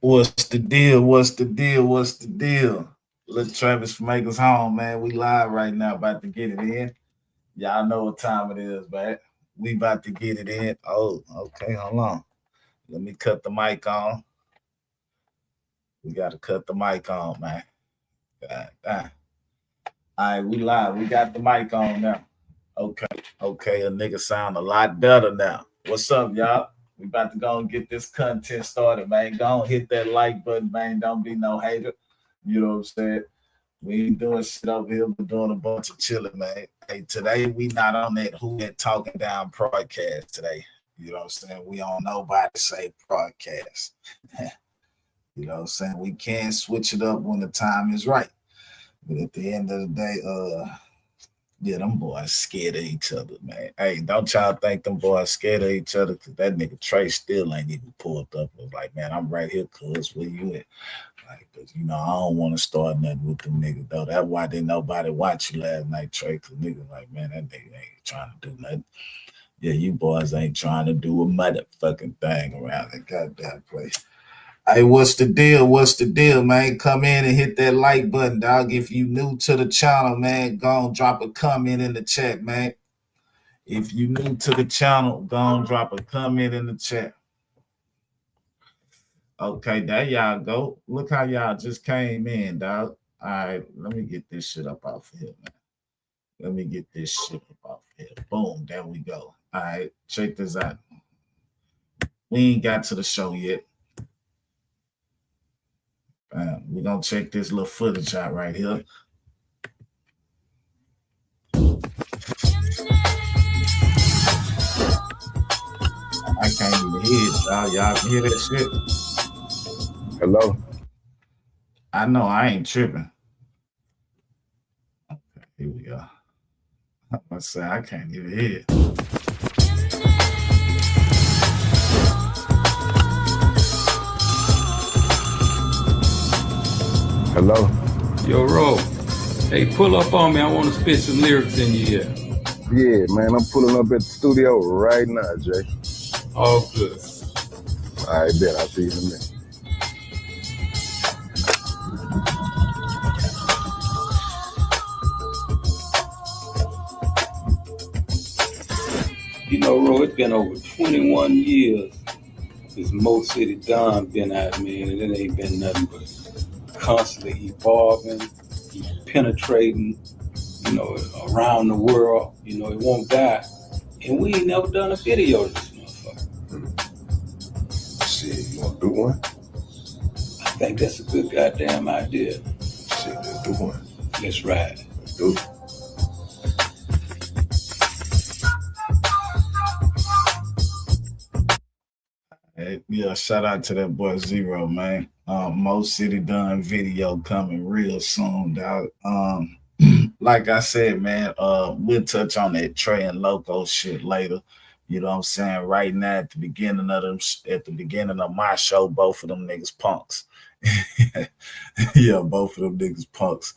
What's the deal? What's the deal? What's the deal? Lil Travis from AcresHome, man. We live right now, about to get it in. Y'all know what time it is, man. We about to get it in. Oh, okay, hold on. Let me cut the mic on. We got to cut the mic on, man. God, damn. All right, we live. We got the mic on now. Okay, okay, a nigga sound a lot better now. What's up, y'all? We about to go and get this content started, man. Go and hit that like button, man. Don't be no hater. You know what I'm saying? We ain't doing shit over here. We're doing a bunch of chilling, man. Hey, today we not on that Who That Talking Down broadcast today. You know what I'm saying? We don't nobody say broadcast. You know what I'm saying? We can switch it up when the time is right. But at the end of the day, yeah, them boys scared of each other, man. Hey, don't y'all think them boys scared of each other? Cause that nigga Trey still ain't even pulled up. It was like, man, I'm right here, cuz where you at? Like, cause you know, I don't want to start nothing with them niggas though. That's why didn't nobody watch you last night, Trey. Cause niggas like, man, that nigga ain't trying to do nothing. Yeah, you boys ain't trying to do a motherfucking thing around that goddamn place. Hey, what's the deal? What's the deal, man? Come in and hit that like button, dog. If you new to the channel, man, go and drop a comment in the chat, man. If you new to the channel, go and drop a comment in the chat. Okay, there y'all go. Look how y'all just came in, dog. All right, let me get this shit up off here, man. Let me get this shit up off here. Boom, there we go. All right, check this out. We ain't got to the show yet. We're gonna check this little footage out right here. I can't even hear it, dog. Y'all can hear that shit. Hello? I know I ain't tripping. Okay, here we go. I say I can't even hear it. Hello? Yo, Ro. Hey, pull up on me. I want to spit some lyrics in your ear. Yeah, man, I'm pulling up at the studio right now, Jay. All good. All right, bet. I'll see you in a minute. You know, Ro, it's been over 21 years since Mo City Don been out, man, and it ain't been nothing but constantly evolving, penetrating, you know, around the world. You know, it won't die. And we ain't never done a video of this motherfucker. Shit, you want to do one? I think that's a good goddamn idea. Shit, let's do one. Let's ride. Let's do it. Hey, yeah, shout out to that boy Zero, man. Mo City Done video coming real soon, dog. Like I said, man, we'll touch on that Trey and Loco shit later. You know what I'm saying? Right now, at the beginning of my show, both of them niggas punks. Yeah, both of them niggas punks.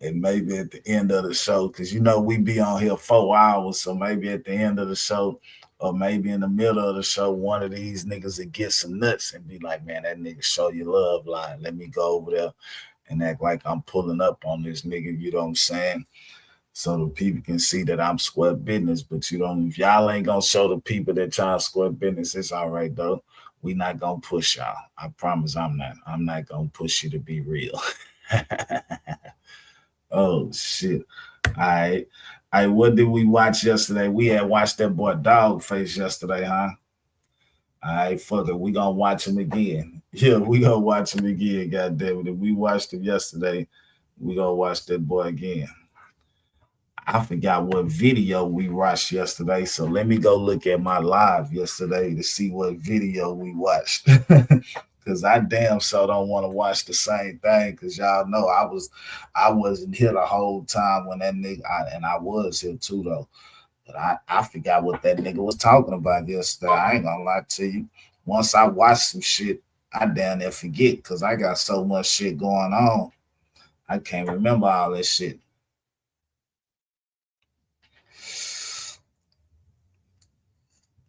And maybe at the end of the show, because you know we be on here 4 hours, so maybe at the end of the show, or maybe in the middle of the show, one of these niggas would get some nuts and be like, man, that nigga show you love line. Let me go over there and act like I'm pulling up on this nigga, you know what I'm saying? So the people can see that I'm square business. But you know, if y'all ain't gonna show the people that y'all square business, it's all right though. We not gonna push y'all. I promise I'm not. I'm not gonna push you to be real. Oh shit. All right. All right, what did we watch yesterday? We had watched that boy Dogface yesterday, huh? All right, fuck it. We gonna watch him again. Yeah, we gonna watch him again, goddamn it. If we watched him yesterday, we gonna watch that boy again. I forgot what video we watched yesterday, so let me go look at my live yesterday to see what video we watched. Cause I damn so don't want to watch the same thing. Cause y'all know I wasn't here the whole time when that nigga and I was here too though. But I forgot what that nigga was talking about yesterday. I ain't gonna lie to you. Once I watch some shit, I damn near forget because I got so much shit going on. I can't remember all that shit.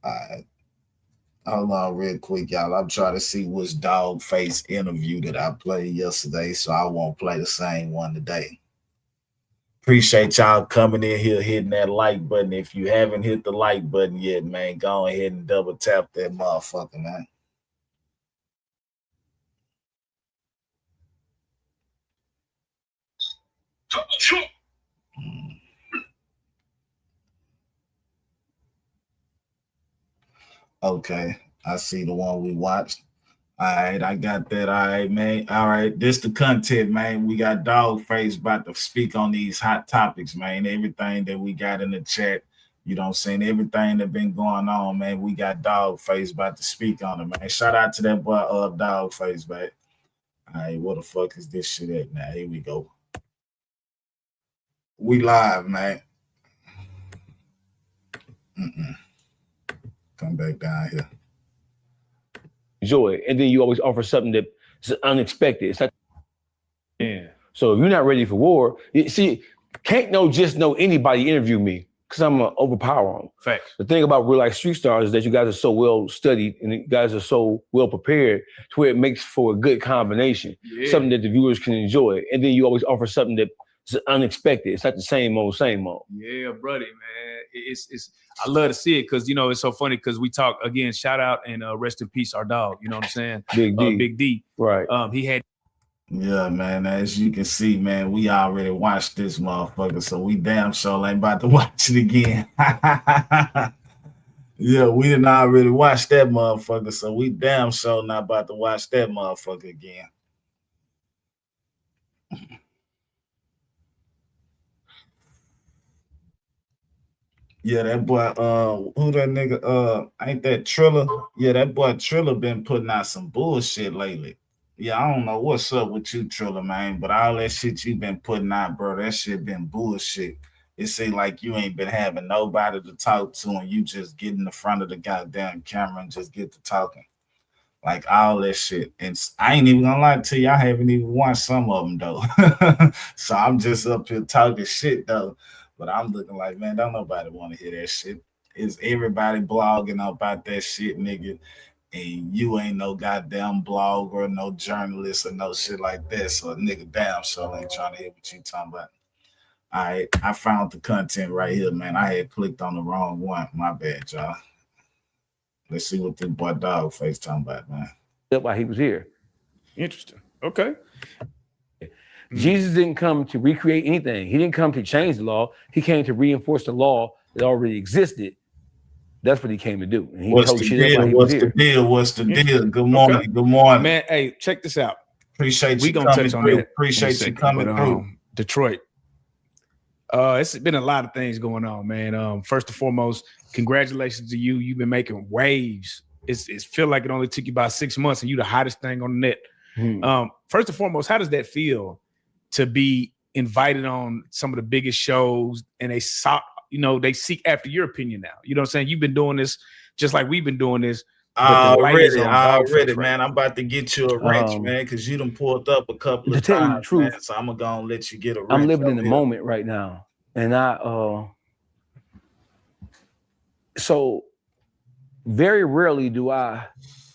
All right. Hold on real quick, y'all. I'm trying to see which dog face interview that I played yesterday, so I won't play the same one today. Appreciate y'all coming in here, hitting that like button. If you haven't hit the like button yet, man, go ahead and double tap that motherfucker, man. Okay, I see the one we watched. All right, I got that. All right, man. All right, this the content, man. We got Dogface about to speak on these hot topics, man. Everything that we got in the chat, you know what I'm saying? Everything that been going on, man. We got Dogface about to speak on it, man. Shout out to that boy, Dogface, man. All right, what the fuck is this shit at now? Here we go. We live, man. Come back down here. Enjoy it, and then you always offer something that's unexpected. It's like, Yeah. so if you're not ready for war, you see, can't just know anybody interview me because I'm gonna overpower them. Facts. The thing about real life street stars is that you guys are so well studied and you guys are so well prepared to where it makes for a good combination, something that the viewers can enjoy. And then you always offer something that's unexpected. It's not the same old, same old. Yeah, buddy, man. It's I love to see it because you know it's so funny because we talk again. Shout out and rest in peace, our dog. You know what I'm saying? Big D. Big D. Right. He had. Yeah, man. As you can see, man, we already watched this motherfucker, so we damn sure ain't about to watch it again. Yeah, we didn't already watch that motherfucker, so we damn sure not about to watch that motherfucker again. Yeah, that boy, who that nigga, ain't that Triller? Yeah, that boy Triller been putting out some bullshit lately. Yeah, I don't know what's up with you, Triller, man, but all that shit you been putting out, bro, that shit been bullshit. It seems like you ain't been having nobody to talk to and you just get in the front of the goddamn camera and just get to talking. Like all that shit. And I ain't even gonna lie to you, I haven't even watched some of them though. So I'm just up here talking shit though. But I'm looking like, man, don't nobody want to hear that shit. Is everybody blogging about that shit, nigga? And you ain't no goddamn blogger, no journalist, or no shit like that. So a nigga damn sure ain't trying to hear what you talking about. All right, I found the content right here, man. I had clicked on the wrong one. My bad, y'all. Let's see what this boy Dogface talking about, man. That's why he was here. Interesting. Okay. Jesus didn't come to recreate anything. He didn't come to change the law. He came to reinforce the law that already existed. That's what he came to do. And he What's the deal? What's the deal? What's the deal? Good morning. Okay. Good morning. Man, hey, check this out. Appreciate you coming through. Appreciate you coming through. Detroit. It's been a lot of things going on, man. First and foremost, congratulations to you. You've been making waves. It feel like it only took you about 6 months and you the hottest thing on the net. First and foremost, how does that feel to be invited on some of the biggest shows and they seek after your opinion now? You know what I'm saying? You've been doing this just like we've been doing this. Already, man. I'm about to get you a wrench, man, because you done pulled up a couple of times, tell you the truth, man, so I'm gonna let you get a wrench. I'm living in the moment right now. And so very rarely do I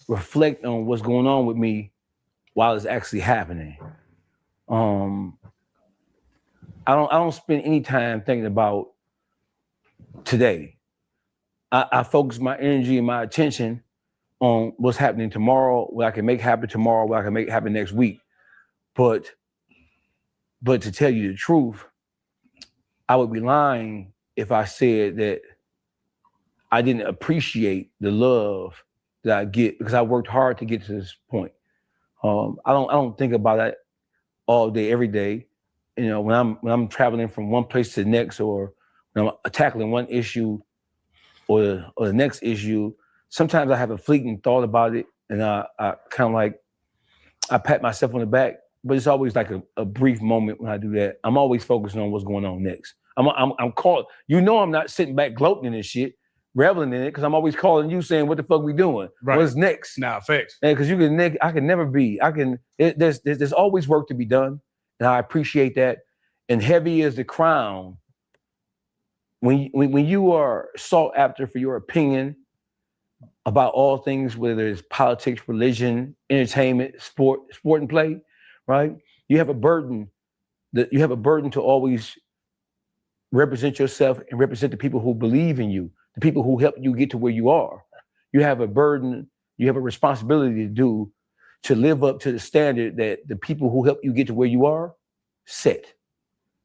reflect on what's going on with me while it's actually happening. I don't spend any time thinking about today. I focus my energy and my attention on what's happening tomorrow, what I can make happen tomorrow, what I can make happen next week. But to tell you the truth, I would be lying if I said that I didn't appreciate the love that I get because I worked hard to get to this point. I don't think about that all day, every day. You know, when I'm traveling from one place to the next, or when I'm tackling one issue or the next issue, sometimes I have a fleeting thought about it, and I kind of like I pat myself on the back, but it's always like a brief moment when I do that. I'm always focusing on what's going on next. I'm called. You know, I'm not sitting back gloating in this shit, reveling in it, because I'm always calling you saying, "What the fuck we doing? Right. What's next?" Nah, facts. And because I can never be. There's always work to be done, and I appreciate that. And heavy is the crown. When you are sought after for your opinion, about all things, whether it's politics, religion, entertainment, sport and play, right? You have a burden to always represent yourself and represent the people who believe in you, the people who help you get to where you are. You have a burden, you have a responsibility to live up to the standard that the people who help you get to where you are set.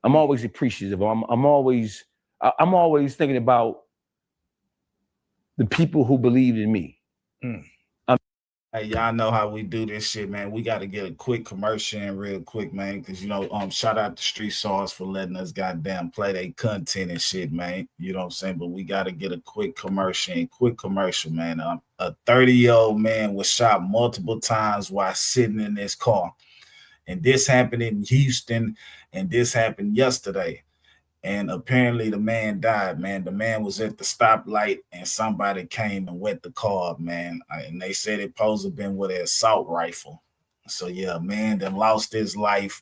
I'm always appreciative. I'm always thinking about the people who believed in me. Hey, y'all know how we do this shit, man. We got to get a quick commercial in real quick, man, because, shout out to Street Sauce for letting us goddamn play their content and shit, man. You know what I'm saying? But we got to get a quick commercial man. A 30-year-old man was shot multiple times while sitting in his car. And this happened in Houston, and this happened yesterday. And apparently the man died, man. The man was at the stoplight and somebody came and wet the car up, man. And they said it supposed to have been with an assault rifle. So, yeah, man, that lost his life.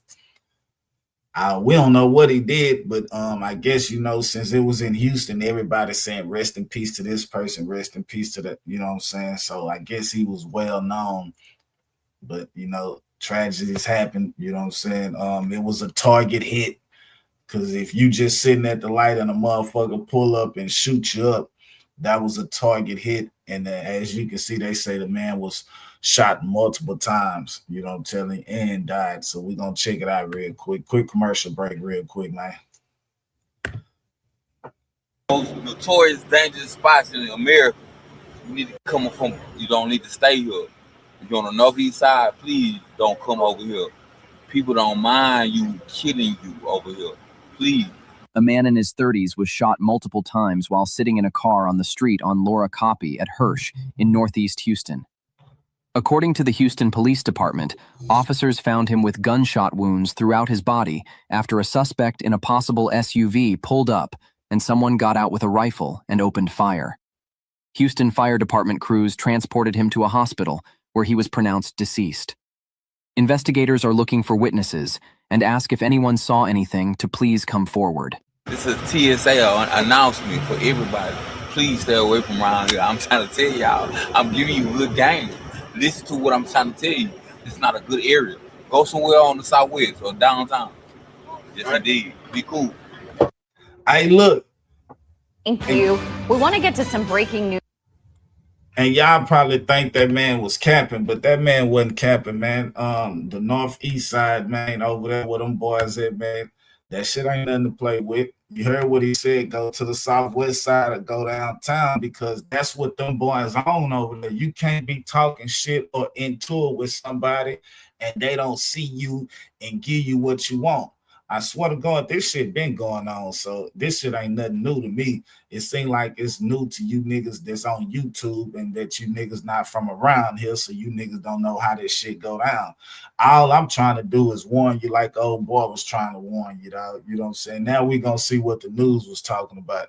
We don't know what he did, but I guess, since it was in Houston, everybody saying rest in peace to this person, rest in peace to that, you know what I'm saying? So I guess he was well known. But, tragedies happen, you know what I'm saying? It was a target hit. Because if you just sitting at the light and a motherfucker pull up and shoot you up, that was a target hit. And as you can see, they say the man was shot multiple times, I'm telling you, and died. So we're going to check it out real quick. Quick commercial break real quick, man. Most notorious dangerous spots in America. You need to come from, you don't need to stay here. If you're on the northeast side, please don't come over here. People don't mind you killing you over here. Please. A man in his 30s was shot multiple times while sitting in a car on the street on Laura Copy at Hirsch in northeast Houston. According to the Houston Police Department, officers found him with gunshot wounds throughout his body after a suspect in a possible SUV pulled up and someone got out with a rifle and opened fire. Houston Fire Department crews transported him to a hospital where he was pronounced deceased. Investigators are looking for witnesses and ask if anyone saw anything to please come forward. This is a TSA announcement for everybody. Please stay away from around here. I'm trying to tell y'all, I'm giving you a good game. Listen to what I'm trying to tell you. It's not a good area. Go somewhere on the southwest or downtown. Yes, indeed. Be cool. Hey, look. Thank you. We want to get to some breaking news. And y'all probably think that man was capping, but that man wasn't capping, man. The northeast side, man, over there where them boys at, man, that shit ain't nothing to play with. You heard what he said, go to the southwest side or go downtown, because that's what them boys own over there. You can't be talking shit or into it with somebody and they don't see you and give you what you want. I swear to God, this shit been going on. So this shit ain't nothing new to me. It seems like it's new to you niggas that's on YouTube and that you niggas not from around here, so you niggas don't know how this shit go down. All I'm trying to do is warn you like old boy was trying to warn you, dog. You know what I'm saying? Now we gonna see what the news was talking about.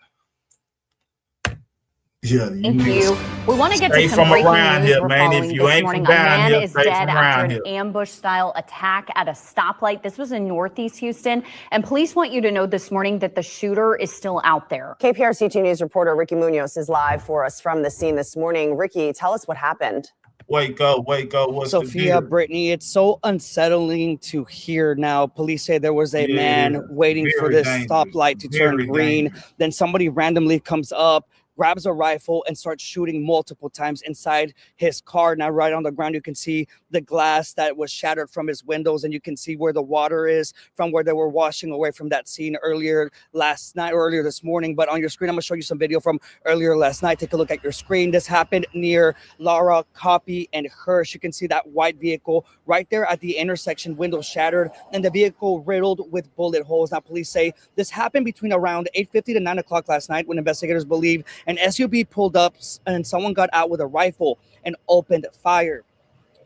Yeah, Thank you. We want to get to some breaking news. Here, man. If you ain't from down here, a man is dead after an ambush-style attack at a stoplight. This was in northeast Houston, and police want you to know this morning that the shooter is still out there. KPRC2 News reporter Ricky Munoz is live for us from the scene this morning. Ricky, tell us what happened. Wake up. What's Sophia, Brittany, it's so unsettling to hear now. Police say there was a man waiting for this stoplight to turn green. Then somebody randomly comes up, grabs a rifle and starts shooting multiple times inside his car. Now, right on the ground, you can see the glass that was shattered from his windows, and you can see where the water is from where they were washing away from that scene earlier this morning. But on your screen, I'm gonna show you some video from earlier last night. Take a look at your screen. This happened near Laura Copy and Hirsch. You can see that white vehicle right there at the intersection, window shattered, and the vehicle riddled with bullet holes. Now, police say this happened between around 8:50 to 9 o'clock last night when investigators believe an SUV pulled up and someone got out with a rifle and opened fire.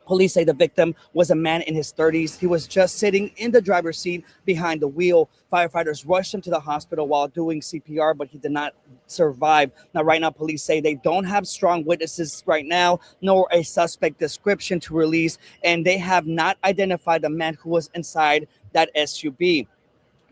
Police say the victim was a man in his 30s. He was just sitting in the driver's seat behind the wheel. Firefighters rushed him to the hospital while doing CPR, but he did not survive. Now, right now, police say they don't have strong witnesses right now, nor a suspect description to release, and they have not identified the man who was inside that SUV.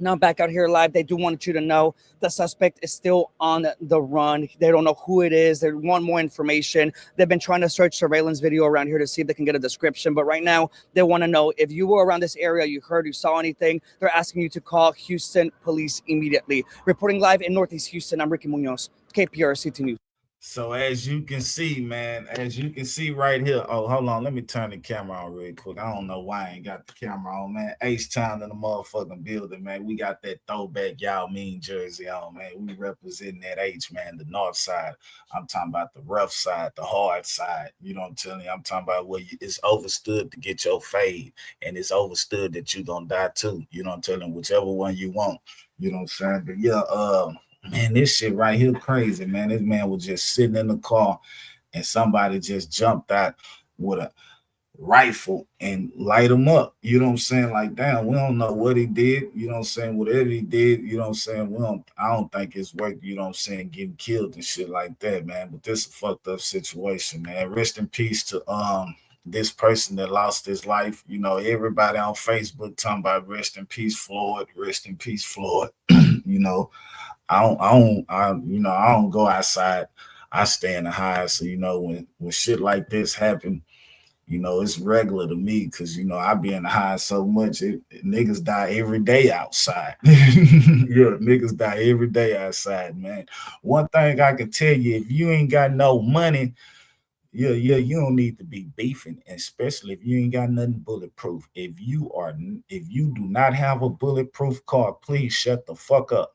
Now back out here live, they do want you to know the suspect is still on the run. They don't know who it is. They want more information. They've been trying to search surveillance video around here to see if they can get a description. But right now, they want to know if you were around this area, you heard, you saw anything. They're asking you to call Houston police immediately. Reporting live in Northeast Houston, I'm Ricky Munoz, KPRCT News. So as you can see, man, as you can see right here. Oh, hold on. Let me turn the camera on real quick. I don't know why I ain't got the camera on, man. H-Town in the motherfucking building, man. We got that throwback y'all mean jersey on, man. We representing that H, man, the north side. I'm talking about the rough side, the hard side. You know what I'm telling you? I'm talking about where it's overstood to get your fade, and it's overstood that you gonna die too. You know what I'm telling you? Whichever one you want. You know what I'm saying? But yeah, man, this shit right here crazy, man. This man was just sitting in the car and somebody just jumped out with a rifle and light him up. You know what I'm saying? Like, damn, we don't know what he did. You know what I'm saying? Whatever he did, you know what I'm saying? I don't think it's worth, you know what I'm saying, getting killed and shit like that, man. But this is a fucked up situation, man. Rest in peace to this person that lost his life. You know, everybody on Facebook talking about rest in peace, Floyd, rest in peace, Floyd. You know. I don't go outside. I stay in the house. So, you know, when shit like this happen, you know, it's regular to me because, you know, I be in the house so much. Niggas die every day outside. Yeah, niggas die every day outside, man. One thing I can tell you, if you ain't got no money, you don't need to be beefing, especially if you ain't got nothing bulletproof. If you do not have a bulletproof car, please shut the fuck up.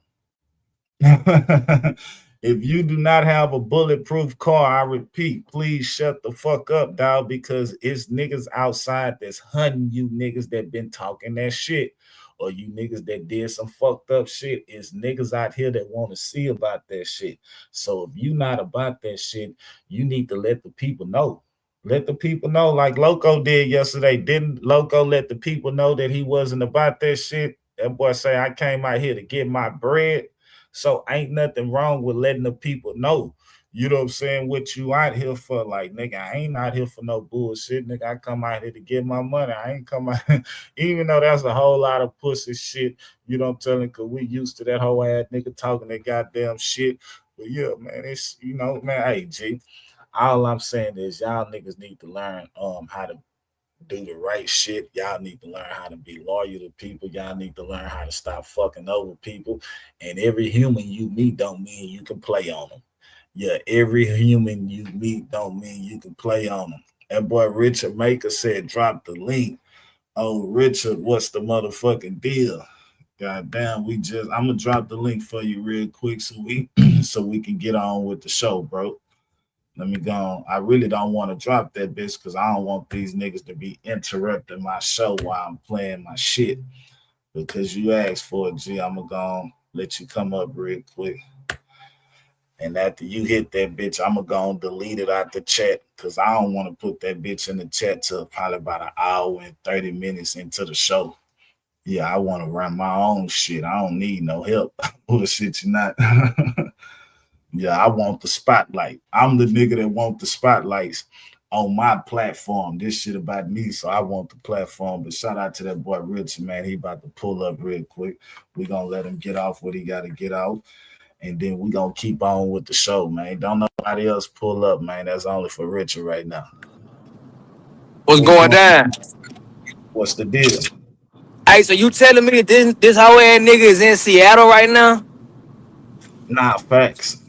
If you do not have a bulletproof car, I repeat, please shut the fuck up, dog, because it's niggas outside that's hunting you niggas that been talking that shit, or you niggas that did some fucked up shit. It's niggas out here that want to see about that shit. So if you not about that shit, you need to let the people know. Let the people know, like Loco did yesterday. Didn't Loco let the people know that he wasn't about that shit? That boy say, I came out here to get my bread. So ain't nothing wrong with letting the people know, you know what I'm saying, what you out here for. Like, nigga, I ain't out here for no bullshit. Nigga, I come out here to get my money. I ain't come out, even though that's a whole lot of pussy shit, you know what I'm telling, because we used to that whole ass nigga talking that goddamn shit. But yeah, man, it's, you know, man, hey, G, all I'm saying is y'all niggas need to learn how to do the right shit. Y'all need to learn how to be loyal to people. Y'all need to learn how to stop fucking over people. And every human you meet don't mean you can play on them. Yeah, every human you meet don't mean you can play on them. That boy Richard Maker said, drop the link. Oh, Richard, what's the motherfucking deal? God damn, I'm gonna drop the link for you real quick so we can get on with the show, bro. Let me go on. I really don't want to drop that bitch because I don't want these niggas to be interrupting my show while I'm playing my shit. Because you asked for it, G, I'm going to go on, let you come up real quick. And after you hit that bitch, I'm going to go and delete it out the chat because I don't want to put that bitch in the chat till probably about an hour and 30 minutes into the show. Yeah, I want to run my own shit. I don't need no help. Bullshit, you not. Yeah, I want the spotlight. I'm the nigga that want the spotlights on my platform. This shit about me, so I want the platform. But shout out to that boy Richard, man. He about to pull up real quick. We gonna let him get off what he got to get off. And then we gonna keep on with the show, man. Don't nobody else pull up, man. That's only for Richard right now. What's going down? What's the deal? Hey, so you telling me that this whole ass nigga is in Seattle right now? Nah, facts.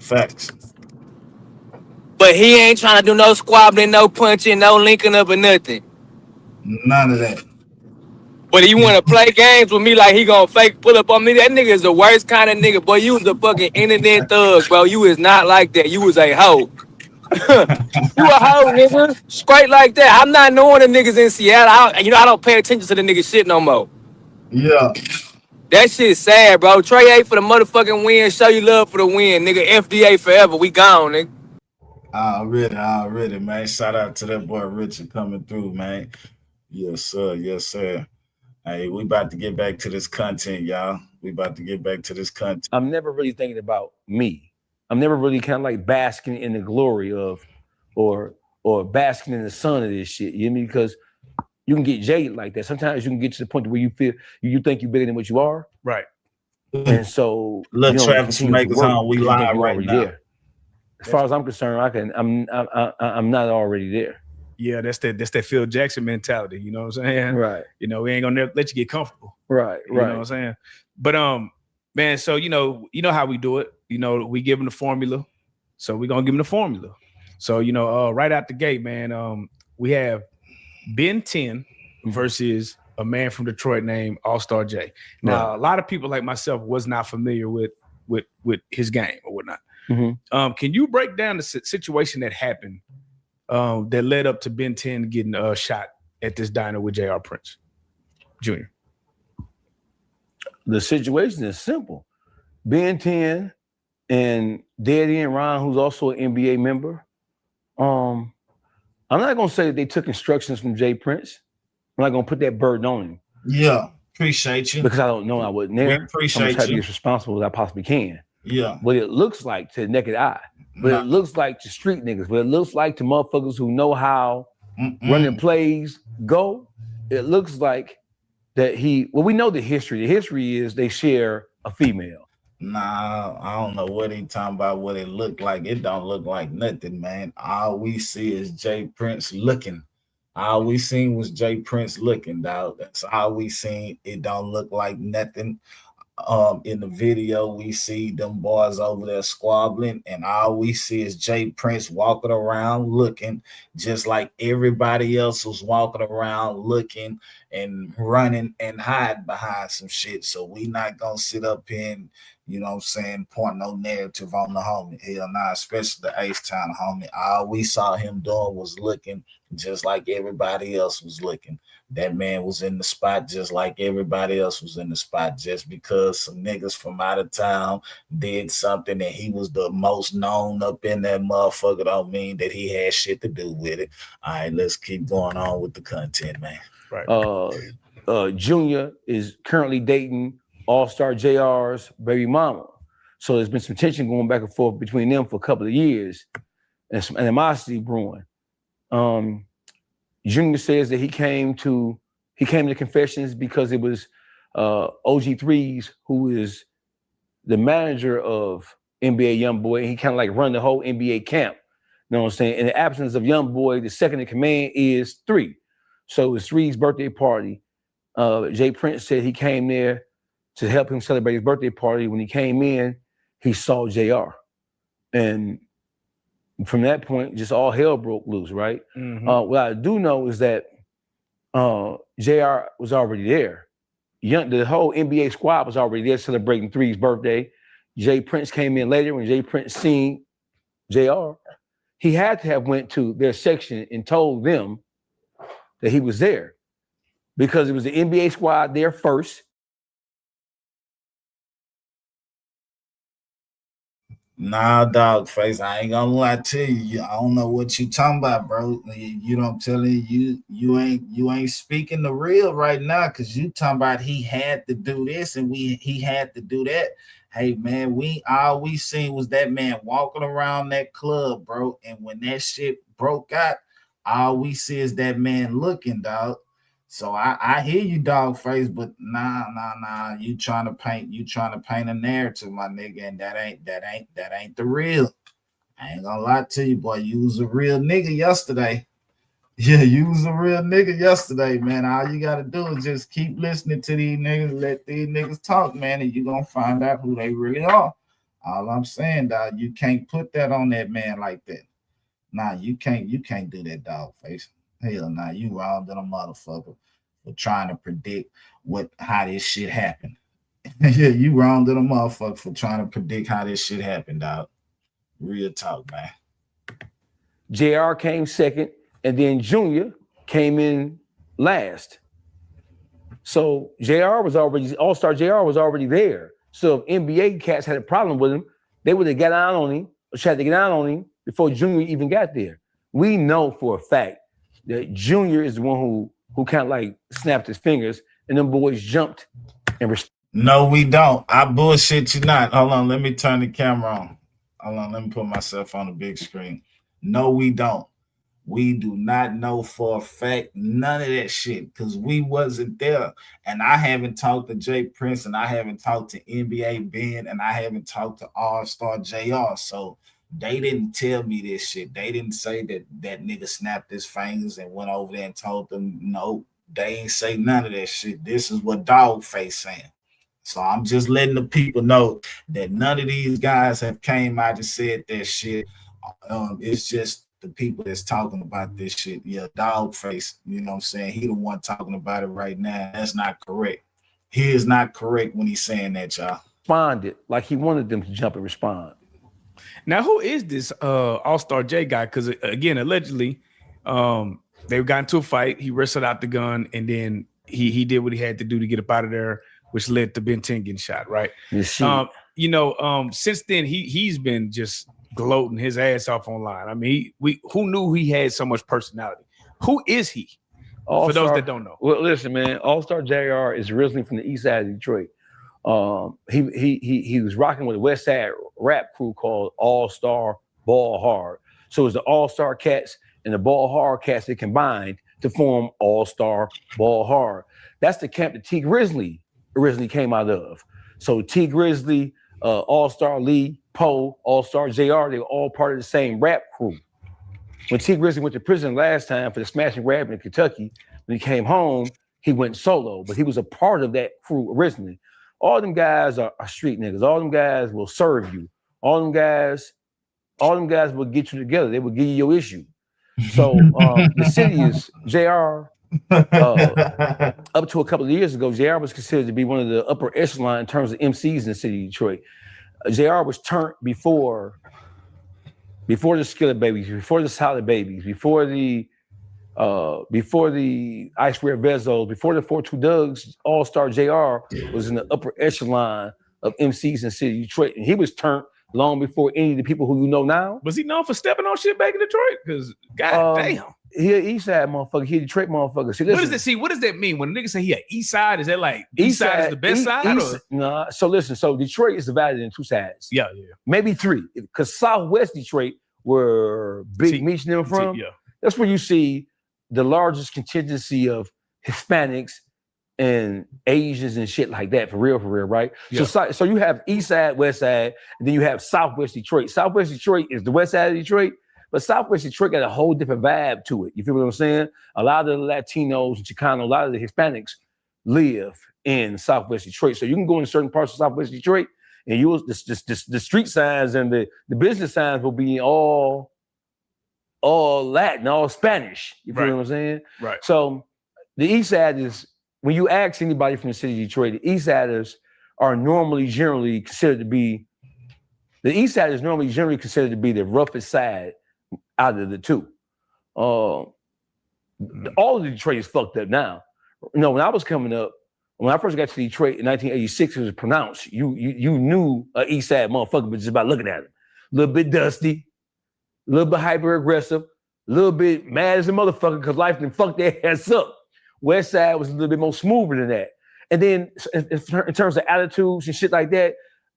But he ain't trying to do no squabbling, no punching, no linking up or nothing. None of that. But he want to play games with me like he gonna fake pull up on me. That nigga is the worst kind of nigga. Boy, you was a fucking internet thug, bro. You is not like that. You was a hoe. You a hoe, nigga. Straight like that. I'm not knowing the niggas in Seattle. I don't pay attention to the nigga shit no more. Yeah. That shit's sad, bro. Trey A for the motherfucking win. Show you love for the win, nigga. FDA forever. We gone, nigga. Already, man. Shout out to that boy Richard coming through, man. Yes, sir. Hey, we about to get back to this content, y'all. I'm never really thinking about me. I'm never really kind of like basking in the glory of or basking in the sun of this shit. You know what I mean? Because you can get jaded like that. Sometimes you can get to the point where you feel you think you're bigger than what you are. Right. And so Lil Travis from AcresHome, we live right now. There. As far as I'm concerned, I'm not already there. Yeah, that's that Phil Jackson mentality. You know what I'm saying? Right. You know, we ain't gonna let you get comfortable. Right. You know what I'm saying? But man, so you know how we do it. You know, we give them the formula, so we're gonna give them the formula. So you know, right out the gate, man, we have Ben 10 versus a man from Detroit named AllStarJr. Now, a lot of people like myself was not familiar with his game or whatnot. Mm-hmm. Can you break down the situation that happened that led up to Ben 10 getting shot at this diner with J.R. Prince Jr.? The situation is simple. Ben 10 and Dead End Ron, who's also an NBA member. I'm not gonna say that they took instructions from Jay Prince. I'm not gonna put that burden on him. Yeah, appreciate you. Because I don't know, I wasn't there. We appreciate I'm gonna try to you. be as responsible as I possibly can. Yeah. What it looks like to the naked eye, but it looks like to street niggas, but it looks like to motherfuckers who know how running plays go. It looks like that we know the history. The history is they share a female. Nah, I don't know what he talking about, what it looked like. It don't look like nothing, man. All we see is Jay Prince looking. All we seen was Jay Prince looking, dog. That's all we seen. It don't look like nothing. In the video, we see them boys over there squabbling, and all we see is Jay Prince walking around looking just like everybody else was walking around looking and running and hiding behind some shit. So we not gonna sit up here and, you know what I'm saying, point no narrative on the homie. Hell nah, especially the H-Town homie. All we saw him doing was looking just like everybody else was looking. That man was in the spot just like everybody else was in the spot. Just because some niggas from out of town did something and he was the most known up in that motherfucker don't mean that he had shit to do with it. All right, let's keep going on with the content, man. Right. Junior is currently dating AllStarJr's baby mama. So there's been some tension going back and forth between them for a couple of years and some animosity brewing. Junior says that he came to confessions because it was OG3s, who is the manager of NBA YoungBoy. He kind of like run the whole NBA camp. You know what I'm saying? In the absence of YoungBoy, the second in command is 3. So it's 3's birthday party. Jay Prince said he came there to help him celebrate his birthday party. When he came in, he saw JR. And from that point, just all hell broke loose, right? What I do know is that JR was already there. The whole NBA squad was already there celebrating 3's birthday. Jay Prince came in later. When Jay Prince seen JR, he had to have went to their section and told them that he was there because it was the NBA squad there first. Nah, dog face. I ain't gonna lie to you. I don't know what you talking about, bro. You know what I'm telling you. You ain't speaking the real right now, because you talking about he had to do this and he had to do that. Hey man, all we seen was that man walking around that club, bro. And when that shit broke out, all we see is that man looking, dog. So I hear you, dog face, but nah. You trying to paint a narrative, my nigga, and that ain't the real. I ain't gonna lie to you, boy. You was a real nigga yesterday. Yeah, you was a real nigga yesterday, man. All you gotta do is just keep listening to these niggas, let these niggas talk, man, and you gonna find out who they really are. All I'm saying, dog, you can't put that on that man like that. Nah, you can't do that, dog face. Hell nah, you wrong than a motherfucker for trying to predict how this shit happened. Yeah, you wrong than a motherfucker for trying to predict how this shit happened, dog. Real talk, man. JR came second, and then Junior came in last. So AllStarJr was already there. So if NBA cats had a problem with him, they would have got out on him, or tried to get out on him before Junior even got there. We know for a fact that Junior is the one who kind of like snapped his fingers, and them boys jumped and No, we don't. I bullshit you not. Hold on, let me turn the camera on. Hold on, let me put myself on the big screen. No, we don't. We do not know for a fact none of that shit because we wasn't there. And I haven't talked to Jay Prince, and I haven't talked to NBA Ben, and I haven't talked to AllStarJr. So they didn't tell me this shit. They didn't say that nigga snapped his fingers and went over there and told them no. They ain't say none of that shit. This is what Dogface saying. So I'm just letting the people know that none of these guys have came out and said that shit. It's just the people that's talking about this shit. Yeah, Dogface, you know what I'm saying? He the one talking about it right now. That's not correct. He is not correct when he's saying that, y'all. Responded like he wanted them to jump and respond. Now, who is this AllStarJr guy? Because again, allegedly, they got into a fight. He wrestled out the gun, and then he did what he had to do to get up out of there, which led to Ben 10 getting shot. Right? Yes, since then he's been just gloating his ass off online. I mean, who knew he had so much personality? Who is he? For those that don't know. Well, listen, man, AllStarJr is originally from the east side of Detroit. He was rocking with a West Side rap crew called All Star Ball Hard. So it was the All Star Cats and the Ball Hard Cats that combined to form All Star Ball Hard. That's the camp that T Grizzly originally came out of. So T Grizzly, All Star Lee, Poe, AllStarJr, they were all part of the same rap crew. When T Grizzly went to prison last time for the smashing rap in Kentucky, when he came home, he went solo, but he was a part of that crew originally. All them guys are street niggas. All them guys will serve you. All them guys will get you together. They will give you your issue. So the city is JR. Up to a couple of years ago, JR was considered to be one of the upper echelon in terms of MCs in the city of Detroit. JR was turned before the Skillet Babies, before the Solid Babies, before the Ice Rare Vezos, before the 42 Dougs. AllStarJr was in the upper echelon of MCs in the city of Detroit, and he was turned long before any of the people who you know now. Was he known for stepping on shit back in Detroit? Because goddamn. He an East Side motherfucker. He a Detroit motherfucker. See, what does that mean? When a nigga say he an East Side, is that like East Side is the best side? Nah. So listen. So Detroit is divided in two sides. Yeah. Maybe three. Because Southwest Detroit, where Big Meech and them from, that's where you see the largest contingency of Hispanics and Asians and shit like that. For real, right? Yeah. So you have East Side, West Side, and then you have Southwest Detroit. Southwest Detroit is the West Side of Detroit. But Southwest Detroit got a whole different vibe to it. You feel what I'm saying? A lot of the Latinos and Chicanos, a lot of the Hispanics live in Southwest Detroit. So you can go in certain parts of Southwest Detroit, and the street signs and the business signs will be all Latin, all Spanish. You feel what I'm saying? Right. So the East Side is, when you ask anybody from the city of Detroit, the East Siders are generally considered to be the roughest side out of the two. All of Detroit is fucked up now. You know, when I was coming up, when I first got to Detroit in 1986, it was pronounced. You knew an East Side motherfucker, but just by looking at him. A little bit dusty, a little bit hyper aggressive, a little bit mad as a motherfucker because life done fucked their ass up. West Side was a little bit more smoother than that. And then in terms of attitudes and shit like that,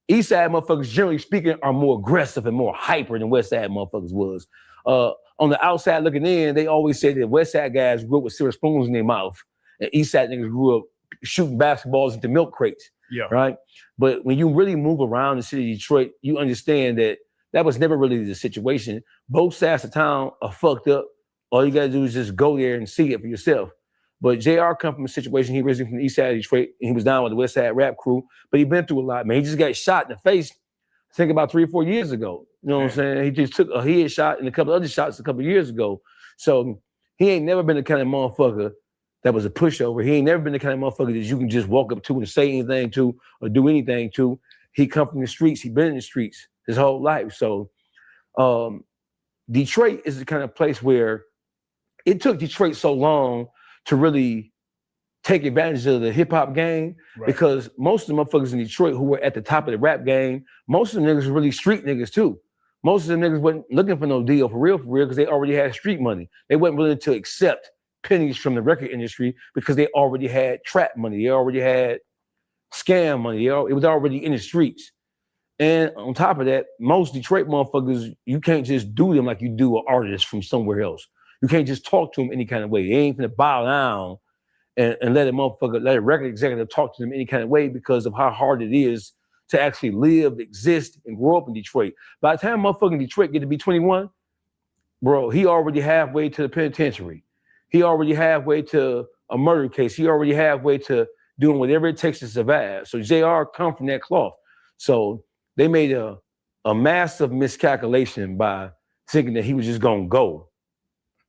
East Side motherfuckers, generally speaking, are more aggressive and more hyper than West Side motherfuckers was. On the outside looking in, they always say that West Side guys grew up with silver spoons in their mouth, and East Side niggas grew up shooting basketballs into milk crates. Yeah. Right? But when you really move around the city of Detroit, you understand that was never really the situation. Both sides of town are fucked up. All you gotta do is just go there and see it for yourself. But JR come from a situation, he originally from the East Side of Detroit, and he was down with the West Side rap crew, but he been through a lot, man. He just got shot in the face, I think about 3 or 4 years ago. You know what I'm saying? He just took a head shot and a couple other shots a couple of years ago. So he ain't never been the kind of motherfucker that was a pushover. He ain't never been the kind of motherfucker that you can just walk up to and say anything to or do anything to. He come from the streets. He been in the streets his whole life. So Detroit is the kind of place where it took Detroit so long to really take advantage of the hip hop game, because most of the motherfuckers in Detroit who were at the top of the rap game, most of the niggas were really street niggas too. Most of the niggas wasn't looking for no deal for real, because they already had street money. They wasn't willing to accept pennies from the record industry because they already had trap money. They already had scam money. It was already in the streets. And on top of that, most Detroit motherfuckers, you can't just do them like you do an artist from somewhere else. You can't just talk to them any kind of way. They ain't gonna bow down and let a record executive talk to them any kind of way because of how hard it is to actually live, exist, and grow up in Detroit. By the time motherfucking Detroit get to be 21, bro, he already halfway to the penitentiary. He already halfway to a murder case. He already halfway to doing whatever it takes to survive. So JR come from that cloth. So they made a massive miscalculation by thinking that he was just gonna go,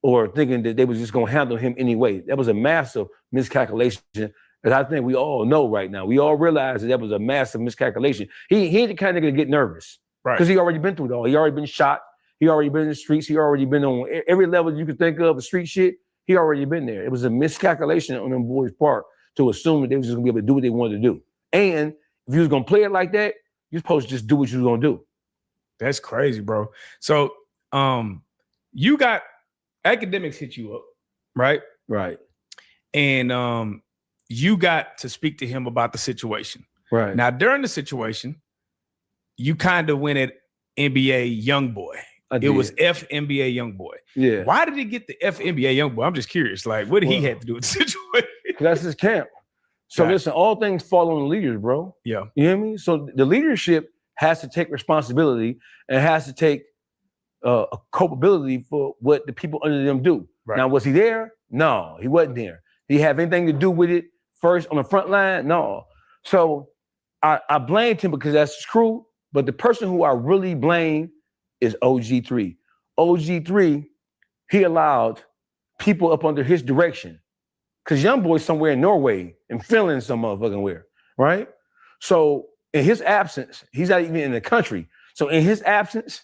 or thinking that they was just gonna handle him anyway. That was a massive miscalculation, as I think we all know right now. We all realize that was a massive miscalculation. He ain't the kind of nigga to get nervous, right? Because he already been through it all. He already been shot. He already been in the streets. He already been on every level you could think of street shit. He already been there. It was a miscalculation on them boys' part to assume that they was just gonna be able to do what they wanted to do. And if you was gonna play it like that, you're supposed to just do what you was gonna do. That's crazy, bro. So you got academics hit you up, right? Right. And you got to speak to him about the situation. Right. Now, during the situation, you kind of went at NBA Youngboy. It was FNBA Youngboy. Yeah. Why did he get the FNBA Youngboy? I'm just curious. Like, what did he have to do with the situation? That's his camp. So listen, all things fall on the leaders, bro. Yeah. You know what I mean? So the leadership has to take responsibility and has to take a culpability for what the people under them do. Right. Now, was he there? No, he wasn't there. Did he have anything to do with it first on the front line? No. So I blamed him because that's true, but the person who I really blame is OG3. OG3, he allowed people up under his direction. Because Youngboy's somewhere in Norway and Finland some motherfucking where, right? So in his absence, he's not even in the country. So in his absence,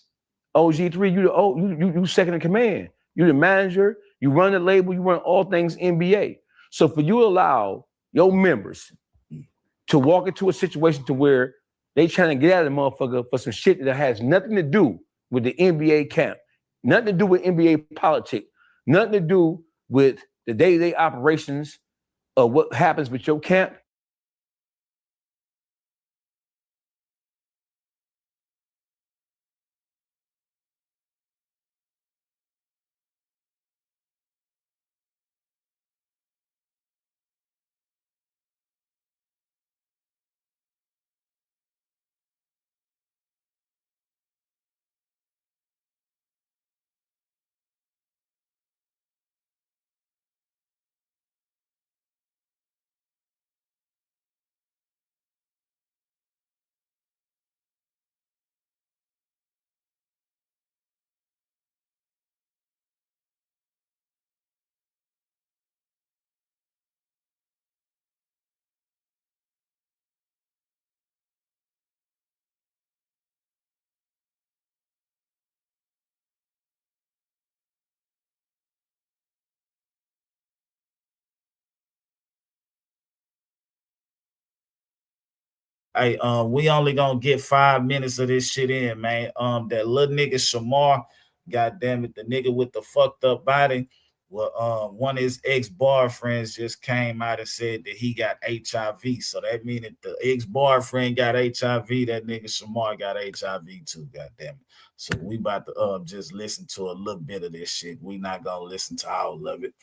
OG3, you second in command. You're the manager, you run the label, you run all things NBA. So for you to allow your members to walk into a situation to where they trying to get out of the motherfucker for some shit that has nothing to do with the NBA camp, nothing to do with NBA politics, nothing to do with the day-to-day operations of what happens with your camp. Hey, we only gonna get 5 minutes of this shit in, man. That little nigga Shamar, goddamn it, the nigga with the fucked up body. Well, one of his ex-boyfriends just came out and said that he got HIV. So that means that the ex-boyfriend got HIV, that nigga Shamar got HIV too, goddamn it. So we about to just listen to a little bit of this shit. We not gonna listen to all of it.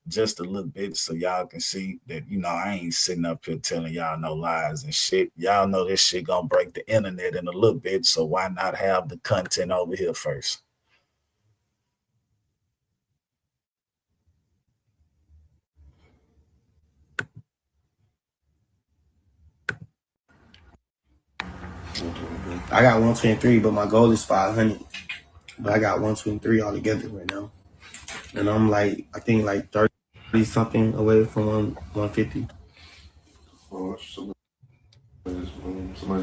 Just a little bit so y'all can see that, you know, I ain't sitting up here telling y'all no lies and shit. Y'all know this shit gonna break the internet in a little bit, so why not have the content over here first? I got 123, but my goal is 500. But I got 123 altogether right now. And I'm like, I think like 30 something away from 150. Oh, somebody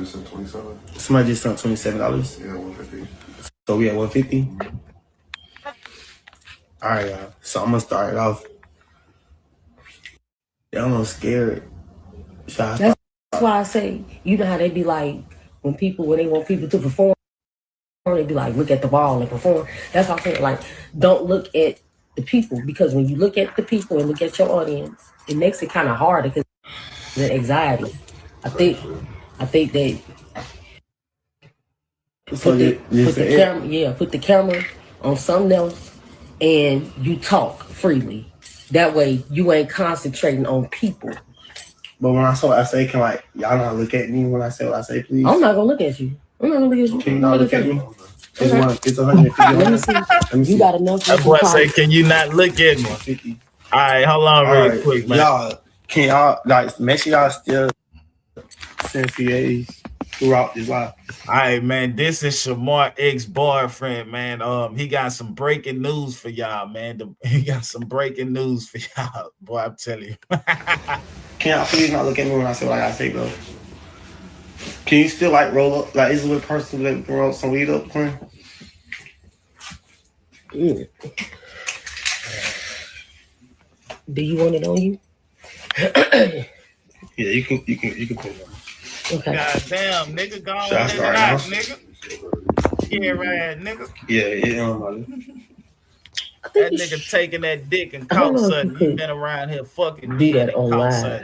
just sent 27. Somebody just sent $27. Yeah, 150. So we at 150. All right, y'all. So I'm gonna start it off. Y'all not scared. That's why I say, you know how they be like when they want people to perform, they be like, look at the ball and perform. That's why I say, like, don't look at the people, because when you look at the people and look at your audience, it makes it kind of harder because the anxiety. I think they put the camera on something else and you talk freely. That way you ain't concentrating on people. But when I say what I say, can like y'all not look at me when I say what I say, please? I'm not gonna look at you. I'm not gonna look at you. Can you not look at me? It's Okay. It's 150. Let me see. Let me see. You got enough. That's why I say, can you not look at me? 150. All right, hold on real quick, man. Y'all, can y'all like make sure y'all still send CAs throughout this life? All right, man. This is Shamar ex-boyfriend, man. He got some breaking news for y'all, man. He got some breaking news for y'all. Boy, I'm telling you. Can y'all please not look at me when I say what I gotta say, bro? Can you still like roll up like is it with person that roll some weed up, Quinn? Do you want it on you? Yeah, you can put it on. Okay. God damn, nigga, go on Should I out, start nigga. Yeah, right, nigga. That nigga taking that dick and coat sudden. You been around here fucking do that and online.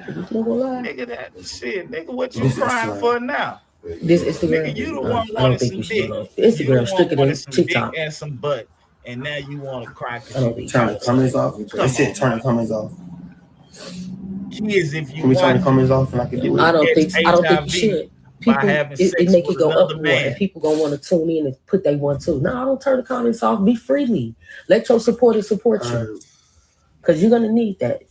Nigga, that shit. Nigga, what you crying for now? This Instagram. Nigga, you the one I don't wanted think some you should dick. do that. Instagram stricter than TikTok. Dick and some butt. And now you want to cry because turn the comments off. They said turn the comments off. Kids, if you can we turn the comments off and I can do it? I don't think you should. People, it make it go up more, and people gonna want to tune in and put they want to. No, I don't turn the comments off. Be freely. Let your supporters support you, because you're gonna need that.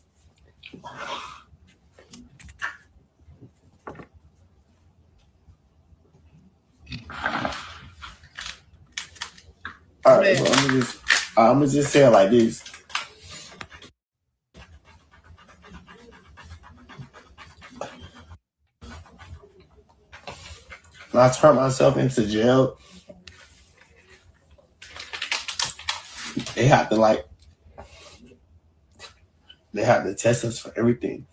All right, so I'm gonna just say it like this. When I turned myself into jail, they have to test us for everything.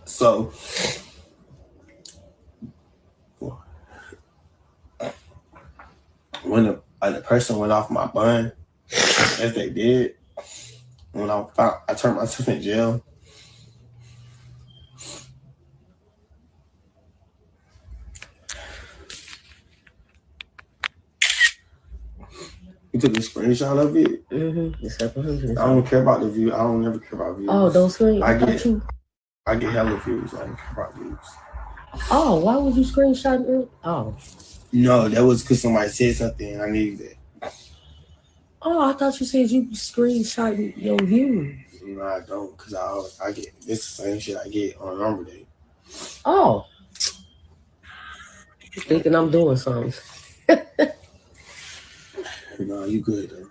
So when the person went off my bun, as they did, when I turned myself in jail. You took a screenshot of it? Mm-hmm. I don't care about the view. I don't never care about views. Oh, those screenshots. I get hella views. I don't care about views. Oh, why would you screenshot it? Oh. No, that was because somebody said something and I needed it. Oh, I thought you said you screenshot your views. No, I don't, because I get it's the same shit I get on number day. Oh. Thinking I'm doing something. No, you good though.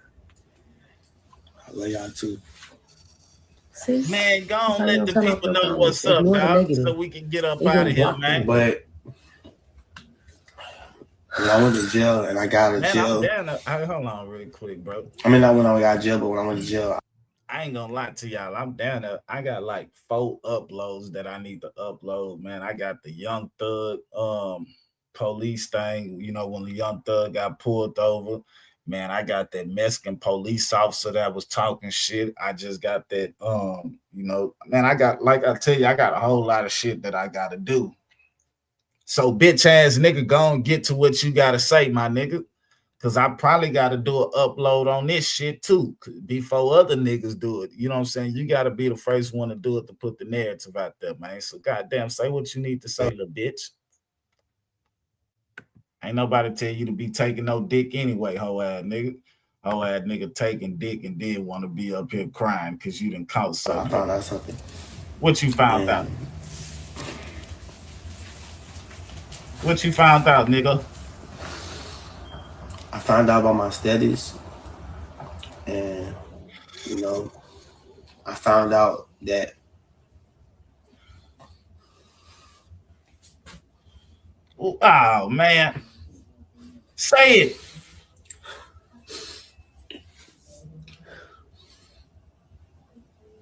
I love y'all too. See? Man, go on, let the people know what's up, dog, so we can get up out of here, man. But when I went to jail and I got out of jail. Hold on really quick, bro. I mean, not when I got out of jail, but when I went to jail. I ain't gonna lie to y'all. I'm down there. I got like 4 uploads that I need to upload, man. I got the Young Thug police thing, you know, when the Young Thug got pulled over. Man, I got that Mexican police officer that was talking shit. I just got that, you know, man, I got, like I tell you, I got a whole lot of shit that I got to do. So bitch ass nigga, go and get to what you got to say, my nigga. Because I probably got to do an upload on this shit too before other niggas do it. You know what I'm saying? You got to be the first one to do it, to put the narrative out there, man. So goddamn, say what you need to say, little bitch. Ain't nobody tell you to be taking no dick anyway, hoe ass nigga. Hoe ass nigga taking dick and did want to be up here crying because you done caught something. I found out something. What you found out? What you found out, nigga? I found out about my status. And, you know, I found out that oh man. Say it.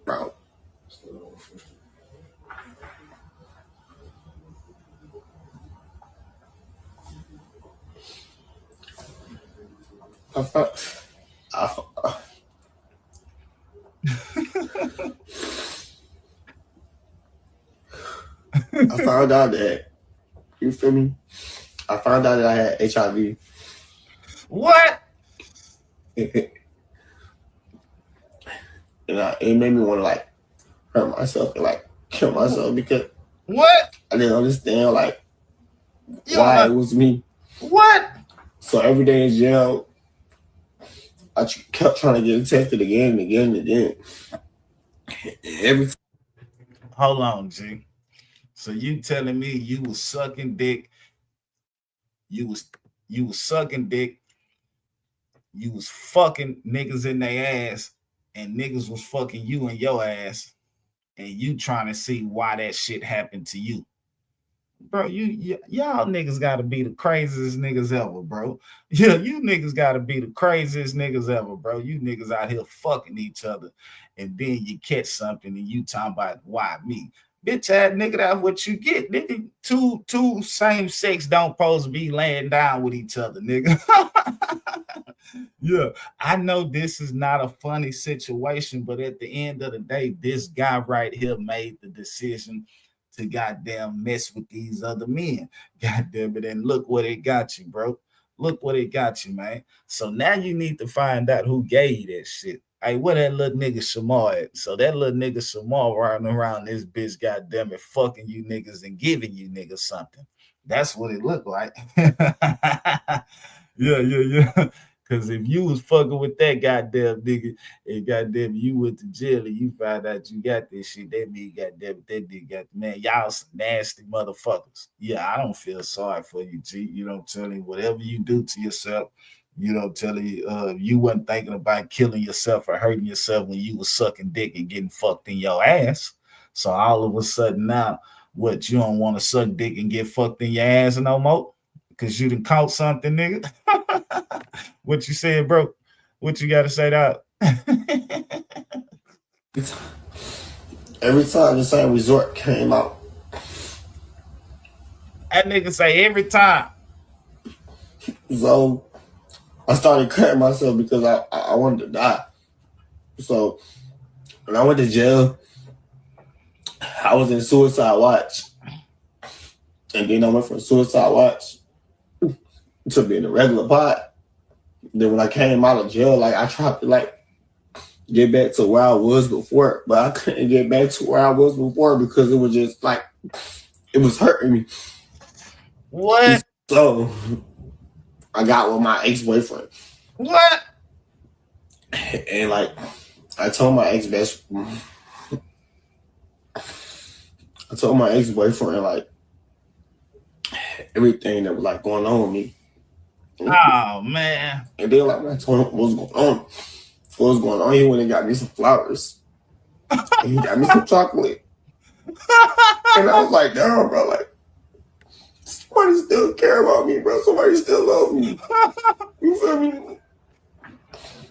Bro. I found out that, you feel me? I found out that I had HIV. What? And it made me want to like hurt myself and like kill myself because what? I didn't understand like why it was me. What? So every day in jail, I kept trying to get tested again and again and again. Hold on, G. So you telling me you was sucking dick? You was sucking dick. You was fucking niggas in their ass, and niggas was fucking you in your ass, and you trying to see why that shit happened to you. Bro, y'all niggas gotta be the craziest niggas ever, bro. Yeah, you niggas gotta be the craziest niggas ever, bro. You niggas out here fucking each other, and then you catch something and you talking about why me. Bitch ass nigga, that's what you get. Nigga, two same sex don't supposed to be laying down with each other, nigga. Yeah, I know this is not a funny situation, but at the end of the day, this guy right here made the decision to goddamn mess with these other men. Goddamn it, and look what it got you, bro. Look what it got you, man. So now you need to find out who gave you that shit. Hey, where that little nigga Shamar at? So that little nigga Shamar running around this bitch, goddamn it, fucking you niggas and giving you niggas something. That's what it looked like. Yeah. Because if you was fucking with that goddamn nigga and goddamn you went to jail and you found out you got this shit, that mean goddamn that nigga got, man, y'all some nasty motherfuckers. Yeah, I don't feel sorry for you, G. You know, tell me whatever you do to yourself, you know, tell you wasn't thinking about killing yourself or hurting yourself when you was sucking dick and getting fucked in your ass. So all of a sudden now, what, you don't want to suck dick and get fucked in your ass no more? Because you done caught something, nigga. What you said, bro? What you got to say that? Every time the same resort came out. That nigga say every time. So I started cutting myself because I wanted to die. So when I went to jail, I was in suicide watch. And then I went from suicide watch to being a regular pot. Then when I came out of jail, like I tried to like get back to where I was before, but I couldn't get back to where I was before because it was just like it was hurting me. What? So I got with my ex-boyfriend. What? And like I told my ex-boyfriend like everything that was like going on with me. Oh man. And then like when I told him what was going on, he went and got me some flowers. And he got me some chocolate. And I was like, damn, bro, like somebody still care about me, bro. Somebody still love me. You feel me?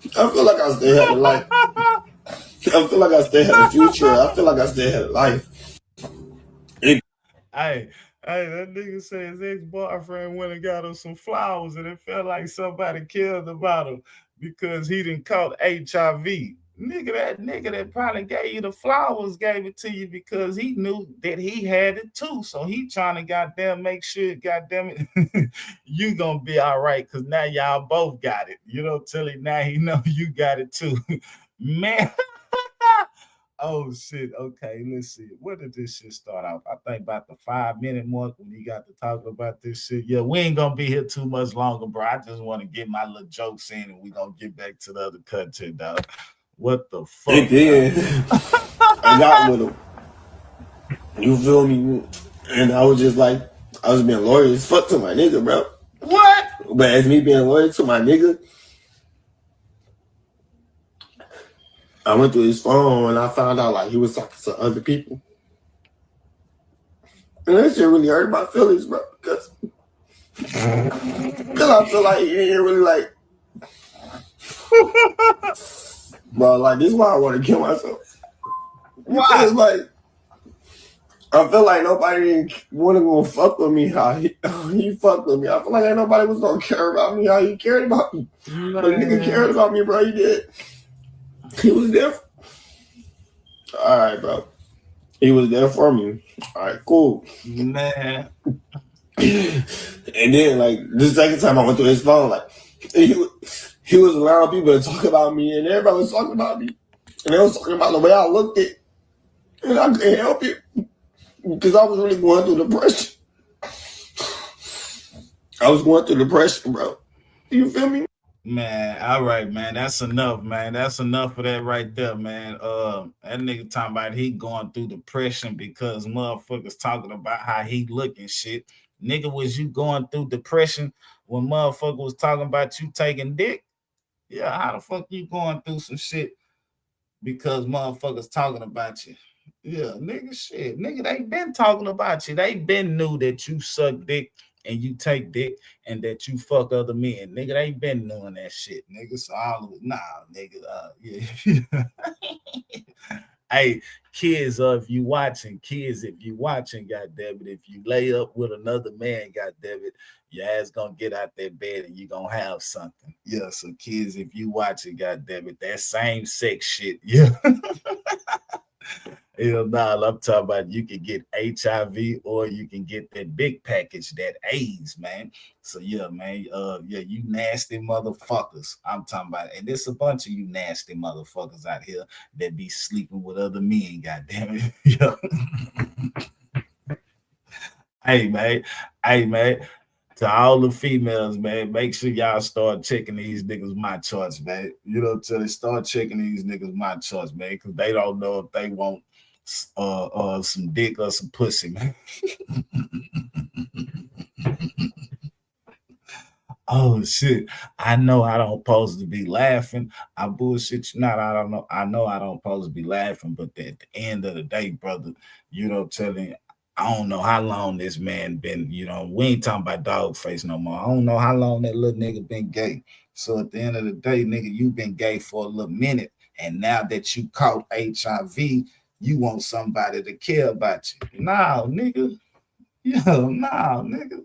I feel like I still had a life. I feel like I still had a future. I feel like I still had a life. Hey, that nigga said his ex-boyfriend went and got him some flowers and it felt like somebody killed about him because he didn't caught HIV. That nigga that probably gave you the flowers gave it to you because he knew that he had it too. So he trying to goddamn make sure, goddamn it, you gonna be all right because now y'all both got it. You know, tell him now he know you got it too. Man. Oh shit. Okay, let's see. Where did this shit start off? I think about the 5-minute mark when you got to talk about this shit. Yeah, we ain't gonna be here too much longer, bro. I just want to get my little jokes in and we gonna get back to the other content, dog. What the fuck? It did. I got with him. You feel me? And I was just like, I was being loyal as fuck to my nigga, bro. What? But as me being loyal to my nigga, I went through his phone and I found out like he was talking to other people. And that shit really hurt my feelings, bro. Because I feel like he ain't really like, bro, like this is why I want to kill myself. Because like, I feel like nobody want to go fuck with me how he fucked with me. I feel like ain't nobody was going to care about me how he cared about me. But the nigga cared about me, bro. He did. He was there. All right, bro. He was there for me. All right, cool. Man. And then, like, the second time I went through his phone, like, He was allowing people to talk about me, and everybody was talking about me. And they was talking about the way I looked at, and I couldn't help it because I was really going through depression. I was going through depression, bro. You feel me? Man, all right, man. That's enough, man. That's enough of that right there, man. That nigga talking about he going through depression because motherfuckers talking about how he looking shit. Nigga, was you going through depression when motherfucker was talking about you taking dick? Yeah, how the fuck you going through some shit because motherfuckers talking about you? Yeah, nigga, shit. Nigga, they been talking about you. They been knew that you suck dick and you take dick and that you fuck other men. Nigga, they been doing that shit, nigga. So all of it, nigga, yeah. Hey, kids, if you watching, goddammit, if you lay up with another man, goddammit, your ass gonna get out that bed and you gonna have something. Yeah, so kids, if you watching, goddammit, that same sex shit, yeah. Hell nah, I'm talking about you can get HIV or you can get that big package, that AIDS, man. So yeah, man, yeah, you nasty motherfuckers. I'm talking about, and there's a bunch of you nasty motherfuckers out here that be sleeping with other men, goddamn it. Yeah. Hey, man. To all the females, man, make sure y'all start checking these niggas my charts, man. You know, till they start checking these niggas my charts, man, because they don't know if they want some dick or some pussy, man. Oh shit! I know I don't supposed to be laughing. I bullshit you not. I don't know. I know I don't supposed to be laughing, but at the end of the day, brother, you know, telling. I don't know how long this man been, you know, we ain't talking about dog face no more. I don't know how long that little nigga been gay. So at the end of the day, nigga, you been gay for a little minute. And now that you caught HIV, you want somebody to care about you. Nah, nigga. Yeah, nah, nigga.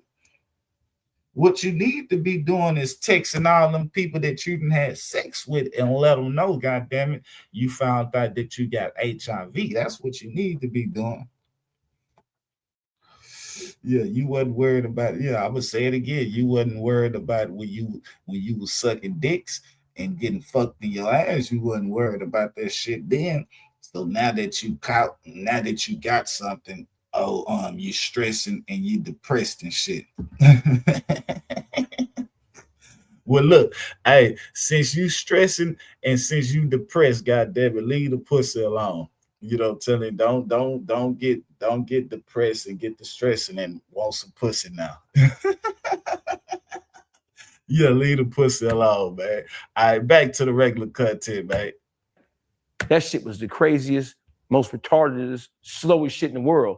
What you need to be doing is texting all them people that you done had sex with and let them know, goddammit, you found out that you got HIV. That's what you need to be doing. Yeah, you wasn't worried about it. Yeah, I'm gonna say it again. You wasn't worried about when you was sucking dicks and getting fucked in your ass. You wasn't worried about that shit then. So now that you got something, you stressing and you depressed and shit. Well, look, hey, since you stressing and since you depressed, goddamn it, leave the pussy alone. You know, telling don't get depressed and get the stressing and want some pussy now. Yeah, leave the pussy alone, man. All right, back to the regular content, man. That shit was the craziest, most retarded, slowest shit in the world.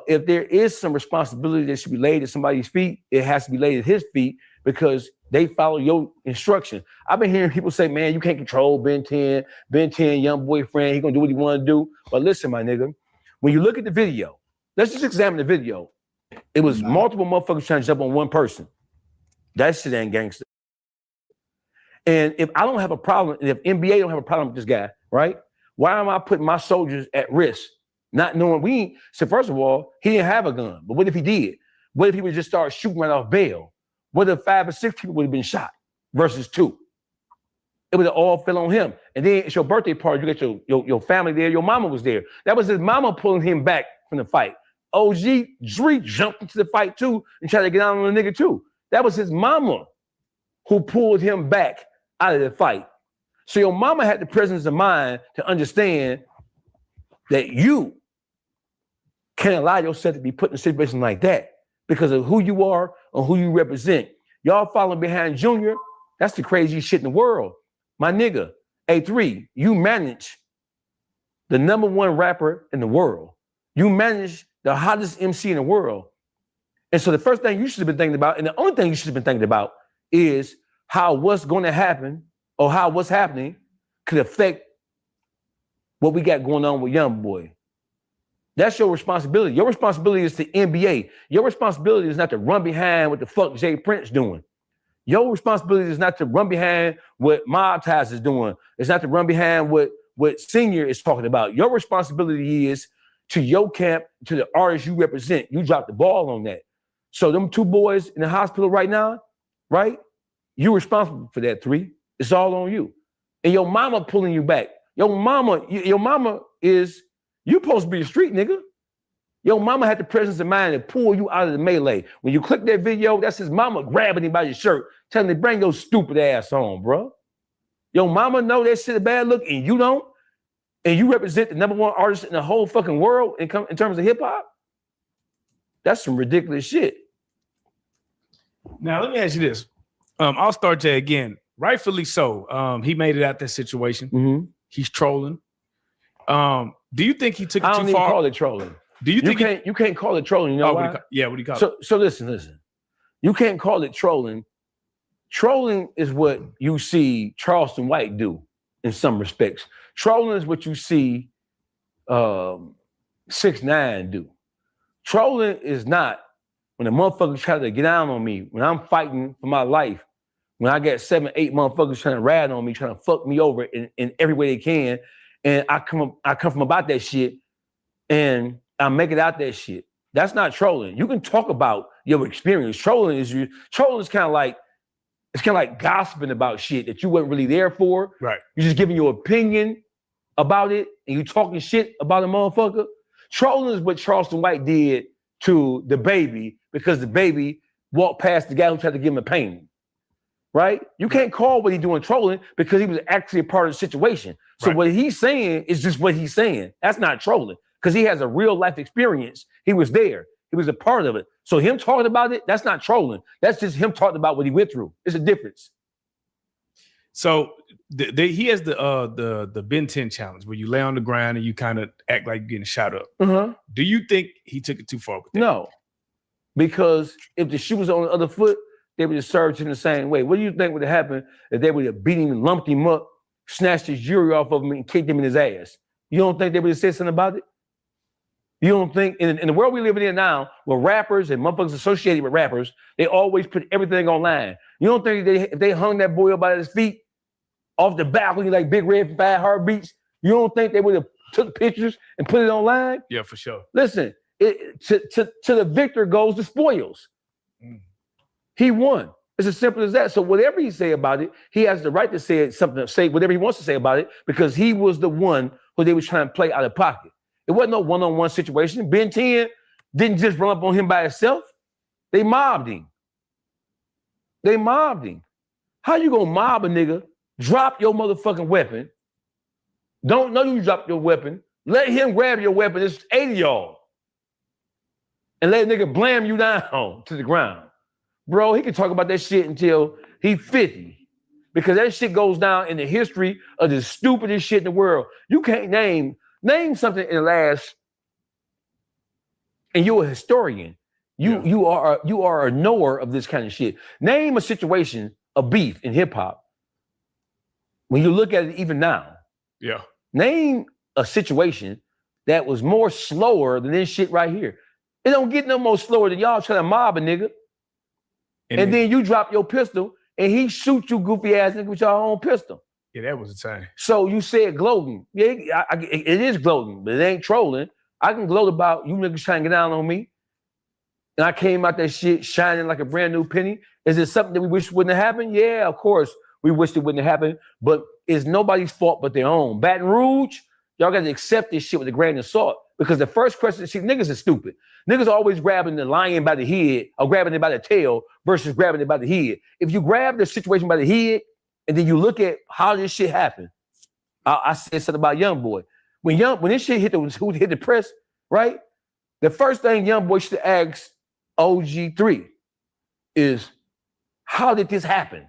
If there is some responsibility that should be laid at somebody's feet, it has to be laid at his feet because they follow your instruction. I've been hearing people say, man, you can't control Ben 10, young boyfriend, he gonna do what he wanna do. But listen, my nigga, when you look at the video, let's just examine the video. It was multiple motherfuckers trying to jump on one person. That shit ain't gangster. And if I don't have a problem, and if NBA don't have a problem with this guy, right? Why am I putting my soldiers at risk? Not knowing so first of all, he didn't have a gun. But what if he did? What if he would just start shooting right off bail? What if 5 or 6 people would have been shot versus 2? It would have all fell on him. And then it's your birthday party. You got your family there. Your mama was there. That was his mama pulling him back from the fight. OG Dree jumped into the fight too and tried to get out on the nigga too. That was his mama who pulled him back out of the fight. So your mama had the presence of mind to understand that you can't allow yourself to be put in a situation like that because of who you are or who you represent. Y'all following behind Junior, that's the craziest shit in the world. My nigga, A3, you manage the #1 rapper in the world. You manage the hottest MC in the world. And so the first thing you should have been thinking about, and the only thing you should have been thinking about is how what's going to happen or how what's happening could affect what we got going on with Young Boy. That's your responsibility. Your responsibility is to NBA. Your responsibility is not to run behind what the fuck Jay Prince doing. Your responsibility is not to run behind what Mob Ties is doing. It's not to run behind what Senior is talking about. Your responsibility is to your camp, to the artists you represent. You dropped the ball on that. So them 2 boys in the hospital right now, right? you're responsible for that, 3. It's all on you. And your mama pulling you back. Your mama is, you supposed to be a street nigga. Your mama had the presence of mind to pull you out of the melee. When you click that video, that's his mama grabbing him by your shirt, telling him to bring your stupid ass home, bro. Your mama know that shit a bad look and you don't? And you represent the #1 artist in the whole fucking world in terms of hip hop? That's some ridiculous shit. Now, let me ask you this. AllStarJr, again, rightfully so. He made it out that situation. Mm-hmm. He's trolling. Do you think he took it I too don't even far? call it trolling. Do you think you can't call it trolling? You know why? What do you call it? So listen. You can't call it trolling. Trolling is what you see Charleston White do in some respects. Trolling is what you see 6ix9ine do. Trolling is not when a motherfucker try to get down on me, when I'm fighting for my life, when I got 7, 8 motherfuckers trying to ride on me, trying to fuck me over in every way they can, and I come from about that shit, and I make it out that shit. That's not trolling. You can talk about your experience. Trolling is kind of like, it's kind of like gossiping about shit that you weren't really there for. Right. You're just giving your opinion about it, and you talking shit about a motherfucker. Trolling is what Charleston White did to the baby because the baby walked past the guy who tried to give him a painting. Right? You can't call what he's doing trolling because he was actually a part of the situation. So Right. what he's saying is just what he's saying. That's not trolling because he has a real life experience. He was there. He was a part of it. So him talking about it, that's not trolling. That's just him talking about what he went through. It's a difference. So he has the Ben 10 challenge where you lay on the ground and you kind of act like you're getting shot up. Uh-huh. Do you think he took it too far with that? No, because if the shoe was on the other foot, they would have served him the same way. What do you think would have happened if they would have beat him and lumped him up, snatched his jewelry off of him and kicked him in his ass? You don't think they would have said something about it? You don't think, in the world we live in now, where rappers and motherfuckers associated with rappers, they always put everything online. You don't think if they hung that boy up by his feet off the balcony like Big Red from 5 Heartbeats, you don't think they would have took pictures and put it online? Yeah, for sure. Listen, to the victor goes the spoils. He won. It's as simple as that. So whatever he say about it, he has the right to say whatever he wants to say about it because he was the one who they was trying to play out of pocket. It wasn't no one-on-one situation. Ben 10 didn't just run up on him by himself. They mobbed him. How you gonna mob a nigga, drop your motherfucking weapon, don't know you dropped your weapon, let him grab your weapon, it's 8 of y'all, and let a nigga blam you down to the ground? Bro, he can talk about that shit until he's 50 because that shit goes down in the history of the stupidest shit in the world. You can't name something in the last, and you're a historian. You are a knower of this kind of shit. Name a situation of beef in hip hop. When you look at it even now, name a situation that was more slower than this shit right here. It don't get no more slower than y'all trying to mob a nigga. And then you drop your pistol and he shoot you goofy ass nigga with your own pistol. Yeah, that was a time. So you said gloating. Yeah, it is gloating, but it ain't trolling. I can gloat about you niggas trying to get down on me. And I came out that shit shining like a brand new penny. Is it something that we wish wouldn't have happened? Yeah, of course we wish it wouldn't have happened, but it's nobody's fault but their own. Baton Rouge, y'all got to accept this shit with a grain of salt because the first question, see, niggas are stupid. Niggas are always grabbing the lion by the head or grabbing it by the tail versus grabbing it by the head. If you grab the situation by the head and then you look at how this shit happened, I said something about YoungBoy. When this shit hit the press, right? The first thing YoungBoy should ask OG3 is, how did this happen?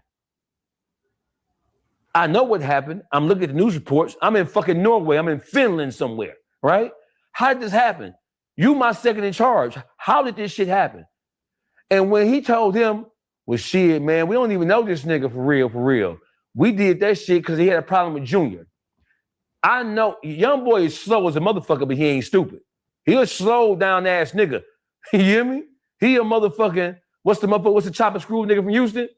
I know what happened. I'm looking at the news reports. I'm in fucking Norway. I'm in Finland somewhere, right? How did this happen? You my second in charge. How did this shit happen? And when he told him, well, shit, man, we don't even know this nigga for real. We did that shit because he had a problem with Junior. I know YoungBoy is slow as a motherfucker, but he ain't stupid. He a slow down ass nigga. You hear me? He a motherfucking, what's the chop and screw nigga from Houston?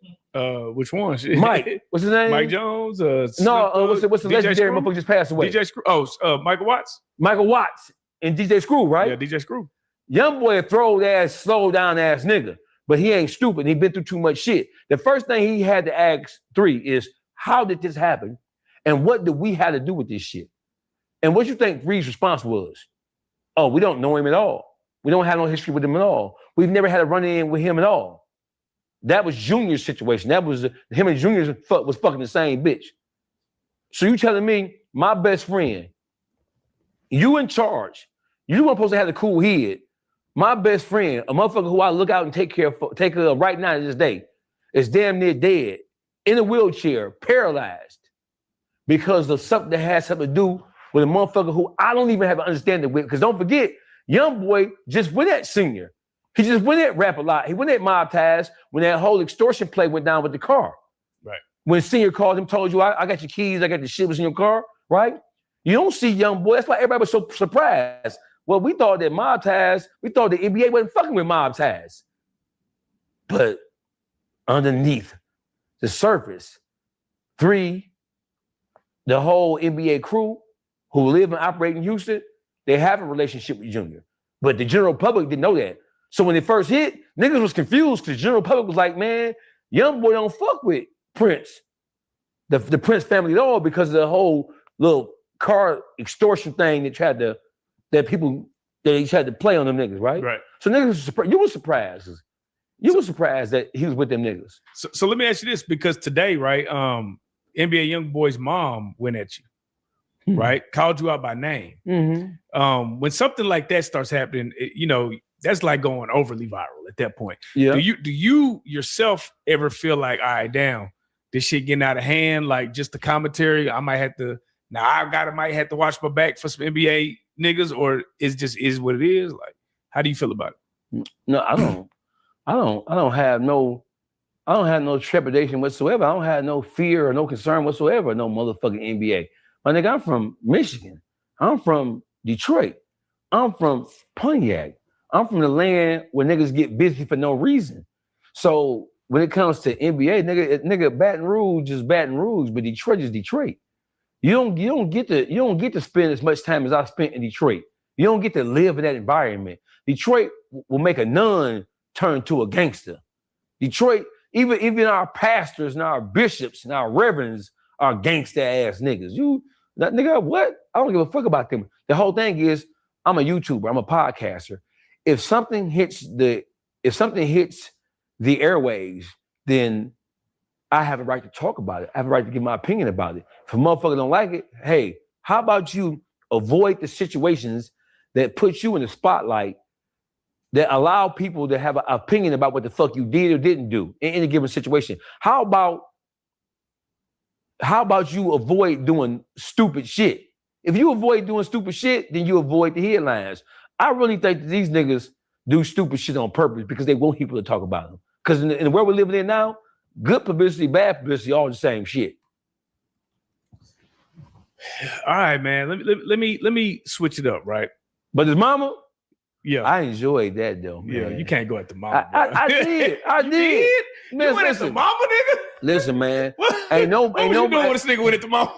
Which one? Mike. What's his name? Mike Jones? What's the legendary motherfucker just passed away? DJ Screw. Oh, Michael Watts. Michael Watts and DJ Screw, right? Yeah, DJ Screw. YoungBoy a throw ass, slow down ass nigga. but he ain't stupid. He been through too much shit. The first thing he had to ask 3 is, how did this happen? And what do we have to do with this shit? And what you think 3's response was? Oh, we don't know him at all. We don't have no history with him at all. We've never had a run-in with him at all. That was Junior's situation. That was him and Junior was fucking the same bitch. So you telling me my best friend, you in charge, you weren't supposed to have the cool head. My best friend, a motherfucker who I look out and take care of right now to this day, is damn near dead, in a wheelchair, paralyzed, because of something that has something to do with a motherfucker who I don't even have an understanding with. Because don't forget, young boy just went at Senior. He just went at Rap a lot. He went at Mob Ties when that whole extortion play went down with the car. Right. When Senior called him, told you, I got your keys, I got the shit was in your car, right? You don't see young boy. That's why everybody was so surprised. Well, we thought that Mob Ties, we thought the NBA wasn't fucking with Mob Ties. But underneath the surface, 3, the whole NBA crew who live and operate in Houston, they have a relationship with Junior. But the general public didn't know that. So when it first hit, niggas was confused because the general public was like, man, young boy don't fuck with Prince, the Prince family at all, because of the whole little car extortion thing that he tried to play on them niggas, right? Right. So niggas was surprised. You were surprised. You were surprised that he was with them niggas. So let me ask you this, because today, right, NBA YoungBoy's mom went at you, right? Called you out by name. Mm-hmm. When something like that starts happening, that's like going overly viral at that point. Yeah. Do you yourself ever feel like, all right, damn, this shit getting out of hand? Like just the commentary, I might have to watch my back for some NBA niggas, or it just is what it is? Like, how do you feel about it? No, I don't have no trepidation whatsoever. I don't have no fear or no concern whatsoever. No motherfucking NBA. My nigga, I'm from Michigan. I'm from Detroit. I'm from Pontiac. I'm from the land where niggas get busy for no reason. So when it comes to NBA, nigga, Baton Rouge is Baton Rouge, but Detroit is Detroit. You don't get to spend as much time as I spent in Detroit. You don't get to live in that environment. Detroit will make a nun turn to a gangster. Detroit, even our pastors and our bishops and our reverends are gangster ass niggas. Nigga, what? I don't give a fuck about them. The whole thing is, I'm a YouTuber. I'm a podcaster. If something hits the airwaves, then I have a right to talk about it. I have a right to give my opinion about it. If a motherfucker don't like it, hey, how about you avoid the situations that put you in the spotlight, that allow people to have an opinion about what the fuck you did or didn't do in any given situation? How about you avoid doing stupid shit? If you avoid doing stupid shit, then you avoid the headlines. I really think that these niggas do stupid shit on purpose because they want people to talk about them. Because in the world we're living in now, good publicity, bad publicity, all the same shit. All right, man. Let me switch it up, right? But his mama, yeah, I enjoyed that though. Man. Yeah, you can't go at the mama. I did. Man, you went at the mama, nigga. Listen, man. Ain't no. What was you doing when this nigga went at the mama?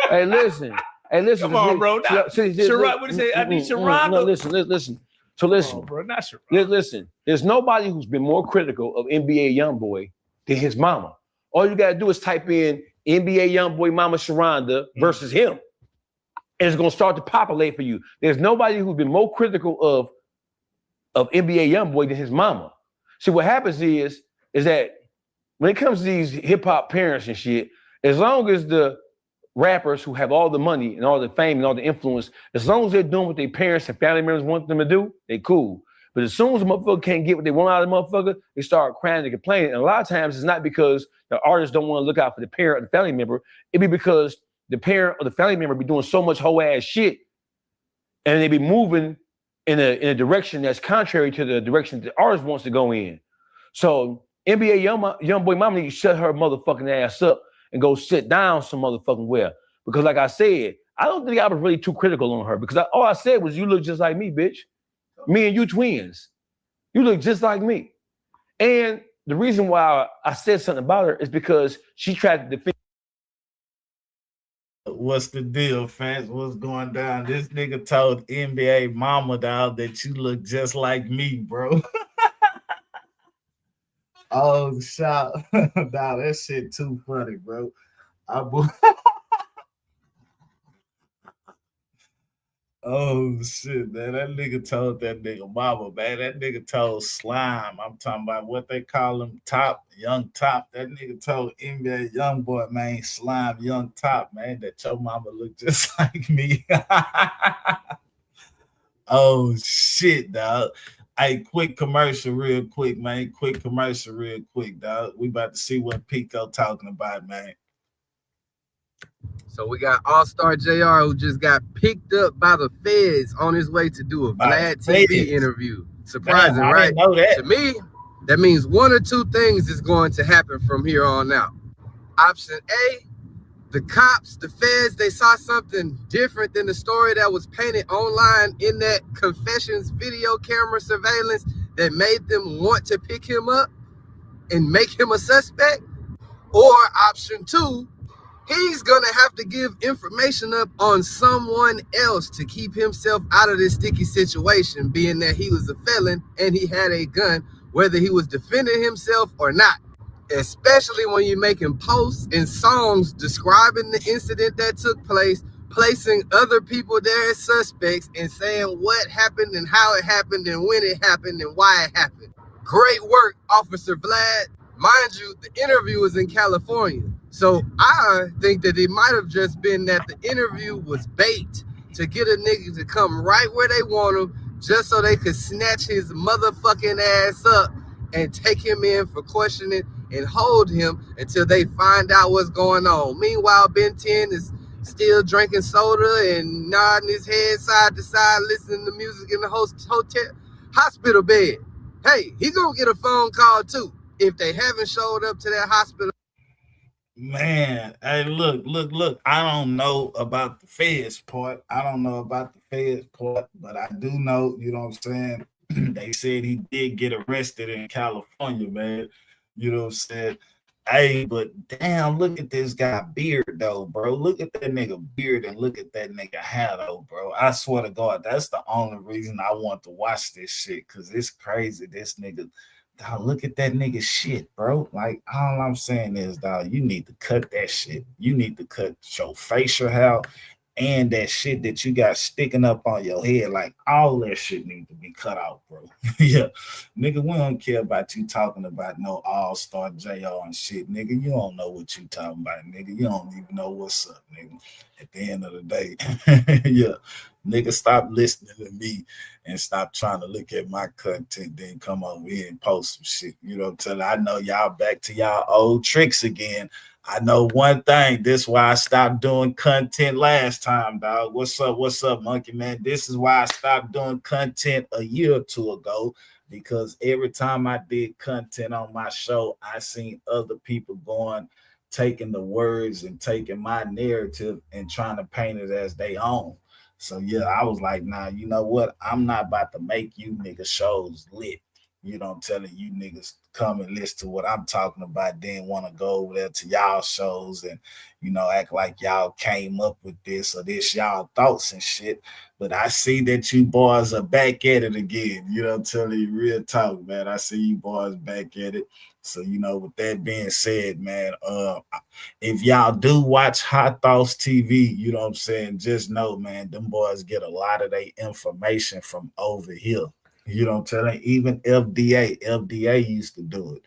Hey, listen. Come on, bro. Sherrod, what did he say? I need Sherrod. No, listen. So listen, bro, not Sherrod. Listen. There's nobody who's been more critical of NBA YoungBoy than his mama. All you gotta do is type in NBA YoungBoy Mama Sharonda versus him, and it's gonna start to populate for you. There's nobody who's been more critical of NBA YoungBoy than his mama. See, what happens is that when it comes to these hip hop parents and shit, as long as the rappers who have all the money and all the fame and all the influence, as long as they're doing what their parents and family members want them to do, they cool. But as soon as a motherfucker can't get what they want out of the motherfucker, they start crying and complaining. And a lot of times it's not because the artists don't want to look out for the parent or the family member. It be because the parent or the family member be doing so much whole ass shit, and they be moving in a direction that's contrary to the direction the artist wants to go in. So NBA YoungBoy mama need to shut her motherfucking ass up and go sit down some motherfucking where. Because like I said, I don't think I was really too critical on her, because all I said was, you look just like me, bitch. Me and you twins. You look just like me. And the reason why I said something about her is because she tried to defend. What's the deal, fans? What's going down? This nigga told NBA mama dog that you look just like me, bro. Oh, shot. Nah, that shit too funny, bro. Oh shit, man. That nigga told that nigga mama, man. That nigga told Slime. I'm talking about what they call him, Top, Young Top. That nigga told NBA young boy, man, Slime, Young Top, man, that your mama look just like me. Oh shit, dog. Hey, quick commercial, real quick, man. Quick commercial, real quick, dog. We about to see what Pico talking about, man. So we got AllStarJr who just got picked up by the feds on his way to do a Vlad TV interview. Surprising, damn, right? I didn't know that. To me, that means one or two things is going to happen from here on out. Option A, the cops, the feds, they saw something different than the story that was painted online in that confessions video camera surveillance that made them want to pick him up and make him a suspect. Or option two, he's gonna have to give information up on someone else to keep himself out of this sticky situation, being that he was a felon and he had a gun, whether he was defending himself or not. Especially when you're making posts and songs describing the incident that took place, placing other people there as suspects and saying what happened and how it happened and when it happened and why it happened. Great work, Officer Vlad. Mind you, the interview was in California. So I think that it might have just been that the interview was bait to get a nigga to come right where they want him just so they could snatch his motherfucking ass up and take him in for questioning and hold him until they find out what's going on. Meanwhile, Ben 10 is still drinking soda and nodding his head side to side, listening to music in the hospital bed. Hey, he gonna get a phone call too if they haven't showed up to that hospital. Man, hey, look. I don't know about the feds part. But I do know, you know what I'm saying? They said he did get arrested in California, man. You know what I'm saying? Hey, but damn, look at this guy beard, though, bro. Look at that nigga beard and look at that nigga hair, though, bro. I swear to God, that's the only reason I want to watch this shit, because it's crazy. This nigga, dog, look at that nigga shit, bro. Like, all I'm saying is, dog, you need to cut that shit. You need to cut your facial hair and that shit that you got sticking up on your head. Like, all that shit need to be cut out, bro. Yeah. Nigga, we don't care about you talking about no AllStarJr and shit. Nigga, you don't know what you talking about, nigga. You don't even know what's up, nigga. At the end of the day. Yeah. Nigga, stop listening to me and stop trying to look at my content, then come over here and post some shit. You know what I'm telling you? I know y'all back to y'all old tricks again. I know one thing. This is why I stopped doing content last time, dog. What's up, Monkey Man? This is why I stopped doing content a year or two ago, because every time I did content on my show, I seen other people taking the words and taking my narrative and trying to paint it as they own. So yeah, I was like, nah, you know what? I'm not about to make you niggas shows lit. You know, I'm telling you niggas come and listen to what I'm talking about, then want to go over there to y'all shows and, you know, act like y'all came up with this or this y'all thoughts and shit. But I see that you boys are back at it again. You know, I'm telling you, real talk, man. I see you boys back at it. So, you know, with that being said, man, if y'all do watch Hot Thoughts TV, you know what I'm saying, just know, man, them boys get a lot of their information from over here. You know what I'm telling you? Even FDA used to do it.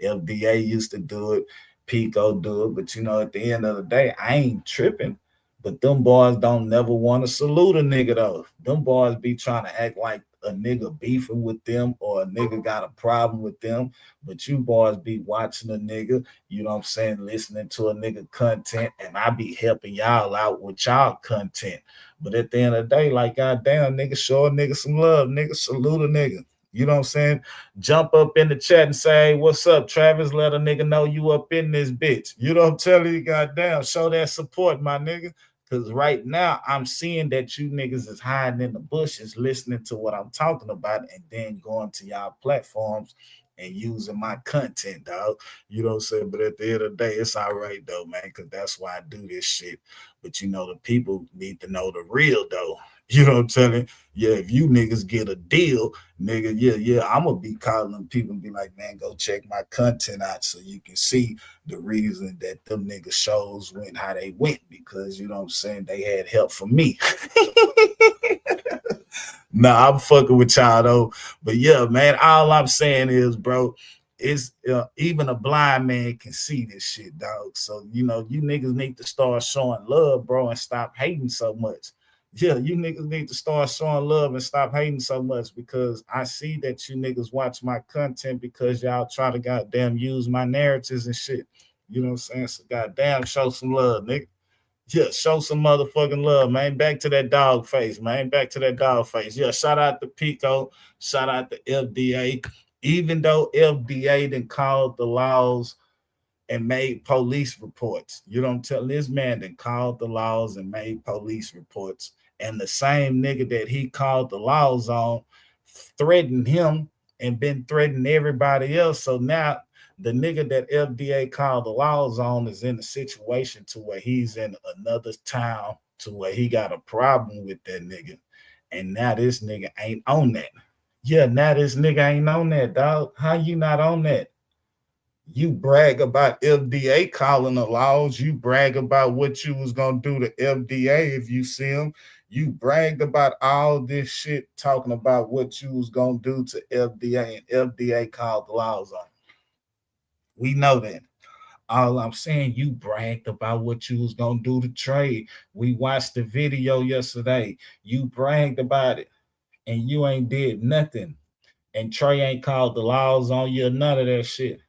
FDA used to do it. Pico do it. But, you know, at the end of the day, I ain't tripping. But them boys don't never want to salute a nigga, though. Them boys be trying to act like a nigga beefing with them or a nigga got a problem with them. But you boys be watching a nigga, you know what I'm saying, listening to a nigga content, and I be helping y'all out with y'all content. But at the end of the day, like, goddamn, nigga, show a nigga some love, nigga, salute a nigga. You know what I'm saying? Jump up in the chat and say, hey, what's up, Travis? Let a nigga know you up in this bitch. You know what I'm telling you? Goddamn, show that support, my nigga. Because right now, I'm seeing that you niggas is hiding in the bushes, listening to what I'm talking about, and then going to y'all platforms and using my content, dog. You know what I'm saying? But at the end of the day, it's all right, though, man, because that's why I do this shit. But, you know, the people need to know the real, though. You know what I'm telling? Yeah, if you niggas get a deal, nigga, yeah, I'm gonna be calling people and be like, man, go check my content out so you can see the reason that them niggas shows went how they went, because you know what I'm saying, they had help from me. Nah, I'm fucking with y'all though. But yeah, man, all I'm saying is, bro, it's even a blind man can see this shit, dog. So, you know, you niggas need to start showing love, bro, and stop hating so much. Yeah, you niggas need to start showing love and stop hating so much, because I see that you niggas watch my content because y'all try to goddamn use my narratives and shit. You know what I'm saying? So goddamn, show some love, nigga. Yeah, show some motherfucking love, man. Back to that dog face, man. Back to that dog face. Yeah, shout out to Pico. Shout out to FDA. Even though FDA done called the laws and made police reports. You don't tell this man that called the laws and made police reports. And the same nigga that he called the laws on threatened him and been threatening everybody else. So now the nigga that FDA called the laws on is in a situation to where he's in another town to where he got a problem with that nigga. And now this nigga ain't on that. Yeah, now this nigga ain't on that, dog. How you not on that? You brag about FDA calling the laws. You brag about what you was going to do to FDA if you see them. You bragged about all this shit talking about what you was going to do to FDA, and FDA called the laws on. We know that. All I'm saying, you bragged about what you was going to do to Trey. We watched the video yesterday. You bragged about it, and you ain't did nothing. And Trey ain't called the laws on you, none of that shit.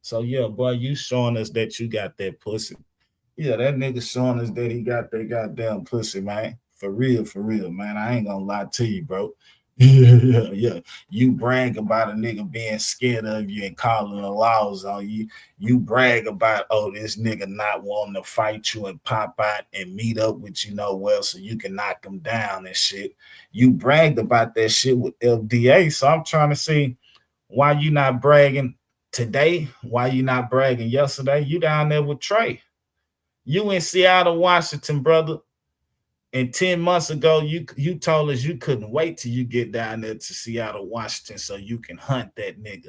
So yeah, boy, you showing us that you got that pussy. Yeah, that nigga showing us that he got that goddamn pussy, man. For real, man. I ain't gonna lie to you, bro. Yeah. You brag about a nigga being scared of you and calling the laws on you. You brag about, oh, this nigga not wanting to fight you and pop out and meet up with you nowhere so you can knock him down and shit. You bragged about that shit with FDA. So I'm trying to see why you not bragging today, why you not bragging yesterday. You down there with Trey. You in Seattle, Washington, brother. And 10 months ago, you told us you couldn't wait till you get down there to Seattle, Washington, so you can hunt that nigga.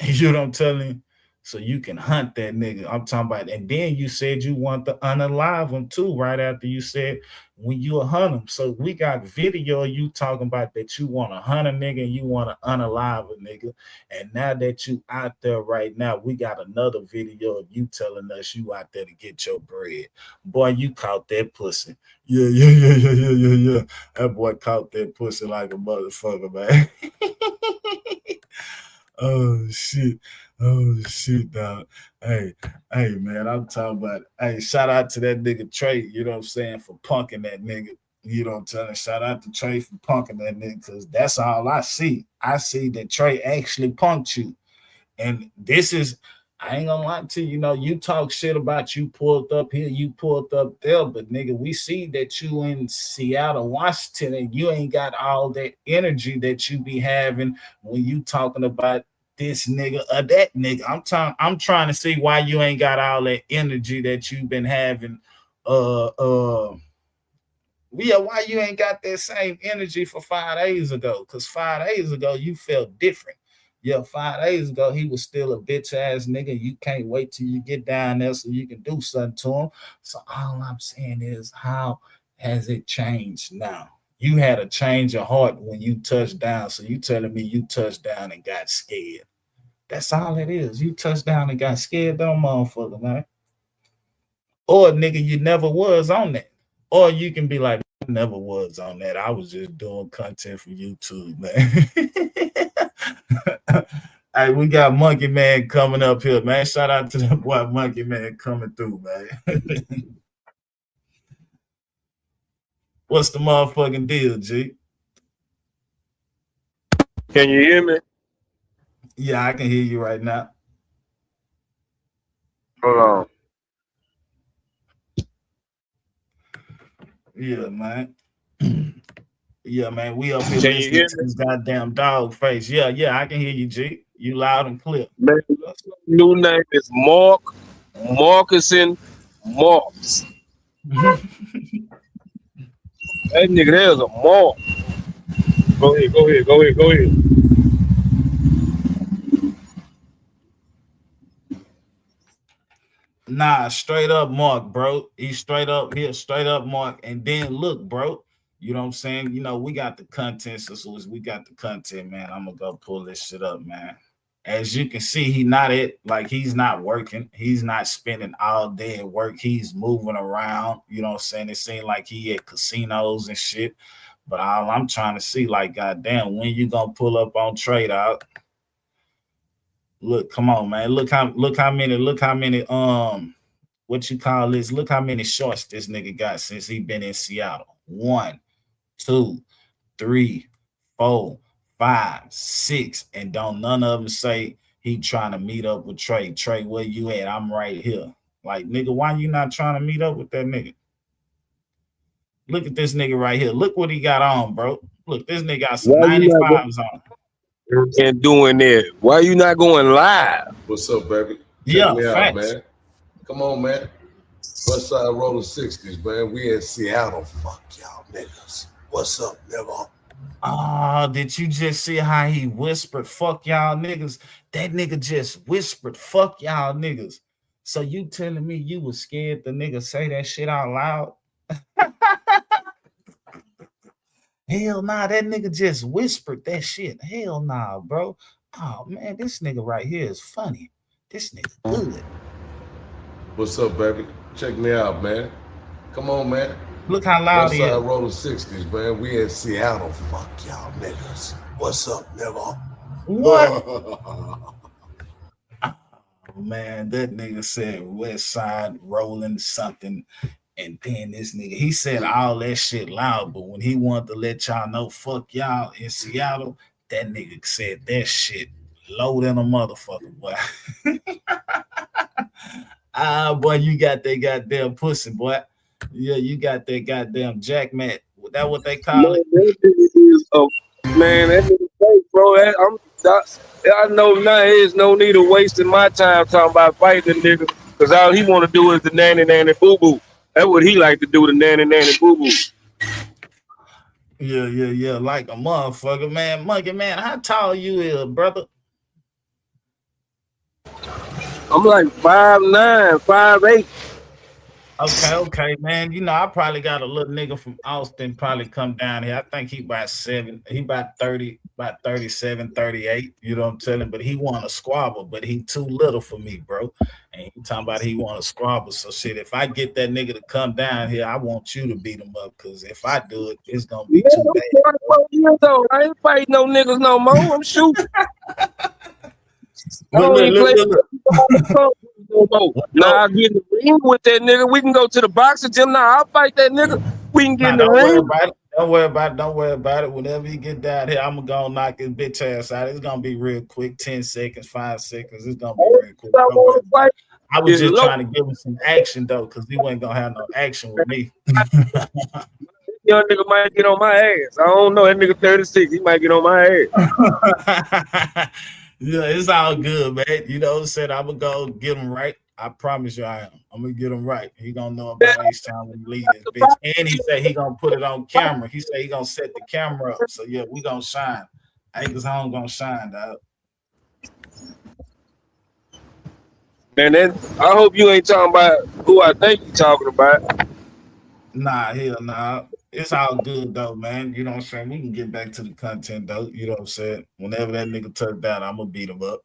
You know what I'm telling you? So you can hunt that nigga. I'm talking about, and then you said you want to unalive him too, right after you said when you hunt him. So we got video of you talking about that you want to hunt a nigga and you want to unalive a nigga. And now that you out there right now, we got another video of you telling us you out there to get your bread. Boy, you caught that pussy. Yeah. That boy caught that pussy like a motherfucker, man. Oh shit, dog. Hey, man, I'm talking about, hey, shout out to that nigga Trey, you know what I'm saying, for punking that nigga. You know what I'm telling? Shout out to Trey for punking that nigga, because that's all I see. I see that Trey actually punked you. And this is, I ain't gonna lie to you, you talk shit about you pulled up here, you pulled up there, but nigga, we see that you in Seattle, Washington, and you ain't got all that energy that you be having when you talking about this nigga or that nigga. I'm trying to see why you ain't got all that energy that you've been having. Why you ain't got that same energy for 5 days ago? Because 5 days ago you felt different. Yeah, 5 days ago, he was still a bitch ass nigga. You can't wait till you get down there so you can do something to him. So all I'm saying is, how has it changed now? You had a change of heart when you touched down. So you telling me you touched down and got scared. That's all it is. You touched down and got scared, don't motherfucker, man. Or nigga, you never was on that. Or you can be like, I never was on that. I was just doing content for YouTube, man. Hey, we got Monkey Man coming up here, man. Shout out to that boy Monkey Man coming through, man. What's the motherfucking deal, G? Can you hear me? Yeah, I can hear you right now. Hold on. Yeah, man. Yeah, man. We up here listening to this goddamn dog face. Yeah, I can hear you, G. You loud and clear. Man, new name is Marcus Marks. That nigga there's a mark. Go ahead. Nah, straight up Mark, bro. He's straight up here, straight up Mark. And then look, bro. You know what I'm saying? You know, we got the content, so as we got the content, man. I'm gonna go pull this shit up, man. As you can see, he's not working. He's not spending all day at work. He's moving around. You know what I'm saying? It seemed like he at casinos and shit. But all I'm trying to see, like, goddamn, when you gonna pull up on Trade Out? Look, come on, man. Look how many, what you call this? Look how many shorts this nigga got since he been in Seattle. 1, 2, 3, 4, 5, 6, and don't none of them say he trying to meet up with Trey. Trey, where you at? I'm right here. Like, nigga, why you not trying to meet up with that nigga? Look at this nigga right here. Look what he got on, bro. Look, this nigga got some 95s on. And doing that. Why you not going live? What's up, baby? Check me out, man. Come on, man. West side rolling 60s, man. We in Seattle. Fuck y'all niggas. What's up, nigga? Oh, did you just see how he whispered, fuck y'all niggas? That nigga just whispered, fuck y'all niggas. So you telling me you was scared the nigga say that shit out loud? Hell nah, that nigga just whispered that shit. Hell nah, bro. Oh man, this nigga right here is funny. This nigga good. What's up, baby? Check me out, man. Come on, man. Look how loud he is. West side rolling 60s, man. We in Seattle. Fuck y'all niggas. What's up, nigga? What? Oh, man, that nigga said West Side rolling something. And then this nigga, he said all that shit loud, but when he wanted to let y'all know, fuck y'all in Seattle, that nigga said that shit low than a motherfucker, boy. Boy, you got that goddamn pussy, boy. Yeah, you got that goddamn jackmat. That what they call it? Man, that nigga fake, bro. I know now there's no need of wasting my time talking about fighting the nigga, because all he want to do is the nanny boo boo. That's what he like to do, the nanny boo boo. Yeah, like a motherfucker, man. Monkey, man, how tall you is, brother? I'm like 5'9", 5'8". Okay, man. You know, I probably got a little nigga from Austin probably come down here. I think he about 30, about 37, 38. You know what I'm telling? But he want a squabble, but he too little for me, bro. And he talking about he want a squabble. So shit, if I get that nigga to come down here, I want you to beat him up, because if I do it, it's gonna be too bad. I ain't fighting no niggas no more. I'm shooting. Look. Nah, I get in the ring with that nigga. We can go to the boxing gym. Nah, I'll fight that nigga. We can get in the ring. Don't worry about it. Whenever you get down here, I'm gonna knock his bitch ass out. It's gonna be real quick, 10 seconds, 5 seconds. It's gonna be real quick. I was just trying to give him some action though, because he wasn't gonna have no action with me. Young nigga might get on my ass. I don't know. That nigga 36. He might get on my ass. Yeah, it's all good, man. You know what I'm saying? I'm gonna go get him right. I promise you I am. I'm gonna get him right. He gonna know about each time when he leave this bitch. And he said he gonna put it on camera. He said he gonna set the camera up. So yeah, we gonna shine. AcresHome gonna shine, dog. Man, I hope you ain't talking about who I think you talking about. Nah, hell nah. It's all good though, man. You know what I'm saying? We can get back to the content though. You know what I'm saying? Whenever that nigga touch down, I'm gonna beat him up.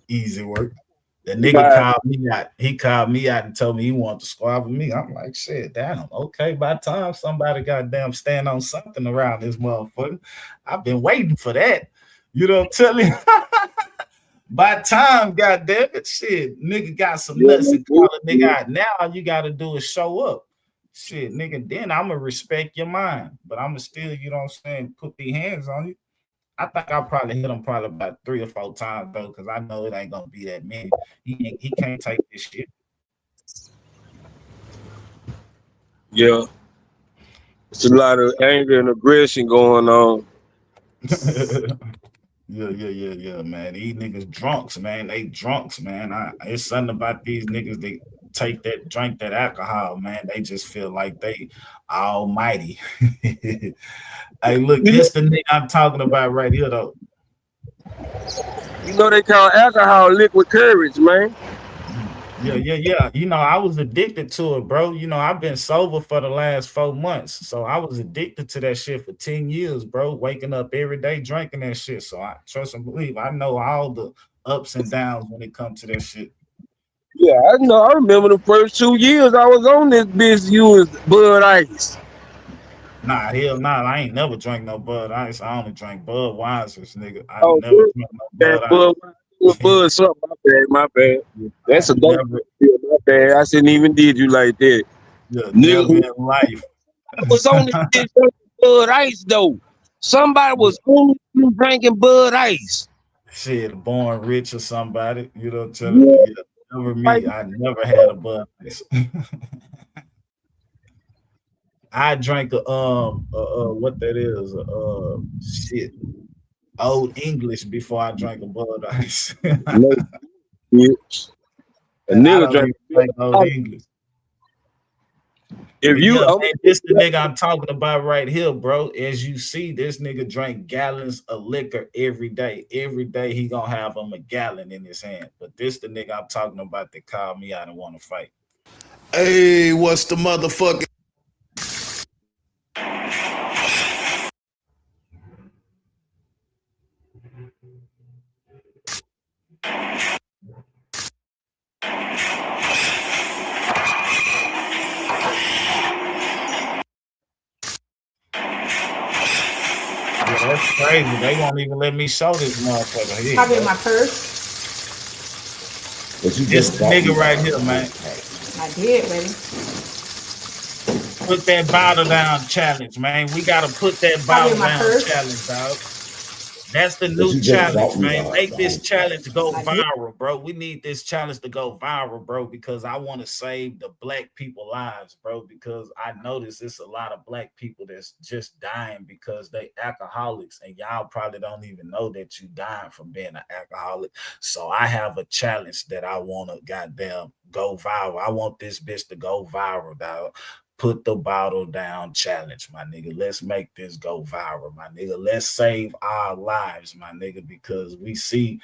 Easy work. The nigga called me out. He called me out and told me he wanted to squabble me. I'm like, shit, damn. Okay, by the time somebody goddamn stand on something around this motherfucker, I've been waiting for that. You know what I'm telling you? By the time, goddamn it, shit, nigga got some nuts and call a nigga out. Now all you gotta do is show up. Shit, nigga, then I'ma respect your mind. But I'ma still, you know what I'm saying, put these hands on you. I think I'll probably hit him probably about 3 or 4 times though, because I know it ain't gonna be that many. He can't take this shit. Yeah. It's a lot of anger and aggression going on. Yeah, man. These niggas drunks, man. They drunks, man. It's something about these niggas. drink that alcohol, man, they just feel like they almighty. Hey, look, this the nigga I'm talking about right here, though. You know they call alcohol liquid courage, man. Yeah. You know, I was addicted to it, bro. You know, I've been sober for the last 4 months. So I was addicted to that shit for 10 years, bro. Waking up every day drinking that shit. So I trust and believe I know all the ups and downs when it comes to that shit. Yeah, I know. I remember the first 2 years I was on this bitch, you was Bud Ice. Nah, hell nah. I ain't never drank no Bud Ice. I only drank Budweiser's, nigga. I Oh, never drank no Bud Ice. Bud something. My bad. That's a dope. Never. My bad. I shouldn't even did you like that. Yeah, never in life. I was on this bitch drinking Bud Ice though. Somebody was only drinking Bud Ice. Shit, born rich or somebody, you know, tell me. Yeah, never me. I never had a Bud Ice. I drank a what that is, shit, Old English before I drank a Bud Ice. No, bitch. A And I nigga don't even drink Old English. If But you, yeah, man, this the nigga I'm talking about right here, bro. As you see, this nigga drank gallons of liquor every day. Every day he gonna have him a gallon in his hand. But this the nigga I'm talking about that called me out and want to fight. Hey, what's the motherfucking? Yeah, that's crazy. They won't even let me show this motherfucker here. Probably in my purse. This the nigga right here, man. I did, baby. Put that bottle down challenge, man. We gotta put that bottle down challenge, dog. That's the new challenge, man. Make this challenge go viral, bro. We need this challenge to go viral, bro, because I want to save the black people lives, bro, because I notice it's a lot of black people that's just dying because they alcoholics, and y'all probably don't even know that you dying from being an alcoholic. So I have a challenge that I want to goddamn go viral. I want this bitch to go viral, dog. Put the bottle down challenge, my nigga. Let's make this go viral, my nigga. Let's save our lives, my nigga, because we see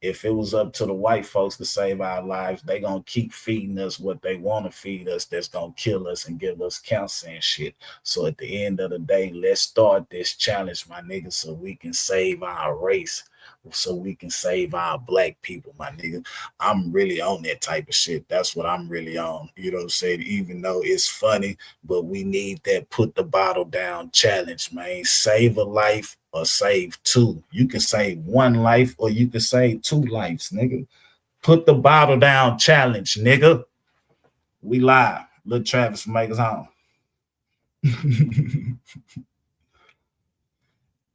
if it was up to the white folks to save our lives, they gonna keep feeding us what they want to feed us that's gonna kill us and give us cancer and shit. So at the end of the day, let's start this challenge, my nigga, so we can save our race, so we can save our black people, my nigga. I'm really on that type of shit. That's what I'm really on. You know what I'm saying? Even though it's funny, but we need that put the bottle down challenge, man. Save a life or save two. You can save one life or you can save two lives, nigga. Put the bottle down challenge, nigga. We live. Lil Travis from AcresHome.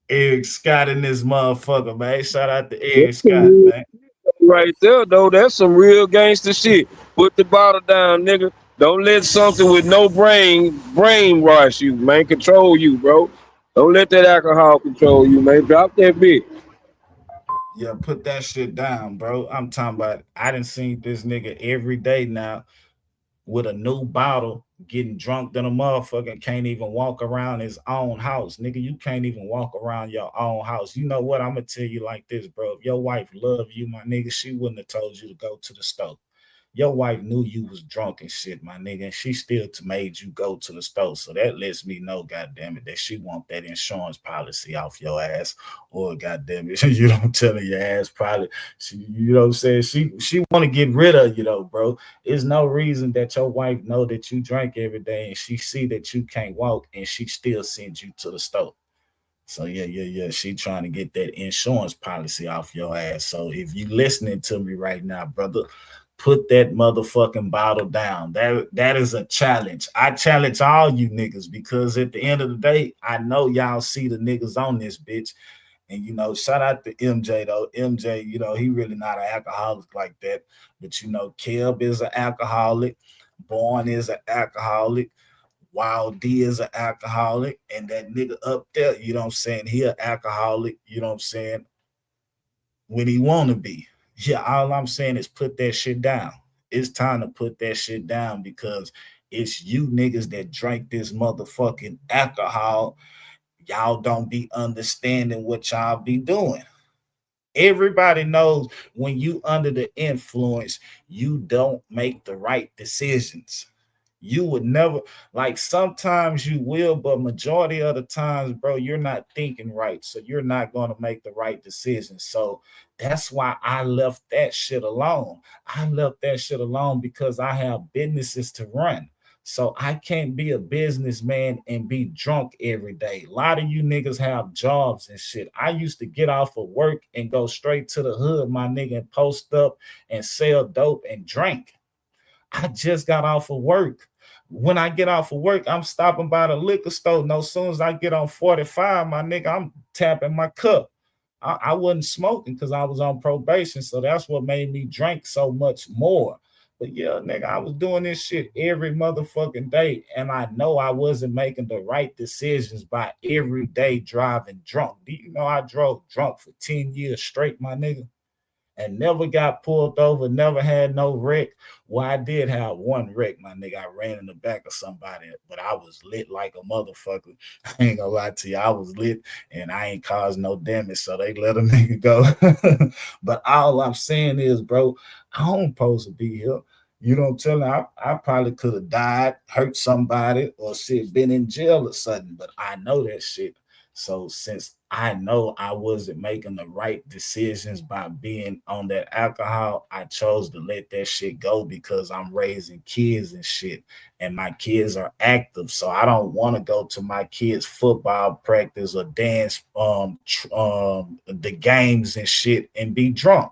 Eric Scott in this motherfucker, man. Shout out to Eric Scott, man. Right there, though, that's some real gangster shit. Put the bottle down, nigga. Don't let something with no brainwash you, man. Control you, bro. Don't let that alcohol control you, man. Drop that bitch. Yeah, put that shit down, bro. I'm talking about, I done seen this nigga every day now with a new bottle, getting drunk than a motherfucker, can't even walk around his own house. Nigga, you can't even walk around your own house. You know what? I'm gonna tell you like this, bro. If your wife loved you, my nigga, she wouldn't have told you to go to the store. Your wife knew you was drunk and shit, my nigga, and she still made you go to the store. So that lets me know, goddamn it, that she want that insurance policy off your ass. Or goddamn it, you don't tell her your ass probably. She, you know what I'm saying? She want to get rid of you though, bro. There's no reason that your wife know that you drink every day and she see that you can't walk and she still sends you to the store. So yeah. She trying to get that insurance policy off your ass. So if you listening to me right now, brother, put that motherfucking bottle down. That is a challenge. I challenge all you niggas because at the end of the day, I know y'all see the niggas on this bitch. And, you know, shout out to MJ, though. MJ, you know, he really not an alcoholic like that. But, you know, Keb is an alcoholic. Born is an alcoholic. Wild D is an alcoholic. And that nigga up there, you know what I'm saying, he an alcoholic, you know what I'm saying, when he want to be. Yeah, all I'm saying is put that shit down. It's time to put that shit down because it's you niggas that drank this motherfucking alcohol. Y'all don't be understanding what y'all be doing. Everybody knows when you under the influence, you don't make the right decisions. You would never, like sometimes you will, but majority of the times, bro, you're not thinking right. So you're not going to make the right decision. So that's why I left that shit alone. I left that shit alone because I have businesses to run. So I can't be a businessman and be drunk every day. A lot of you niggas have jobs and shit. I used to get off of work and go straight to the hood, my nigga, and post up and sell dope and drink. I just got off of work. When I get off of work, I'm stopping by the liquor store. No, as soon as I get on 45, my nigga, I'm tapping my cup. I wasn't smoking because I was on probation. So that's what made me drink so much more. But yeah, nigga, I was doing this shit every motherfucking day. And I know I wasn't making the right decisions by every day driving drunk. Do you know I drove drunk for 10 years straight, my nigga? And never got pulled over, never had no wreck. Well, I did have one wreck, my nigga. I ran in the back of somebody, but I was lit like a motherfucker. I ain't gonna lie to you. I was lit and I ain't caused no damage, so they let a nigga go. But all I'm saying is, bro, I don't supposed to be here. You know what I'm telling you? I probably could have died, hurt somebody, or shit, been in jail or something, but I know that shit. So since I know I wasn't making the right decisions by being on that alcohol, I chose to let that shit go because I'm raising kids and shit, and my kids are active. So I don't want to go to my kids' football practice or dance, the games and shit and be drunk.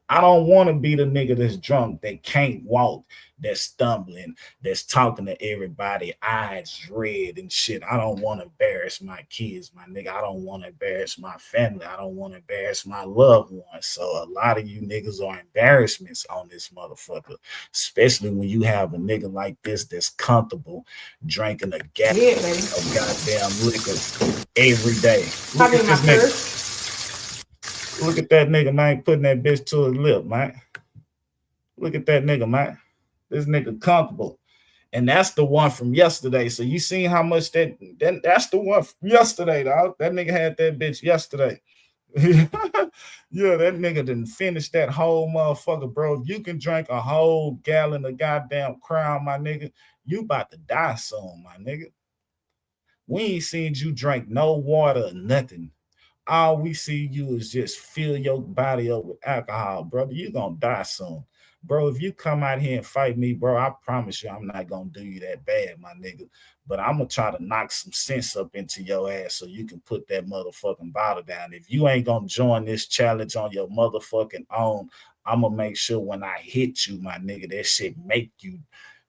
I don't want to be the nigga that's drunk, that can't walk, that's stumbling, that's talking to everybody, eyes red and shit. I don't want to embarrass my kids, my nigga. I don't want to embarrass my family. I don't want to embarrass my loved ones. So a lot of you niggas are embarrassments on this motherfucker, especially when you have a nigga like this that's comfortable drinking a gallon of goddamn liquor every day. Look at this nigga. Look at that nigga, man, putting that bitch to his lip, man. Look at that nigga, man. This nigga comfortable. And that's the one from yesterday. So you seen how much that's the one from yesterday, dog. That nigga had that bitch yesterday. Yeah, that nigga didn't finish that whole motherfucker, bro. If you can drink a whole gallon of goddamn Crown, my nigga, you about to die soon, my nigga. We ain't seen you drink no water or nothing. All we see you is just fill your body up with alcohol, brother. You're gonna die soon. Bro, if you come out here and fight me, bro, I promise you I'm not gonna do you that bad, my nigga. But I'm gonna try to knock some sense up into your ass so you can put that motherfucking bottle down. If you ain't gonna join this challenge on your motherfucking own, I'm gonna make sure when I hit you, my nigga, that shit make you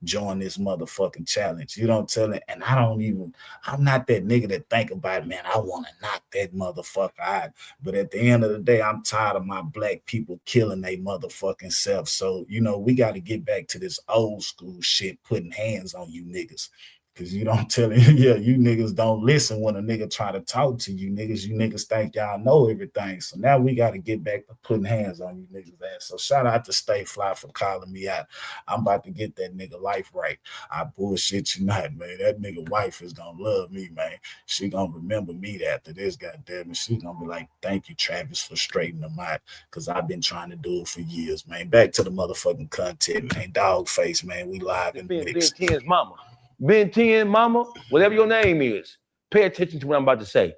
join this motherfucking challenge. You don't tell it, and I'm not that nigga that think about, man, I want to knock that motherfucker out. But at the end of the day, I'm tired of my black people killing their motherfucking self. So, you know, we got to get back to this old school shit, putting hands on you niggas. Because you don't tell it, yeah, you niggas don't listen when a nigga try to talk to you niggas. You niggas think y'all know everything. So now we got to get back to putting hands on you niggas' ass. So shout out to Stay Fly for calling me out. I'm about to get that nigga life right. I bullshit you not, man. That nigga wife is going to love me, man. She going to remember me after this, goddamn it. She going to be like, thank you, Travis, for straightening them out. Because I've been trying to do it for years, man. Back to the motherfucking content, man. Dog face, man. We live in the mix. Ben 10's mama. Ben 10, mama, whatever your name is, pay attention to what I'm about to say.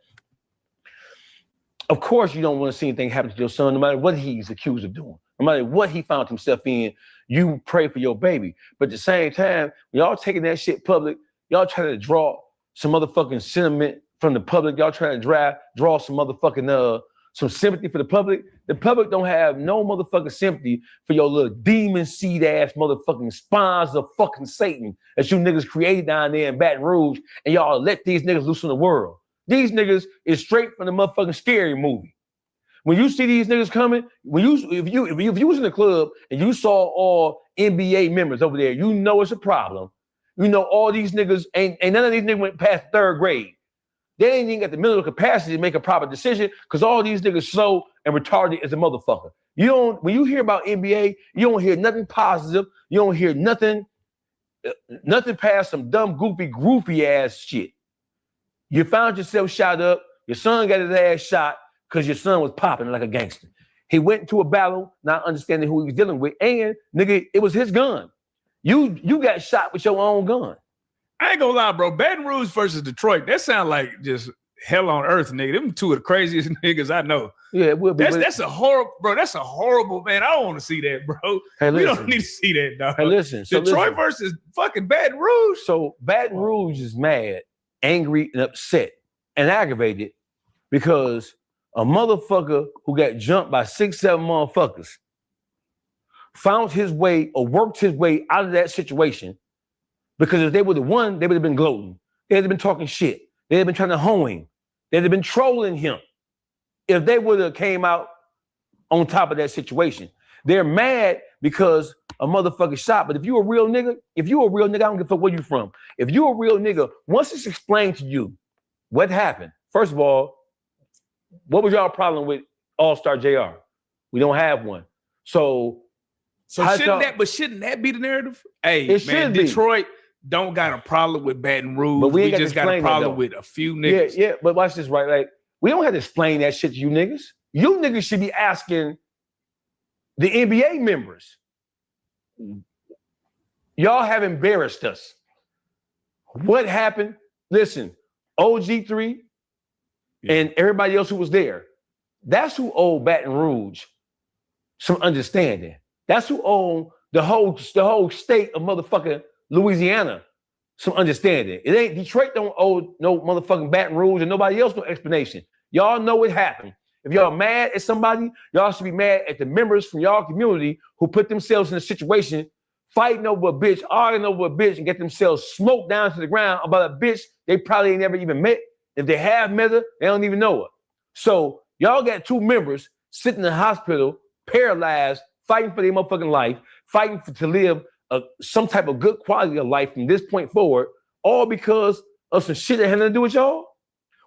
Of course, you don't want to see anything happen to your son, no matter what he's accused of doing, no matter what he found himself in. You pray for your baby. But at the same time, y'all taking that shit public, y'all trying to draw some motherfucking sentiment from the public. Y'all trying to draw some motherfucking some sympathy for the public. The public don't have no motherfucking sympathy for your little demon seed ass motherfucking spawns of fucking Satan that you niggas created down there in Baton Rouge, and y'all let these niggas loose in the world. These niggas is straight from the motherfucking Scary Movie. When you see these niggas coming, if you was in the club and you saw all NBA members over there, you know it's a problem. You know all these niggas ain't none of these niggas went past third grade. They ain't even got the mental capacity to make a proper decision because all these niggas slow and retarded as a motherfucker. When you hear about NBA, you don't hear nothing positive. You don't hear nothing past some dumb, goofy ass shit. You found yourself shot up. Your son got his ass shot because your son was popping like a gangster. He went into a battle, not understanding who he was dealing with, and nigga, it was his gun. You got shot with your own gun. I ain't gonna lie, bro. Baton Rouge versus Detroit, that sound like just hell on earth, nigga. Them two of the craziest niggas I know. Yeah, it will be. That's a horrible, bro. That's a horrible, man. I don't want to see that, bro. Hey, we listen. don't need to see that, dog. Hey, listen. So Detroit versus fucking Baton Rouge. So Baton Rouge is mad, angry, and upset, and aggravated because a motherfucker who got jumped by 6, 7 motherfuckers found his way or worked his way out of that situation. Because if they would have won, they would have been gloating. They'd have been talking shit. They'd have been trying to hoe him. They'd have been trolling him. If they would have came out on top of that situation. They're mad because a motherfucker shot. But if you a real nigga, I don't give a fuck where you from. If you a real nigga, once it's explained to you what happened, first of all, what was y'all problem with AllStarJr? We don't have one. So shouldn't that be the narrative? Hey, it man, Detroit don't got a problem with Baton Rouge. But we just got a problem with a few niggas. Yeah, but watch this, right? Like, we don't have to explain that shit to you niggas. You niggas should be asking the NBA members. Y'all have embarrassed us. What happened? Listen, OG3 and everybody else who was there, that's who owed Baton Rouge some understanding. That's who owned the whole state of motherfucking Louisiana some understanding. It ain't Detroit don't owe no motherfucking Baton Rouge and nobody else no explanation. Y'all know what happened. If y'all mad at somebody, y'all should be mad at the members from y'all community who put themselves in a situation fighting over a bitch, arguing over a bitch, and get themselves smoked down to the ground about a bitch they probably ain't never even met. If they have met her, they don't even know her. So y'all got 2 members sitting in the hospital, paralyzed, fighting for their motherfucking life, fighting to live some type of good quality of life from this point forward, all because of some shit that had nothing to do with y'all?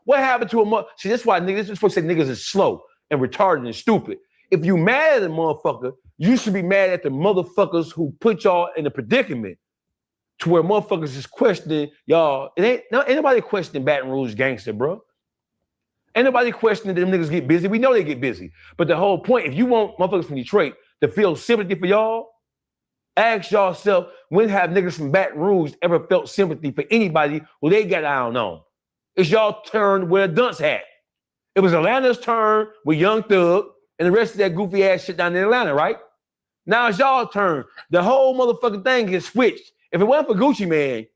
What happened to a mother? See, that's why niggas, this is supposed to say niggas is slow and retarded and stupid. If you mad at a motherfucker, you should be mad at the motherfuckers who put y'all in a predicament to where motherfuckers is questioning y'all. Ain't nobody questioning Baton Rouge gangster, bro. Ain't nobody questioning them niggas get busy. We know they get busy. But the whole point, if you want motherfuckers from Detroit to feel sympathy for y'all, ask yourself, when have niggas from Baton Rouge ever felt sympathy for anybody who they got down on? It's y'all turn to wear a dunce hat. It was Atlanta's turn with Young Thug and the rest of that goofy ass shit down in Atlanta, right? Now it's y'all turn. The whole motherfucking thing gets switched. If it wasn't for Gucci, man,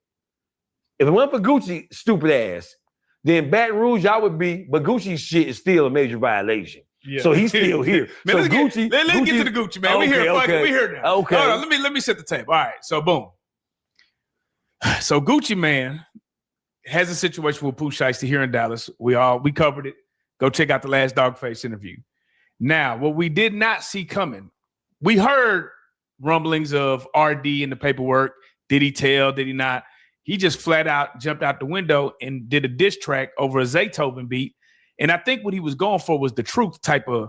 if it wasn't for Gucci stupid ass, then Baton Rouge y'all would be, but Gucci's shit is still a major violation. Yeah. So he's still here. Man, so let's get to the Gucci, man. We here now. Okay. Hold on, let me set the tape. All right, so boom. So Gucci, man, has a situation with Pooh Shiesty here in Dallas. We covered it. Go check out the last Dogface interview. Now, what we did not see coming, we heard rumblings of RD in the paperwork. Did he tell? Did he not? He just flat out jumped out the window and did a diss track over a Zaytoven beat. And I think what he was going for was the truth type of,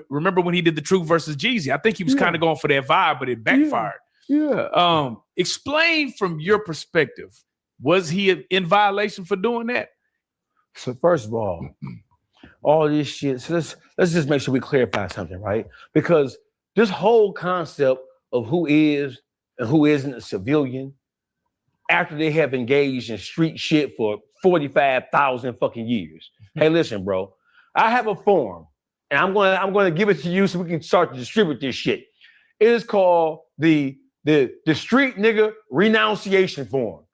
remember when he did the Truth versus Jeezy? I think he was kind of going for that vibe, but it backfired. Yeah. Explain from your perspective, was he in violation for doing that? So first of all this shit, so let's just make sure we clarify something, right? Because this whole concept of who is and who isn't a civilian after they have engaged in street shit for 45,000 fucking years. Hey, listen, bro, I have a form and I'm going to give it to you so we can start to distribute this shit. It is called the street nigga renunciation form.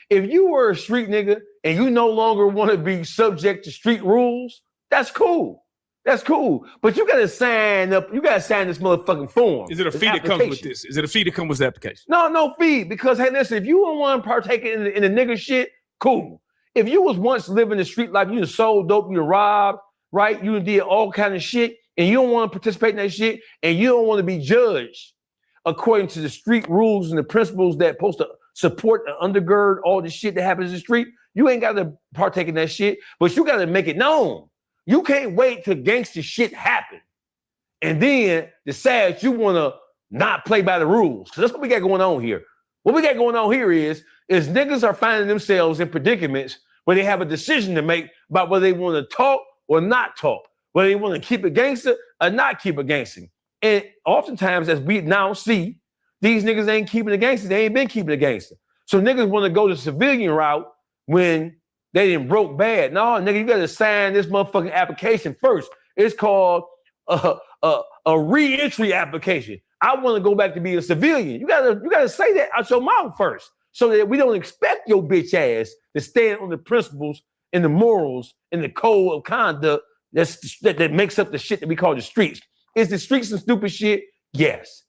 If you were a street nigga and you no longer want to be subject to street rules, that's cool. That's cool. But you got to sign up. You got to sign this motherfucking form. Is it a fee that comes with this? Is it a fee that comes with the application? No fee. Because, hey, listen, if you don't want to partake in the nigga shit, cool. If you was once living the street life, you sold dope, you robbed, right? You did all kind of shit, and you don't want to participate in that shit, and you don't want to be judged according to the street rules and the principles that supposed to support and undergird all the shit that happens in the street, you ain't got to partake in that shit, but you got to make it known. You can't wait till gangster shit happen and then decide you want to not play by the rules. So that's what we got going on here. What we got going on here is niggas are finding themselves in predicaments where they have a decision to make about whether they want to talk or not talk, whether they want to keep it gangster or not keep it gangster. And oftentimes, as we now see, these niggas ain't keeping it gangster. They ain't been keeping it gangster. So niggas want to go the civilian route when they didn't broke bad. No, nigga, you got to sign this motherfucking application first. It's called a re-entry application. I want to go back to be a civilian. You gotta say that out your mouth first, so that we don't expect your bitch ass to stand on the principles and the morals and the code of conduct that makes up the shit that we call the streets. Is the streets some stupid shit? Yes.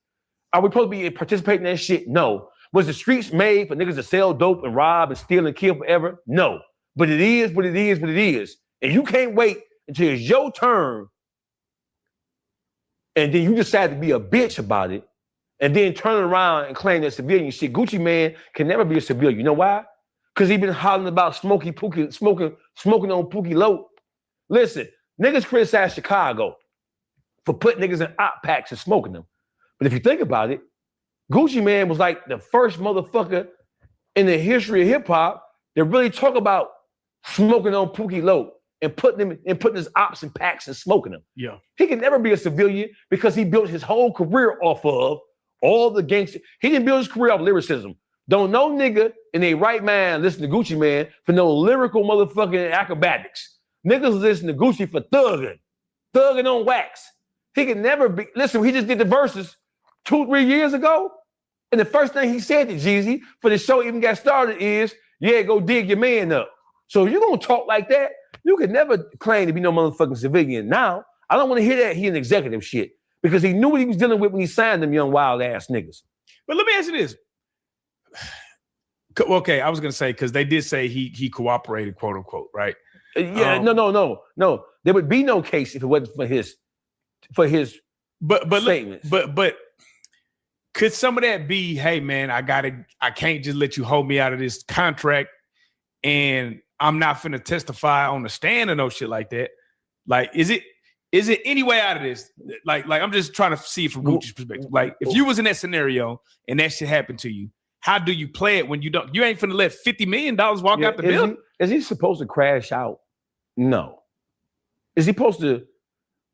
Are we supposed to be participating in that shit? No. Was the streets made for niggas to sell dope and rob and steal and kill forever? No. But it is what it is what it is. And you can't wait until it's your turn and then you decide to be a bitch about it and then turn around and claim that civilian shit. Gucci Mane can never be a civilian. You know why? Because he been hollering about smoking on Pookie Low. Listen, niggas criticize Chicago for putting niggas in op packs and smoking them. But if you think about it, Gucci Mane was like the first motherfucker in the history of hip hop that really talk about smoking on Pookie Low and putting his ops in packs and smoking them. Yeah. He can never be a civilian because he built his whole career off of all the gangster. He didn't build his career off lyricism. Don't no nigga in their right mind listen to Gucci Mane for no lyrical motherfucking acrobatics. Niggas listen to Gucci for thugging on wax. He can never be, listen, he just did the verses 2-3 years ago. And the first thing he said to Jeezy for the show even got started is, yeah, go dig your man up. So if you're gonna talk like that, you could never claim to be no motherfucking civilian. Now, I don't want to hear that he an executive shit because he knew what he was dealing with when he signed them young wild ass niggas. But let me ask you this. Okay, I was gonna say because they did say he cooperated, quote unquote, right? Yeah, no. There would be no case if it wasn't for his statements. But could some of that be, hey man, I can't just let you hold me out of this contract and I'm not finna testify on the stand or no shit like that. Like, is it any way out of this? Like I'm just trying to see it from Gucci's perspective. Like, if you was in that scenario and that shit happened to you, how do you play it when you ain't finna let $50 million walk out the building? Is he supposed to crash out? No. Is he supposed to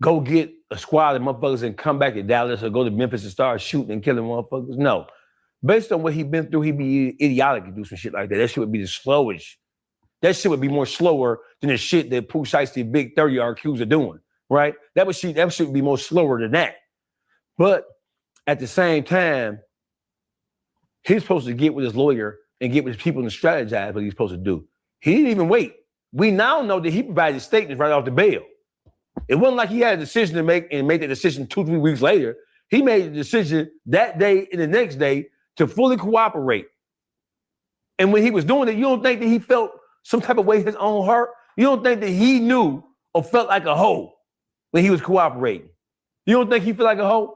go get a squad of motherfuckers and come back to Dallas or go to Memphis and start shooting and killing motherfuckers? No. Based on what he's been through, he'd be idiotic to do some shit like that. That shit would be the slowest. That shit would be more slower than the shit that Pooh Shiesty Big 30 RQs are doing, right? That shit would be more slower than that. But at the same time, he's supposed to get with his lawyer and get with his people and strategize what he's supposed to do. He didn't even wait. We now know that he provided statements right off the bail. It wasn't like he had a decision to make and made the decision 2-3 weeks later. He made the decision that day and the next day to fully cooperate. And when he was doing it, you don't think that he felt some type of way his own heart? You don't think that he knew or felt like a hoe when he was cooperating? You don't think he felt like a hoe?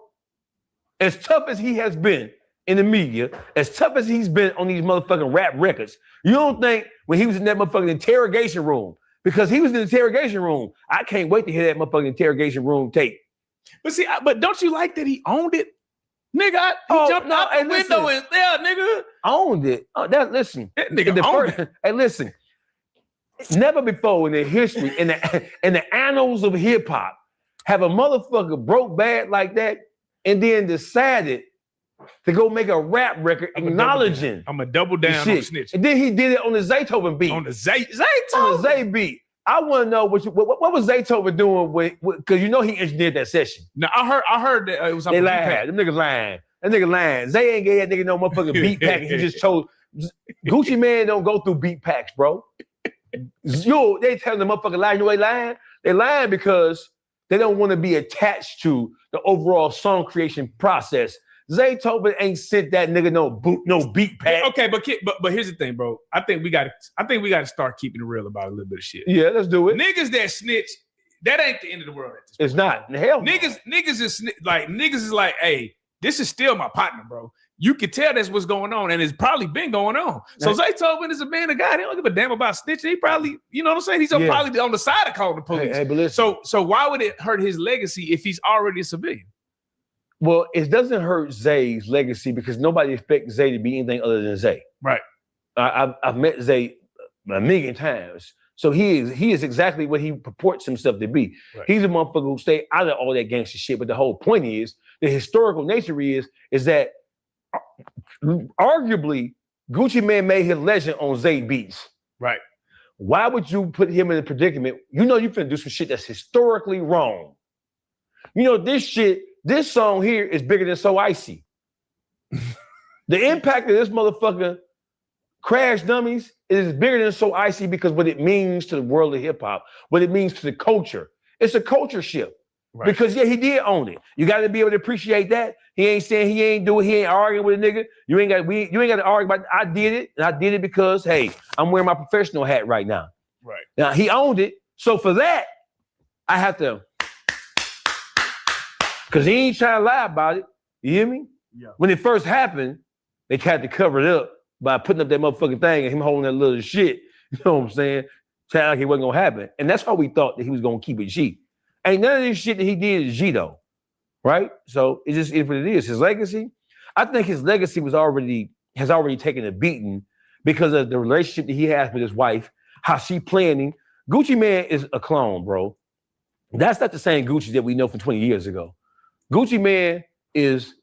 As tough as he has been in the media, as tough as he's been on these motherfucking rap records, you don't think when he was in that motherfucking interrogation room, because he was in the interrogation room, I can't wait to hear that motherfucking interrogation room tape. But see, but don't you like that he owned it? Nigga, he jumped out the window and there, nigga. Owned it. Listen. That nigga owned it. Hey, listen. Never before in the history, in the annals of hip hop, have a motherfucker broke bad like that and then decided to go make a rap record acknowledging. I'm a double down on snitch. And then he did it on the Zaytoven beat. On the Zaytoven? On the Zay beat. I want to know what was Zaytoven doing because you know he engineered that session. No, I heard that it was on they lying. Them niggas lying. That nigga lying. Zay ain't gave that nigga no motherfucking beat pack. He just chose. Gucci Mane don't go through beat packs, bro. Yo, they telling the motherfucker lie. You know they lying? They lying because they don't want to be attached to the overall song creation process. Zaytoven ain't sent that nigga no beat pack. Okay, but here's the thing, bro. I think we gotta start keeping it real about a little bit of shit. Yeah, let's do it. Niggas that snitch, that ain't the end of the world at this point. It's not. Hell no. Niggas is like, hey, this is still my partner, bro. you could tell that's what's going on, and it's probably been going on. So Zaytoven is a man of God. He don't give a damn about snitching. He probably, you know what I'm saying? He's probably on the side of calling the police. Hey, but listen. So why would it hurt his legacy if he's already a civilian? Well, it doesn't hurt Zay's legacy because nobody expects Zay to be anything other than Zay. Right. I've met Zay a million times. So he is exactly what he purports himself to be. Right. He's a motherfucker who stay out of all that gangster shit. But the whole point is, the historical nature is that arguably Gucci Mane made his legend on Zay beats. Right. Why would you put him in a predicament? You know you finna do some shit that's historically wrong. You know, this song here is bigger than So Icy. The impact of this motherfucker Crash Dummies is bigger than So Icy because what it means to the world of hip hop, what it means to the culture. It's a culture shift. Right. Because he did own it. You got to be able to appreciate that. He ain't saying he ain't do it. He ain't arguing with a nigga. You ain't got to argue about it. I did it, and I did it because hey, I'm wearing my professional hat right now. Right. Now he owned it. So for that, I have to, because he ain't trying to lie about it. You hear me? Yeah. When it first happened, they tried to cover it up by putting up that motherfucking thing and him holding that little shit. You know what I'm saying? Trying like it wasn't gonna happen. And that's how we thought that he was gonna keep it G. Ain't none of this shit that he did is G though. Right? So it just is what it is. His legacy, I think his legacy has already taken a beating because of the relationship that he has with his wife, how she playing him. Gucci Mane is a clone, bro. That's not the same Gucci that we know from 20 years ago. Gucci Mane he's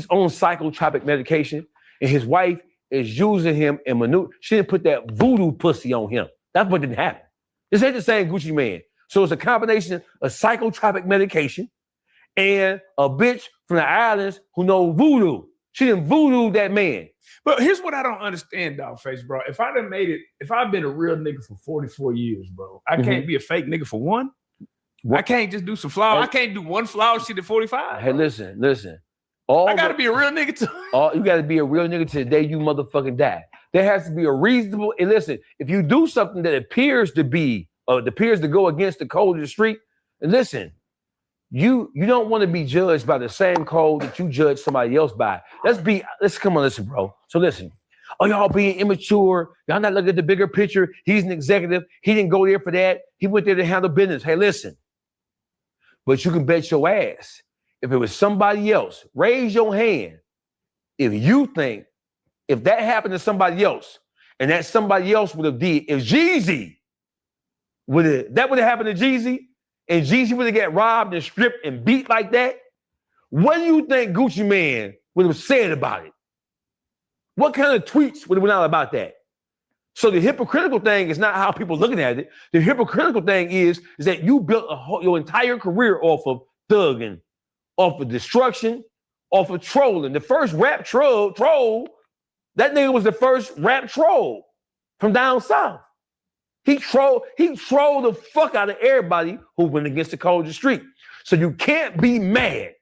on psychotropic medication, and his wife is using him and maneuver. She didn't put that voodoo pussy on him. That's what didn't happen. This ain't the same Gucci Mane. So it's a combination of psychotropic medication and a bitch from the islands who know voodoo. She done voodoo that man. But here's what I don't understand, Dogface, bro. If I've been a real nigga for 44 years, bro, I can't be a fake nigga for one. I can't just do some flower. I can't do one flower shit at 45. Hey, listen. I gotta be a real nigga too. You gotta be a real nigga to the day you motherfucking die. There has to be a reasonable, and listen, if you do something that appears to go against the code of the street, and listen, you don't want to be judged by the same code that you judge somebody else by. Listen, bro. So listen. Oh, y'all being immature. Y'all not looking at the bigger picture. He's an executive. He didn't go there for that. He went there to handle business. Hey, listen. But you can bet your ass, if it was somebody else, raise your hand. If you think, if that happened to somebody else, and that somebody else would have did, if Jeezy that would have happened to Jeezy, and Jeezy would have got robbed and stripped and beat like that, what do you think Gucci Mane would have said about it? What kind of tweets would have went out about that? So the hypocritical thing is not how people looking at it. The hypocritical thing is that you built your entire career off of thugging, off of destruction, off of trolling. The first rap troll, that nigga was the first rap troll from down south. He trolled the fuck out of everybody who went against the code of the street. So you can't be mad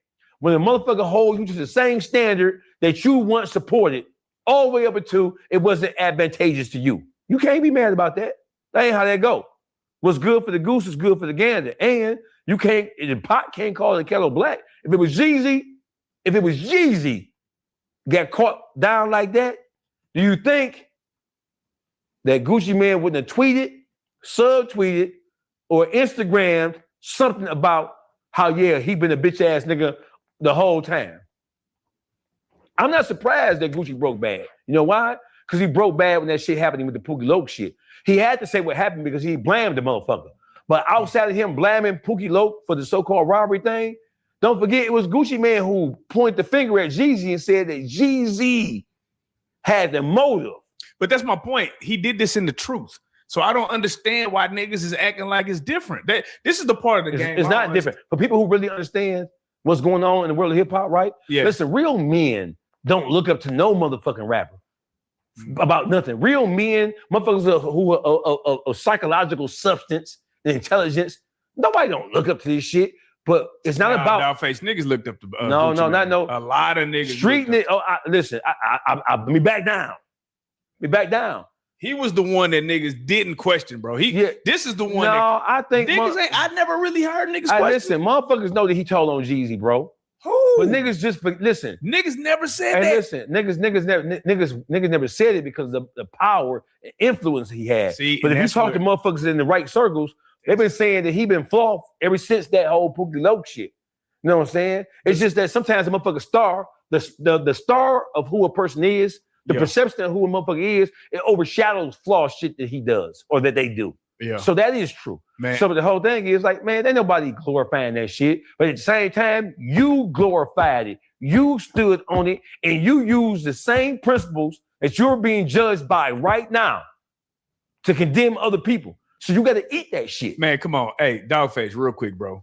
when a motherfucker holds you to the same standard that you once supported all the way up until it wasn't advantageous to you. You can't be mad about that. That ain't how that go. What's good for the goose is good for the gander. And the pot can't call the kettle black. If it was Jeezy got caught down like that, do you think that Gucci Mane wouldn't have tweeted, subtweeted, or Instagrammed something about how, he been a bitch ass nigga the whole time? I'm not surprised that Gucci broke bad. You know why? Because he broke bad when that shit happened with the Pookie Loke shit. He had to say what happened because he blamed the motherfucker. But outside of him blaming Pookie Loke for the so-called robbery thing, don't forget it was Gucci Mane who pointed the finger at Jeezy and said that Jeezy had the motive. But that's my point. He did this in the truth. So I don't understand why niggas is acting like it's different. This is the part of the game. It's not different. For people who really understand what's going on in the world of hip hop, right? Yeah. Listen, real men don't look up to no motherfucking rapper about nothing. Real men, motherfuckers who are of psychological substance and intelligence, nobody don't look up to this shit. But it's not about Dogface niggas looked up to no, not no. A lot of niggas. Street niggas. Listen, let me back down. He was the one that niggas didn't question, bro. This is the one. I think niggas I never really heard niggas question. Listen, motherfuckers know that he told on Jeezy, bro. Who? But niggas just listen. Niggas never said and that. Listen, niggas never said it because of the power and influence he had. See, but if you talk to motherfuckers in the right circles, they've been saying that he been flawed ever since that whole Pookie Loke shit. You know what I'm saying? It's just that sometimes a motherfucker star, the star of who a person is, the perception of who a motherfucker is, it overshadows flawed shit that he does or that they do. Yeah. So that is true. Man. So the whole thing is like, man, ain't nobody glorifying that shit. But at the same time, you glorified it. You stood on it and you used the same principles that you're being judged by right now to condemn other people. So you got to eat that shit. Man, come on. Hey, Dogface, real quick, bro.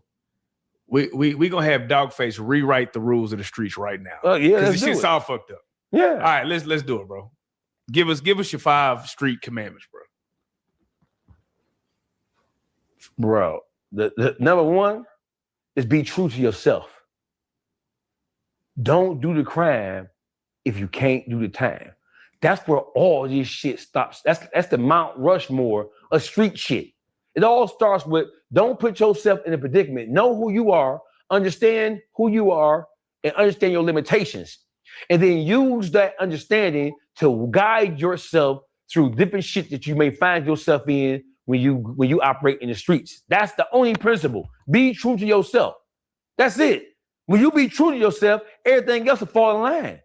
We gonna have Dogface rewrite the rules of the streets right now. Oh yeah, because the shit's all fucked up. Yeah. All right, let's do it, bro. Give us your 5 street commandments, bro. Bro, the number one is be true to yourself. Don't do the crime if you can't do the time. That's where all this shit stops. That's the Mount Rushmore of street shit. It all starts with don't put yourself in a predicament. Know who you are, understand who you are, and understand your limitations. And then use that understanding to guide yourself through different shit that you may find yourself in when you operate in the streets. That's the only principle. Be true to yourself. That's it. When you be true to yourself, everything else will fall in line.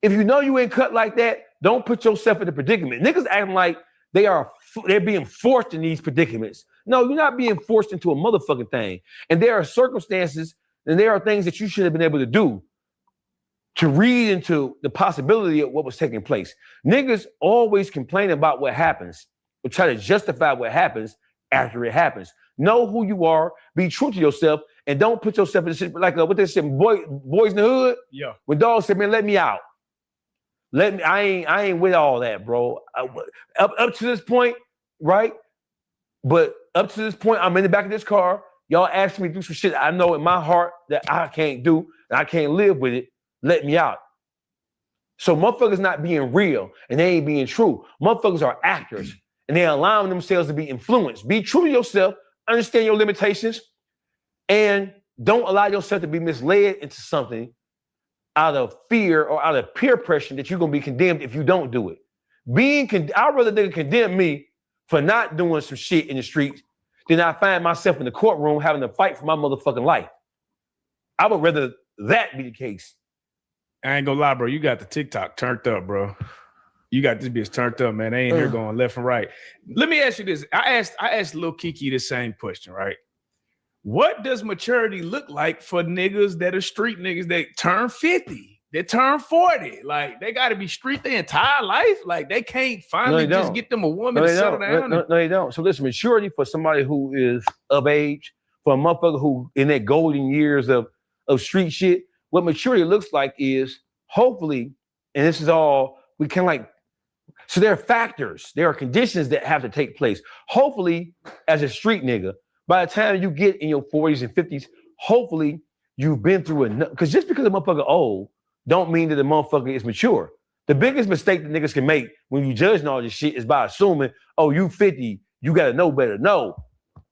If you know you ain't cut like that, don't put yourself in a predicament. Niggas acting like they're being forced in these predicaments. No, you're not being forced into a motherfucking thing. And there are circumstances and there are things that you should have been able to do to read into the possibility of what was taking place. Niggas always complain about what happens or try to justify what happens after it happens. Know who you are, be true to yourself, and don't put yourself in shit like what they said, boys in the hood. Yeah. When dogs said, man, let me out. I ain't with all that, bro. Up to this point, right? But up to this point, I'm in the back of this car. Y'all asking me to do some shit I know in my heart that I can't do and I can't live with it. Let me out. So motherfuckers not being real and they ain't being true. Motherfuckers are actors and they're allowing themselves to be influenced. Be true to yourself, understand your limitations, and don't allow yourself to be misled into something out of fear or out of peer pressure that you're gonna be condemned if you don't do it. I'd rather they condemn me for not doing some shit in the streets than I find myself in the courtroom having to fight for my motherfucking life. I would rather that be the case. I ain't gonna lie, bro. You got the TikTok turned up, bro. You got this bitch turned up, man. They ain't here going left and right. Let me ask you this. I asked Lil Kiki the same question, right? What does maturity look like for niggas that are street niggas that turn 50, that turn 40? Like, they got to be street their entire life? Like, they can't finally just get them a woman to settle down? No, they don't. So listen, maturity for somebody who is of age, for a motherfucker who in their golden years of street shit, what maturity looks like is hopefully, and this is all, we can like, so there are factors, there are conditions that have to take place. Hopefully, as a street nigga, by the time you get in your 40s and 50s, hopefully you've been through enough. Because just because a motherfucker old don't mean that the motherfucker is mature. The biggest mistake that niggas can make when you judging all this shit is by assuming, oh, you 50, you gotta know better. No,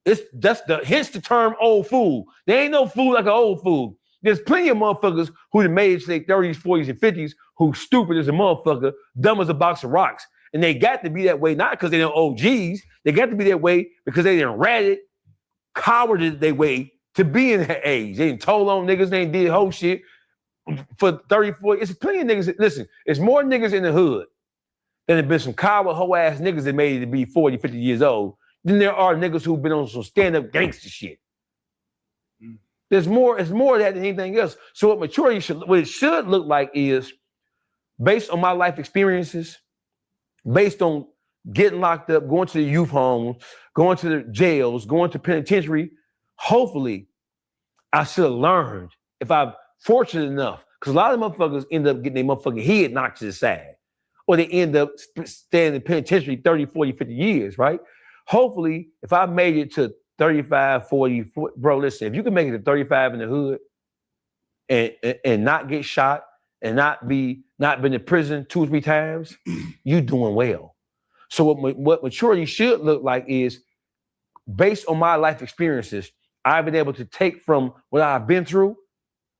hence the term old fool. There ain't no fool like an old fool. There's plenty of motherfuckers who have made it to their 30s, 40s, and 50s who stupid as a motherfucker, dumb as a box of rocks. And they got to be that way, not because they're OGs. They got to be that way because they done ratted, cowarded their way to be in that age. They done told on niggas, they did whole shit for 30, 40. It's plenty of niggas. Listen, it's more niggas in the hood than have been some coward hoe ass niggas that made it to be 40, 50 years old than there are niggas who've been on some stand-up gangster shit. It's more of that than anything else. So what maturity what it should look like is based on my life experiences, based on getting locked up, going to the youth homes, going to the jails, going to penitentiary. Hopefully, I should have learned if I'm fortunate enough, because a lot of motherfuckers end up getting their motherfucking head knocked to the side, or they end up staying in penitentiary 30, 40, 50 years, right? Hopefully, if I made it to 35, 40, bro, listen, if you can make it to 35 in the hood and not get shot and not been in prison 2 or 3 times, you doing well. So what maturity should look like is based on my life experiences, I've been able to take from what I've been through.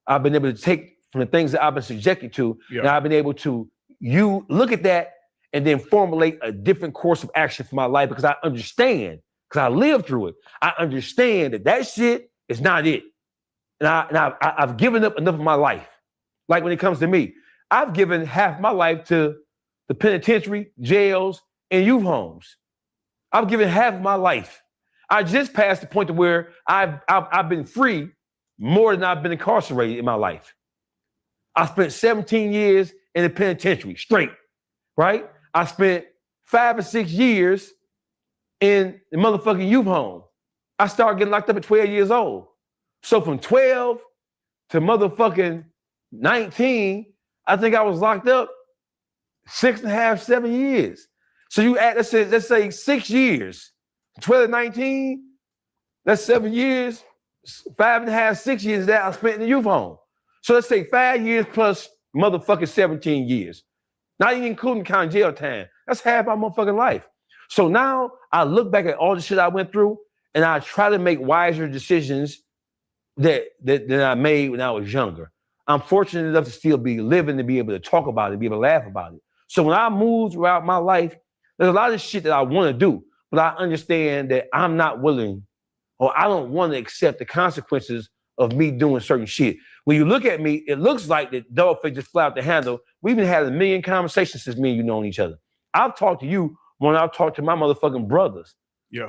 I've been able to take from the things that I've been subjected to, and I've been able to look at that and then formulate a different course of action for my life because I understand, because I lived through it. I understand that shit is not it. And I've given up enough of my life. Like when it comes to me, I've given half my life to the penitentiary, jails, and youth homes. I've given half of my life. I just passed the point to where I've been free more than I've been incarcerated in my life. I spent 17 years in the penitentiary, straight, right? I spent 5 or 6 years in the motherfucking youth home. I started getting locked up at 12 years old. So from 12 to motherfucking 19, I think I was locked up 6.5, 7 years. So you add, let's say 6 years, 12 to 19, that's 7 years, 5.5, 6 years that I spent in the youth home. So let's say 5 years plus motherfucking 17 years. Not even including county jail time. That's half my motherfucking life. So now I look back at all the shit I went through and I try to make wiser decisions that I made when I was younger. I'm fortunate enough to still be living to be able to talk about it, be able to laugh about it. So when I move throughout my life, there's a lot of shit that I want to do, but I understand that I'm not willing or I don't want to accept the consequences of me doing certain shit. When you look at me, it looks like the dog face just fly out the handle. We've been having a million conversations since me and you known each other. I've talked to you when I've talked to my motherfucking brothers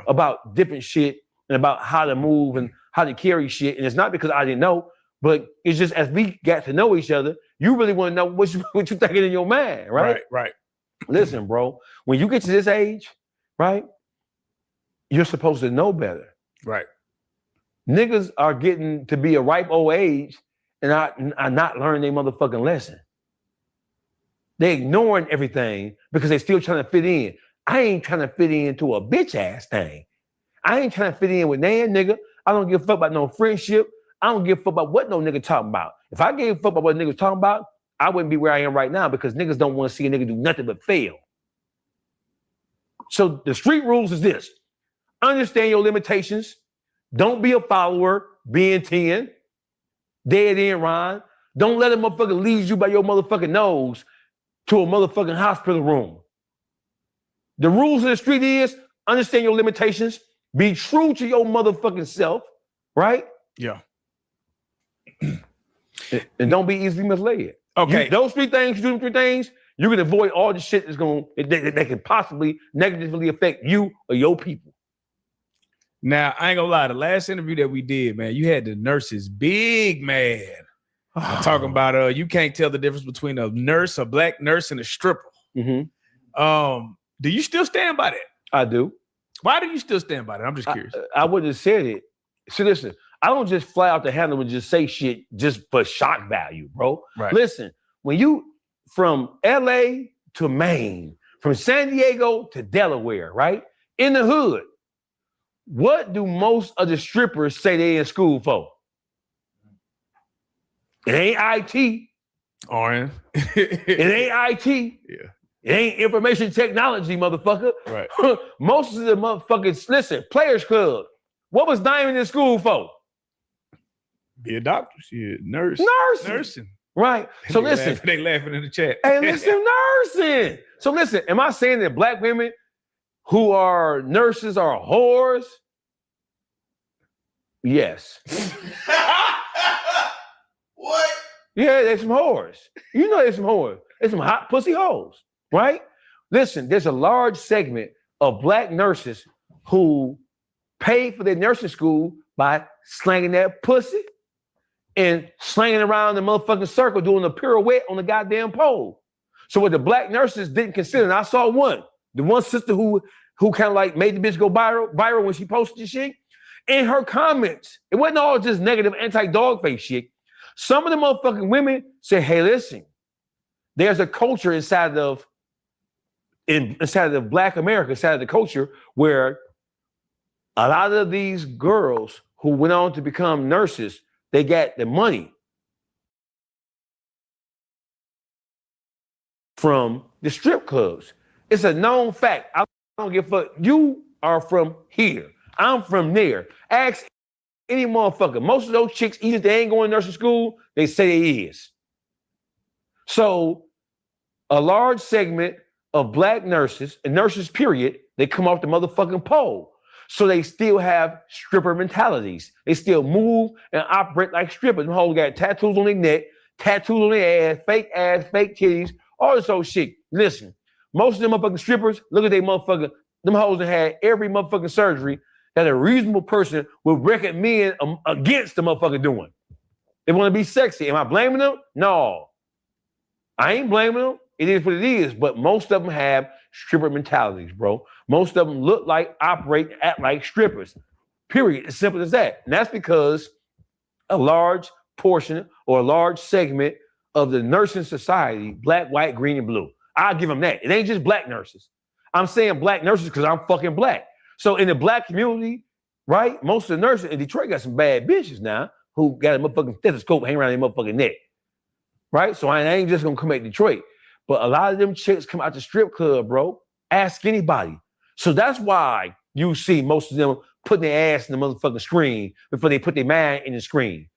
about different shit and about how to move and how to carry shit. And it's not because I didn't know, but it's just as we got to know each other, you really want to know what you thinking in your mind, right? Right. Listen, bro, when you get to this age, right, you're supposed to know better. Right. Niggas are getting to be a ripe old age and are not learning their motherfucking lesson. They ignoring everything because they still trying to fit in. I ain't trying to fit into a bitch ass thing. I ain't trying to fit in with nan nigga. I don't give a fuck about no friendship. I don't give a fuck about what no nigga talking about. If I gave a fuck about what niggas talking about, I wouldn't be where I am right now because niggas don't want to see a nigga do nothing but fail. So the street rules is this. Understand your limitations. Don't be a follower, be in 10. Dead end Ron. Don't let a motherfucker lead you by your motherfucking nose to a motherfucking hospital room. The rules of the street is understand your limitations. Be true to your motherfucking self, right? Yeah. And don't be easily misled. Okay. Those three things, you do them three things, you can avoid all the shit that can possibly negatively affect you or your people. Now, I ain't gonna lie, the last interview that we did, man, you had the nurses big mad. I'm talking about you can't tell the difference between a nurse, a black nurse, and a stripper. Mm-hmm. Do you still stand by that? I do. Why do you still stand by that? I'm just curious. I wouldn't have said it. So listen, I don't just fly out the handle and just say shit just for shock value, bro. Right. Listen, when you from LA to Maine, from San Diego to Delaware, right? In the hood, what do most of the strippers say they in school for? It ain't IT. RN. It ain't IT. Yeah. It ain't information technology, motherfucker. Right. Most of the motherfuckers, listen, Players Club. What was Diamond in school for? Be a doctor, shit. Nursing. Right. So listen. They laughing in the chat. Hey, listen, nursing. So listen, am I saying that black women who are nurses are whores? Yes. What? Yeah, there's some whores. You know there's some whores. There's some hot pussy hoes, right? Listen, there's a large segment of black nurses who pay for their nursing school by slanging that pussy and slanging around the motherfucking circle doing a pirouette on the goddamn pole. So what the black nurses didn't consider, and I saw the one sister who kind of like made the bitch go viral when she posted this shit, in her comments, it wasn't all just negative anti-dog face shit. Some of the motherfucking women said, hey, listen, there's a culture inside of Black America, inside of the culture, where a lot of these girls who went on to become nurses, they got the money from the strip clubs. It's a known fact. I don't give a fuck. You are from here. I'm from there. Ask any motherfucker. Most of those chicks, either they ain't going to nursing school, they say they is. So a large segment of black nurses, and nurses period, they come off the motherfucking pole. So they still have stripper mentalities. They still move and operate like strippers. Them hoes got tattoos on their neck, tattoos on their ass, fake titties, all this old shit. Listen, most of them motherfucking strippers, look at they motherfucking, them hoes that had every motherfucking surgery that a reasonable person would recommend against the motherfucker doing. They want to be sexy. Am I blaming them? No. I ain't blaming them. It is what it is. But most of them have stripper mentalities, bro. Most of them look like, operate, act like strippers. Period. As simple as that. And that's because a large portion or a large segment of the nursing society, black, white, green, and blue. I'll give them that. It ain't just black nurses. I'm saying black nurses because I'm fucking black. So in the black community, right, most of the nurses in Detroit got some bad bitches now who got a motherfucking stethoscope hanging around their motherfucking neck. Right? So I ain't just gonna come at Detroit. But a lot of them chicks come out the strip club, bro. Ask anybody. So that's why you see most of them putting their ass in the motherfucking screen before they put their mind in the screen.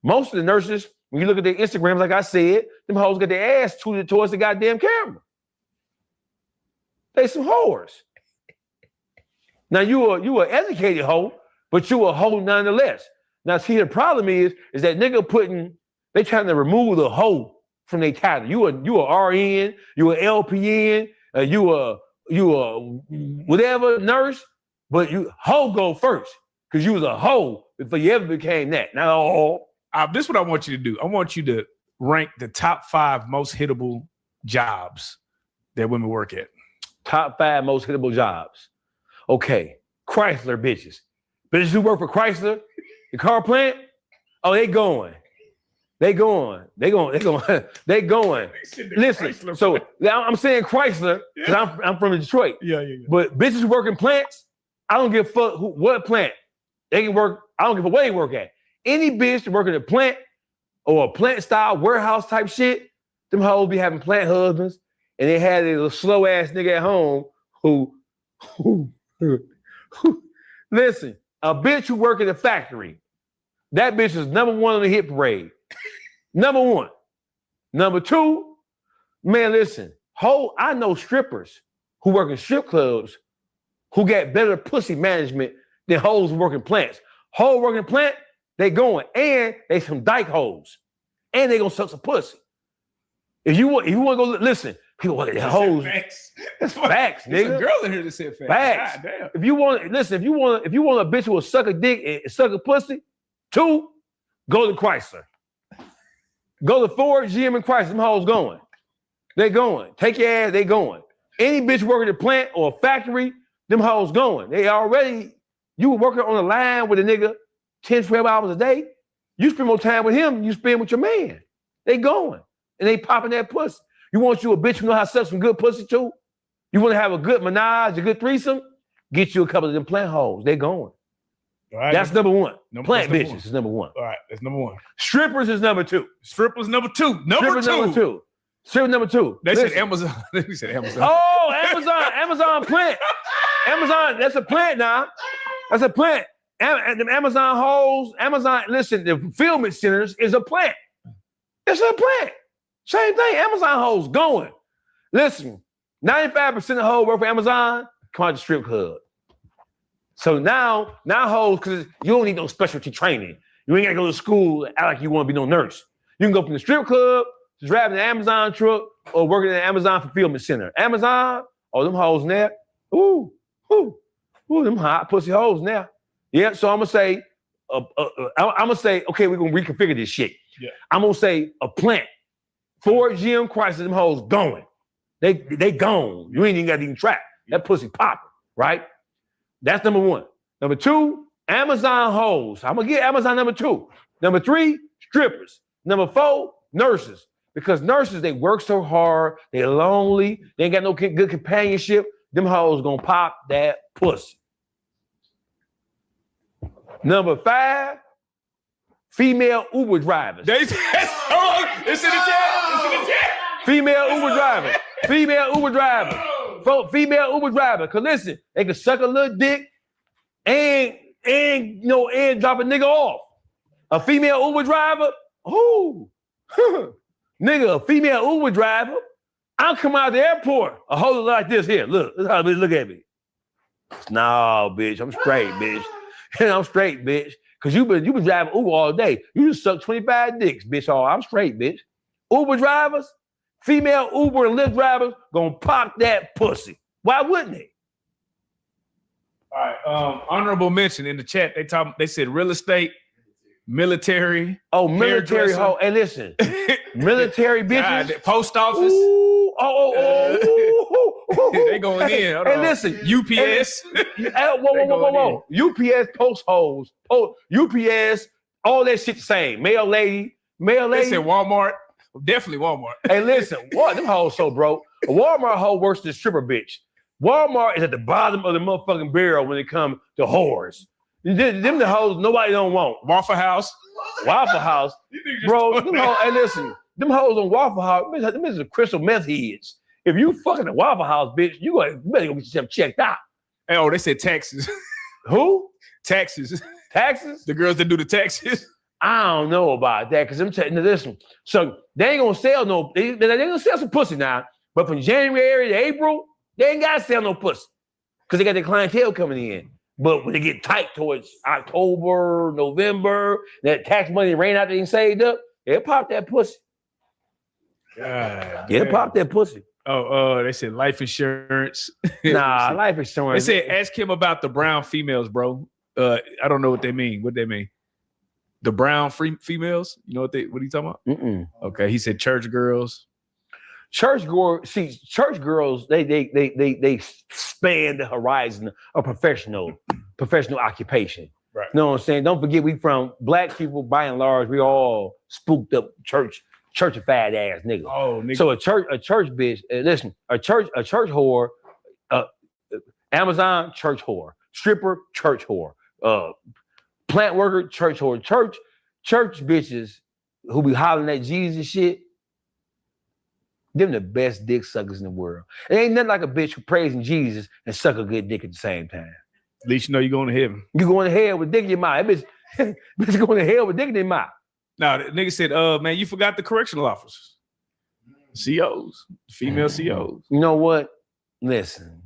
Most of the nurses, when you look at their Instagrams, like I said, them hoes got their ass tooted towards the goddamn camera. They some whores. Now you an educated hoe, but you a hoe nonetheless. Now see, the problem is that nigga they trying to remove the hoe from their title. You a RN, you a LPN, you a whatever nurse, but you hoe go first because you was a hoe before you ever became that. Not all. This is what I want you to do. I want you to rank the top 5 most hittable jobs that women work at. Top 5 most hittable jobs. Okay, Chrysler bitches. Bitches who work for Chrysler, the car plant, oh, they going. Listen, so I'm saying Chrysler because I'm from Detroit. Yeah. But bitches who work in plants, I don't give a fuck what plant. They can work, I don't give a fuck where they work at. Any bitch that work in a plant or a plant style warehouse type shit, them hoes be having plant husbands and they had a little slow ass nigga at home who listen, a bitch who work in a factory, that bitch is number 1 on the hit parade. Number 1. Number 2, man, listen, I know strippers who work in strip clubs who got better pussy management than hoes who work in plants. Hoes working plant, they going, and they some dyke hoes, and they gonna suck some pussy. If you want to go listen, people want the hoes. That's facts, nigga. There's a girl in here that said facts. God damn. If you want a bitch who will suck a dick and suck a pussy, 2, go to Chrysler. Go to Ford, GM, and Chrysler. Them hoes going. They going. Take your ass, they going. Any bitch working at a plant or a factory, them hoes going. You were working on a line with a nigga 10, 12 hours a day. You spend more time with him than you spend with your man. They going. And they popping that pussy. You want you a bitch who know how to suck some good pussy too? You want to have a good menage, a good threesome? Get you a couple of them plant hoes. They going. All right, that's number 1. That's Plant number bitches 1. is number 1. All right, that's number 1. Strippers is number 2. Strippers number 2. Number 2. Strippers number 2. They said Amazon. They said Amazon. Oh, Amazon plant. Amazon, that's a plant now. That's a plant. And the Amazon hoes, listen, the fulfillment centers is a plant. It's a plant. Same thing. Amazon hoes going. Listen, 95% of hoes work for Amazon, come out the strip club. So now hoes, because you don't need no specialty training. You ain't got to go to school and act like you want to be no nurse. You can go from the strip club to driving an Amazon truck or working in an Amazon fulfillment center. Amazon, them hoes in there. Ooh, them hot pussy hoes now. Yeah, so I'm going to say, okay, we're going to reconfigure this shit. Yeah. I'm going to say a plant. Ford, GM, Chrysler, them hoes going. They gone. You ain't even got to even track. That pussy popping, right? That's number 1. Number 2, Amazon hoes. I'm going to get Amazon number 2. Number 3, strippers. Number 4, nurses. Because nurses, they work so hard. They lonely. They ain't got no good companionship. Them hoes going to pop that pussy. Number 5, female Uber drivers. It's in the chat. It's in the chat. Female Uber driver. Female Uber driver. Female Uber driver. Because listen, they can suck a little dick and and drop a nigga off. A female Uber driver, nigga, a female Uber driver, I'll come out of the airport, a hold it like this here. Look how bitch look at me. No, bitch, I'm straight, bitch. I'm straight, bitch. Cause you been driving Uber all day. You just suck 25 dicks, bitch. Oh, I'm straight, bitch. Uber drivers, female Uber and Lyft drivers gonna pop that pussy. Why wouldn't they? All right. Honorable mention in the chat. They said real estate, military. Oh, military hoe. Hey, listen, military bitches. God, post office. Ooh, they going in. Hold hey, on. listen, UPS. Whoa. UPS post hoes. UPS, all that shit the same. Mail lady. They said Walmart. Definitely Walmart. Hey, listen, what them hoes so broke. A Walmart hoe worse than a stripper bitch. Walmart is at the bottom of the motherfucking barrel when it comes to whores. Them the hoes nobody don't want. Waffle House. Bro, them hoes, hey, listen, them hoes on Waffle House, them is crystal meth heads. If you fucking a Waffle House, bitch, you better go get yourself checked out. Hey, they said taxes. Who? Taxes. Taxes? The girls that do the taxes. I don't know about that, because I'm telling you, listen, so they ain't gonna sell no, they gonna sell some pussy now, but from January to April, they ain't gotta sell no pussy, because they got their clientele coming in. But when they get tight towards October, November, that tax money rain out they saved up, they'll pop that pussy. Pop that pussy. Oh, they said life insurance. Nah, life insurance. They said ask him about the brown females, bro. I don't know what they mean. What they mean? The brown females? You know what are you talking about? Mm-mm. Okay, he said church girls. Church girls, they span the horizon of professional occupation. Right. You know what I'm saying? Don't forget, we from black people, by and large, we all spooked up churchified ass niggas. Oh, nigga. So a church bitch, listen, a church whore, Amazon, church whore, stripper, church whore, plant worker, church whore, church bitches who be hollering at Jesus shit. Them the best dick suckers in the world. It ain't nothing like a bitch who praising Jesus and suck a good dick at the same time. At least you know you're going to heaven. You going to hell with dick in your mouth. That bitch going to hell with dick in their mouth. Now, the nigga said, man, you forgot the correctional officers. COs, female COs. You know what? Listen,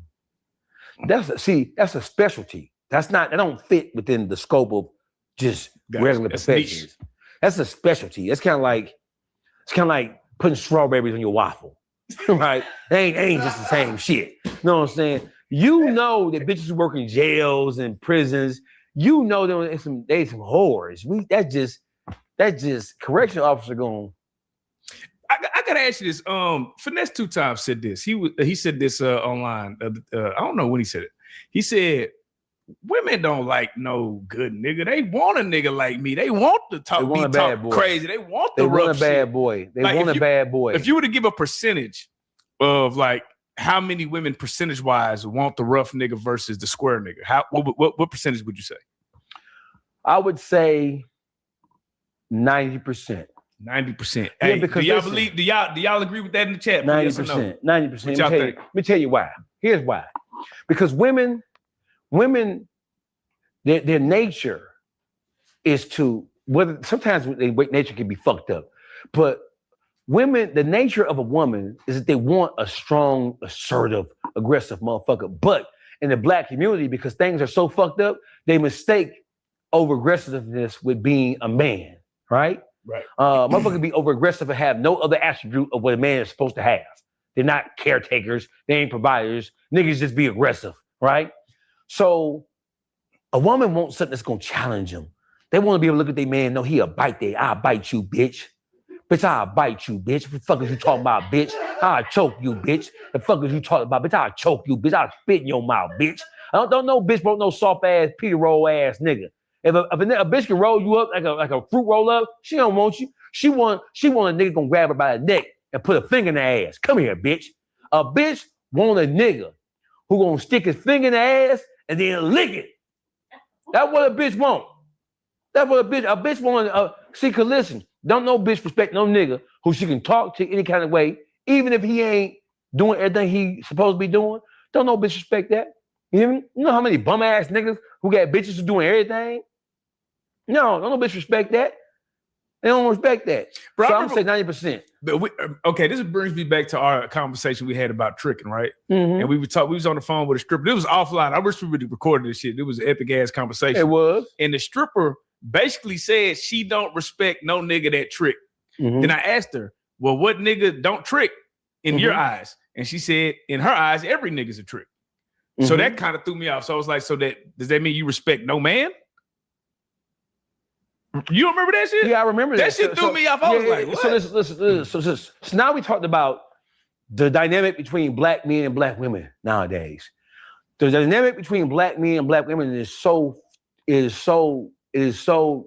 that's a specialty. That don't fit within the scope of just regular professions. That's a specialty. It's kind of like putting strawberries on your waffle, right? They ain't just the same shit. You know what I'm saying? You know that bitches who work in jails and prisons, you know they some whores. That just correctional officer going. I gotta ask you this. Finesse 2 times said this. He said this online. I don't know when he said it. He said, women don't like no good nigga. They want a nigga like me. They want to talk crazy. They want the rough shit. They want a bad boy. They want a bad boy. If you were to give a percentage of like how many women percentage wise want the rough nigga versus the square nigga, what percentage would you say? I would say 90%. 90%. Yeah, hey, because do y'all agree with that in the chat? 90%. 90%. What y'all think? Let me tell you why. Here's why. Because women, their nature is to, whether sometimes their nature can be fucked up, but women, the nature of a woman is that they want a strong, assertive, aggressive motherfucker. But in the black community, because things are so fucked up, they mistake over aggressiveness with being a man, right? Right. Motherfuckers be over aggressive and have no other attribute of what a man is supposed to have. They're not caretakers. They ain't providers. Niggas just be aggressive, right? So a woman wants something that's gonna challenge them. They want to be able to look at their man, know he'll bite there. I'll bite you, bitch. Bitch, I'll bite you, bitch. What the fuck is you talking about, bitch? I'll choke you, bitch. The fuck is you talking about, bitch? I'll choke you, bitch. I'll spit in your mouth, bitch. I don't know, bitch, want no soft ass, Peter roll ass nigga. If a bitch can roll you up like a fruit roll up, she don't want you. She want a nigga gonna grab her by the neck and put a finger in the ass. Come here, bitch. A bitch want a nigga who gonna stick his finger in the ass and then lick it. That's what a bitch want. That's what a bitch want. See, cause listen, don't no bitch respect no nigga who she can talk to any kind of way, even if he ain't doing everything he supposed to be doing. Don't no bitch respect that. You hear me? You know how many bum ass niggas who got bitches who doing everything. No, don't no bitch respect that. They don't respect that. Bro, so I'm saying 90%. But okay, this brings me back to our conversation we had about tricking, right? Mm-hmm. And we was on the phone with a stripper. It was offline. I wish we would have recorded this shit. It was an epic ass conversation. It was. And the stripper basically said she don't respect no nigga that trick. Mm-hmm. Then I asked her, well, what nigga don't trick in your eyes? And she said, in her eyes, every nigga's a trick. So that kind of threw me off. So I was like, so that does that mean you respect no man? You don't remember that shit? Yeah, I remember that. That shit threw me off. I was like, what? So listen. So now we talked about the dynamic between black men and black women nowadays. The dynamic between black men and black women is so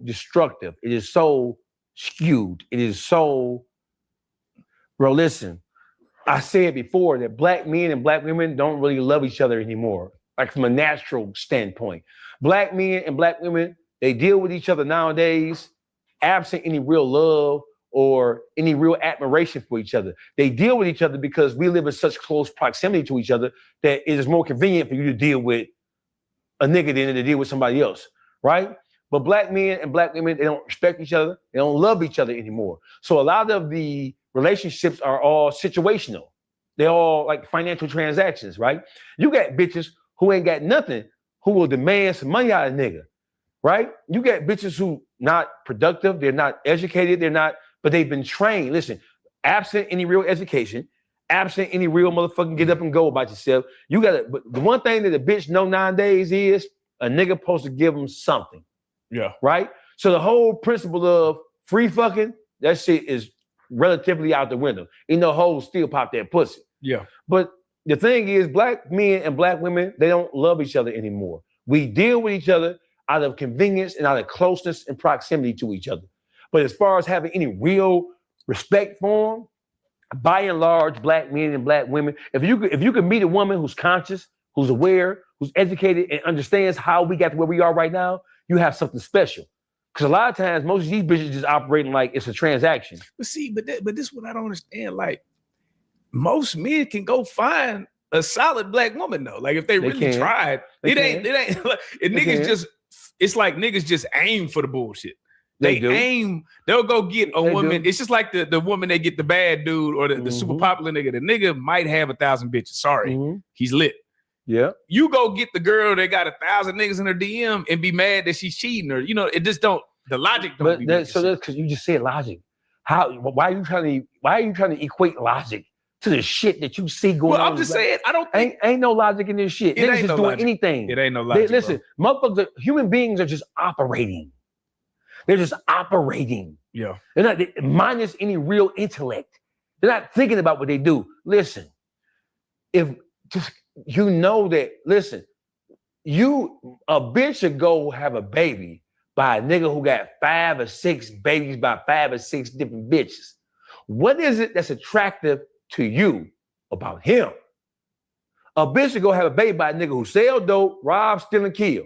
destructive. It is so skewed. It is so, bro, listen. I said before that black men and black women don't really love each other anymore, like from a natural standpoint. Black men and black women, they deal with each other nowadays, absent any real love or any real admiration for each other. They deal with each other because we live in such close proximity to each other that it is more convenient for you to deal with a nigga than to deal with somebody else, right? But black men and black women, they don't respect each other. They don't love each other anymore. So a lot of the relationships are all situational. They're all like financial transactions, right? You got bitches who ain't got nothing who will demand some money out of nigga, right? You got bitches who not productive, they're not educated, but they've been trained. Listen, absent any real education, absent any real motherfucking get up and go about yourself, you gotta, but the one thing that a bitch know nowadays is a nigga supposed to give them something. Yeah. Right? So the whole principle of free fucking, that shit is relatively out the window. You know, hoes still pop that pussy. Yeah. But the thing is, black men and black women, they don't love each other anymore. We deal with each other out of convenience and out of closeness and proximity to each other. But as far as having any real respect for them, by and large, black men and black women, if you could meet a woman who's conscious, who's aware, who's educated, and understands how we got to where we are right now, you have something special. Because a lot of times, most of these bitches just operating like it's a transaction. But see, but this is what I don't understand. Like, most men can go find a solid black woman though. Like if they really tried, it ain't like, niggas just, it's like niggas just aim for the bullshit. They aim, they'll go get a woman. It's just like the woman they get the bad dude or the super popular nigga. The nigga might have 1,000 bitches. Sorry, he's lit. Yeah. You go get the girl that got 1,000 niggas in her DM and be mad that she's cheating or, you know, it just don't, the logic don't be so that's because you just said logic. Why are you trying to equate logic to the shit that you see going on? Well, I'm just saying, I don't think ain't no logic in this shit. Niggas just doing anything. It ain't no logic. Listen, motherfuckers, human beings are just operating. They're just operating. Yeah. They're not minus any real intellect. They're not thinking about what they do. Listen, if just you know that, listen, a bitch should go have a baby by a nigga who got 5 or 6 babies by 5 or 6 different bitches. What is it that's attractive to you about him? A bitch should go have a baby by a nigga who sell dope, rob, steal, and kill.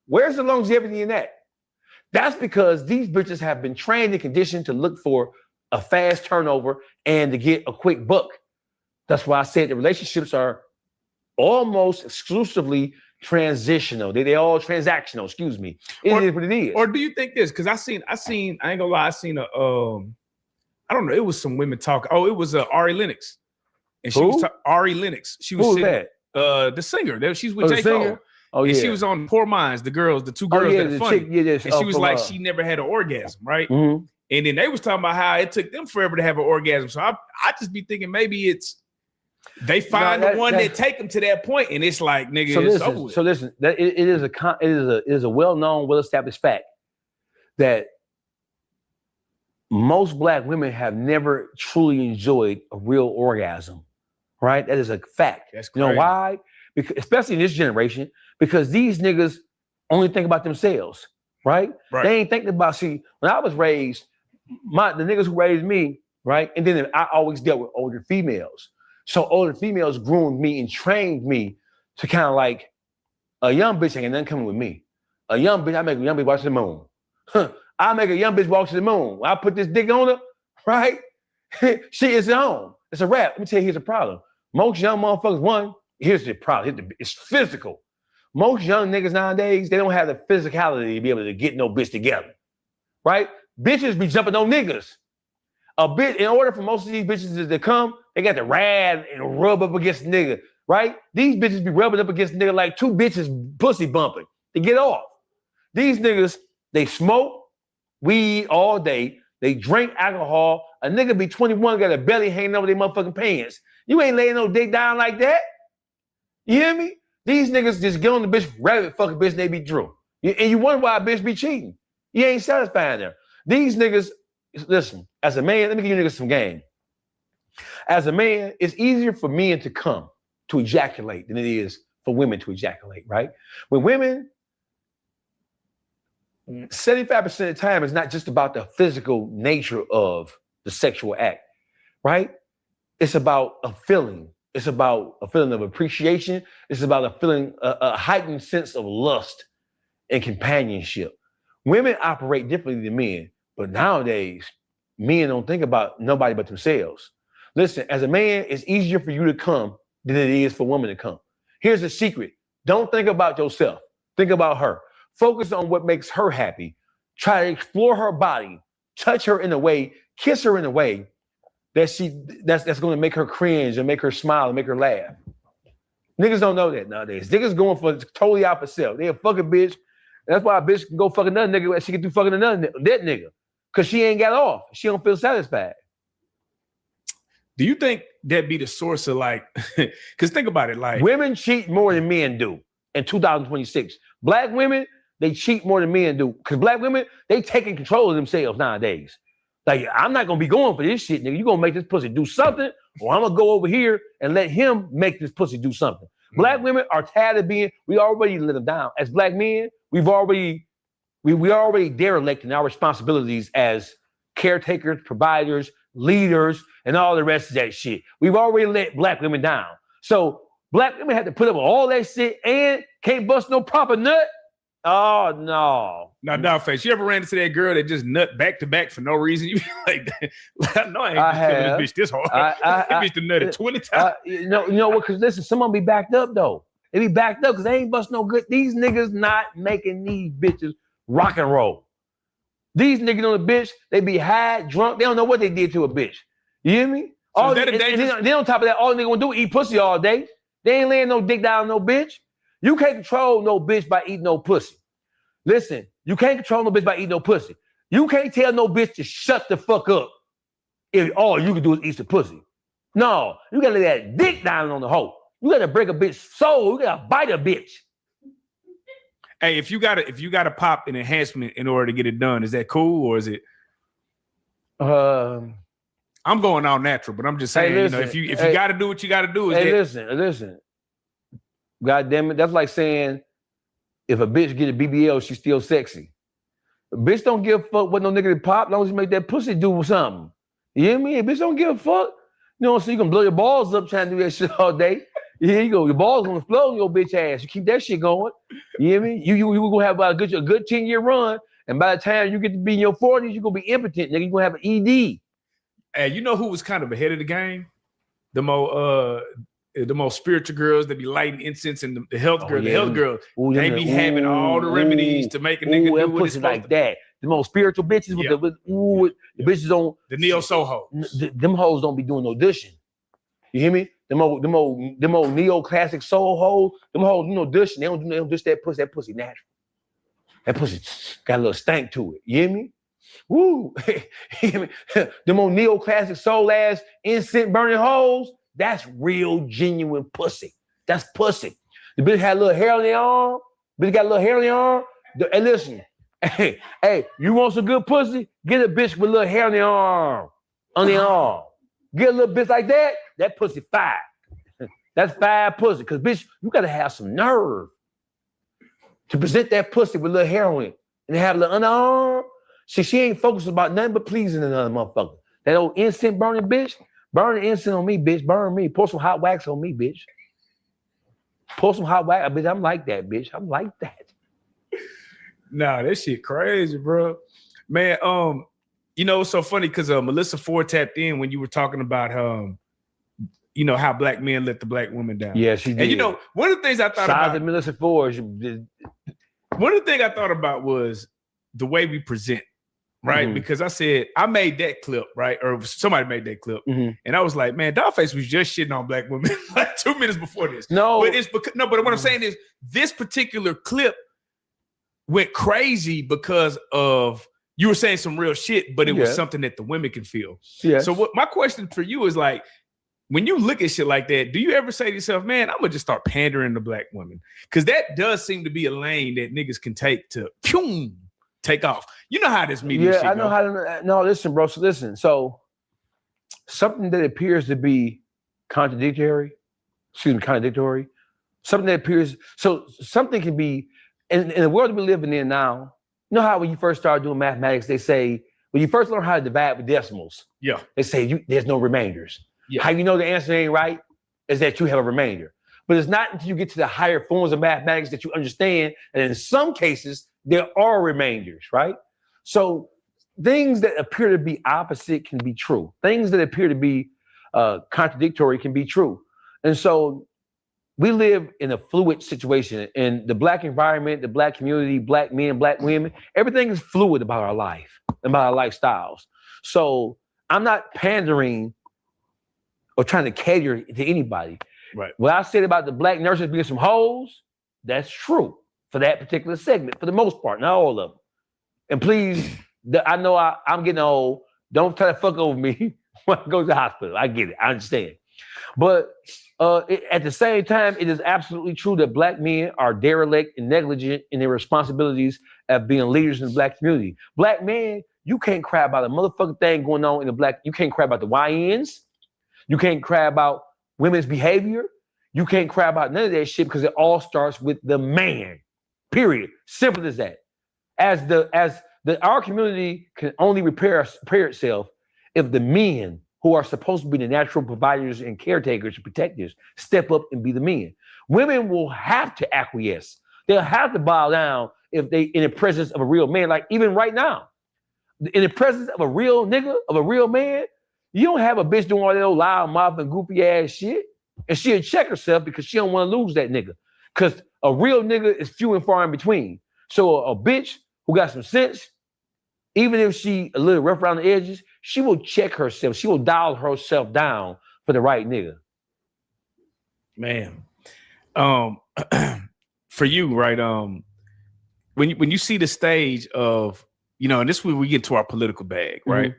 Where's the longevity in that? That's because these bitches have been trained and conditioned to look for a fast turnover and to get a quick buck. That's why I said the relationships are almost exclusively transitional. They all transactional, excuse me. It is what it is. Or do you think this? Because I seen, I ain't gonna lie, I seen I don't know, it was some women talk. Oh, it was Ari Lennox. And she was Ari Lennox. She was sitting, the singer. She's with J. Cole. Oh, and yeah. she was on Poor Minds, the two girls that are funny. And she was like, she never had an orgasm, right? Mm-hmm. And then they was talking about how it took them forever to have an orgasm. So I just be thinking maybe it's they find the one that take them to that point, and it's like, nigga, it's over with. So listen, that it is a well-known, well-established fact that most black women have never truly enjoyed a real orgasm, right? That is a fact. That's crazy. You know why? Because especially in this generation, because these niggas only think about themselves, right? They ain't thinking about, see, when I was raised, the niggas who raised me, right? And then I always dealt with older females. So older females groomed me and trained me to kind of like, a young bitch ain't nothing coming with me. A young bitch, I make a young bitch walk to the moon. I make a young bitch walk to the moon. When I put this dick on her, right? She is on. It's a wrap. Let me tell you, here's the problem. Most young motherfuckers, here's the problem. It's physical. Most young niggas nowadays, they don't have the physicality to be able to get no bitch together, right? Bitches be jumping on niggas. In order for most of these bitches to come, they got to rad and rub up against the nigga, right? These bitches be rubbing up against the nigga like two bitches pussy bumping to get off. These niggas, they smoke weed all day. They drink alcohol. A nigga be 21, got a belly hanging over their motherfucking pants. You ain't laying no dick down like that. You hear me? These niggas just get on the bitch, rabbit fucking bitch, and they be Drew. And you wonder why a bitch be cheating. You ain't satisfying them. These niggas, listen, as a man, let me give you niggas some game. As a man, it's easier for men to come, to ejaculate, than it is for women to ejaculate, right? When women, 75% of the time, it's not just about the physical nature of the sexual act, right? It's about a feeling. It's about a feeling of appreciation. It's about a feeling, a heightened sense of lust and companionship. Women operate differently than men, but nowadays, men don't think about nobody but themselves. Listen, as a man, it's easier for you to come than it is for women to come. Here's the secret. Don't think about yourself. Think about her. Focus on what makes her happy. Try to explore her body. Touch her in a way, kiss her in a way that's going to make her cringe and make her smile and make her laugh. Niggas don't know that nowadays. Niggas going for totally opposite. They a fucking bitch. That's why a bitch can go fuck another nigga. She can do fucking that nigga. Because she ain't got off. She don't feel satisfied. Do you think that be the source of like, because think about it, like women cheat more than men do in 2026. Black women, they cheat more than men do. Because black women, they taking control of themselves nowadays. Like, I'm not gonna be going for this shit, nigga. You gonna make this pussy do something, or I'm gonna go over here and let him make this pussy do something. Black women are tired of we already let them down. As black men, we already derelict in our responsibilities as caretakers, providers, leaders, and all the rest of that shit. We've already let black women down. So black women have to put up with all that shit and can't bust no proper nut. Oh no. No, dog face. You ever ran into that girl that just nut back to back for no reason? You be like, I know I ain't just killing this bitch this hard. That bitch done nutted 20 times. You know what? Because listen, some of them be backed up though. They be backed up because they ain't bust no good. These niggas not making these bitches rock and roll. These niggas on the bitch, they be high, drunk. They don't know what they did to a bitch. You hear me? So then on top of that, all they gonna do is eat pussy all day. They ain't laying no dick down no bitch. You can't control no bitch by eating no pussy. Listen, you can't control no bitch by eating no pussy. You can't tell no bitch to shut the fuck up if all you can do is eat the pussy. No, you gotta lay that dick down on the hoe. You gotta break a bitch's soul. You gotta bite a bitch. Hey, if you gotta pop an enhancement in order to get it done, is that cool or is it? I'm going all natural, but I'm just saying, listen, if you gotta do what you gotta do, listen. God damn it, that's like saying if a bitch get a BBL, she's still sexy. A bitch don't give a fuck what no nigga to pop, as long as you make that pussy do something. You hear me? A bitch don't give a fuck. You know, so you can blow your balls up trying to do that shit all day. Here you go. Your balls gonna explode on your bitch ass. You keep that shit going. You hear me? You gonna have about a good 10-year run, and by the time you get to be in your 40s, you're gonna be impotent, nigga. You're gonna have an ED. Hey, you know who was kind of ahead of the game? The most spiritual girls that be lighting incense, and the health girls. The health girls, they be having all the remedies to make a nigga do what it's like that. The most spiritual bitches with the bitches on the neo soul hoes. Them hoes don't be doing no dishing. You hear me? Them old neo-classic soul hoes, them hoes, dishing. They don't dish that pussy. That pussy natural. That pussy got a little stank to it. You hear me? Woo. You hear me? Them old neo-classic soul-ass, incense burning hoes, that's real, genuine pussy. That's pussy. The bitch had a little hair on their arm. Bitch got a little hair on their arm. Hey, listen. Hey, you want some good pussy? Get a bitch with a little hair on their arm. On their arm. Get a little bitch like that pussy fire. That's fire pussy. Because, bitch, you got to have some nerve to present that pussy with a little hair on it. And have a little underarm. See, she ain't focused about nothing but pleasing another motherfucker. That old incense burning bitch, burn the incense on me, bitch. Burn me. Pour some hot wax on me, bitch. Pour some hot wax. Bitch, I'm like that, bitch. I'm like that. Nah, that shit crazy, bro. Man, it's so funny because Melissa Ford tapped in when you were talking about you know, how black men let the black woman down. Yeah, she did. And you know, one of the things I thought about. One of the things I thought about was the way we present, right? Mm-hmm. Because I said I made that clip, right, or somebody made that clip, and I was like, man, Dollface was just shitting on black women like 2 minutes before this. No, but it's because But what I'm saying is this particular clip went crazy because of you were saying some real shit, but it was something that the women can feel. Yeah. So what my question for you is like, when you look at shit like that, do you ever say to yourself, man, I'm gonna just start pandering to black women? Because that does seem to be a lane that niggas can take to take off. You know how this media shit I know go. how to. No, listen, bro. So listen. So something that appears to be contradictory. Something that appears. So something can be in the world we're living in now. You know how when you first start doing mathematics, they say when you first learn how to divide with decimals. Yeah. They say there's no remainders. Yeah. How you know the answer ain't right is that you have a remainder. But it's not until you get to the higher forms of mathematics that you understand that in some cases, there are remainders, right? So things that appear to be opposite can be true. Things that appear to be contradictory can be true. And so we live in a fluid situation. In the black environment, the black community, black men, black women, everything is fluid about our life, about our lifestyles. So I'm not pandering or trying to cater to anybody. Right. What I said about the black nurses being some hoes, that's true for that particular segment, for the most part, not all of them. And please, I know I'm getting old. Don't try to fuck over me when I go to the hospital. I get it. I understand. But at the same time, it is absolutely true that black men are derelict and negligent in their responsibilities of being leaders in the black community. Black men, you can't cry about a motherfucking thing going on in the black. You can't cry about the YNs. You can't cry about women's behavior. You can't cry about none of that shit because it all starts with the man. Period. Simple as that. Our community can only repair itself if the men who are supposed to be the natural providers and caretakers and protectors step up and be the men. Women will have to acquiesce. They'll have to bow down if they in the presence of a real man. Like even right now, in the presence of a real nigga, of a real man, you don't have a bitch doing all that old loud mouth and goofy ass shit. And she'll check herself because she don't want to lose that nigga. Because a real nigga is few and far in between. So a bitch who got some sense, even if she a little rough around the edges, she will check herself. She will dial herself down for the right nigga. Man. For you, right? When you see the stage of, you know, and this is where we get to our political bag, right? Mm-hmm.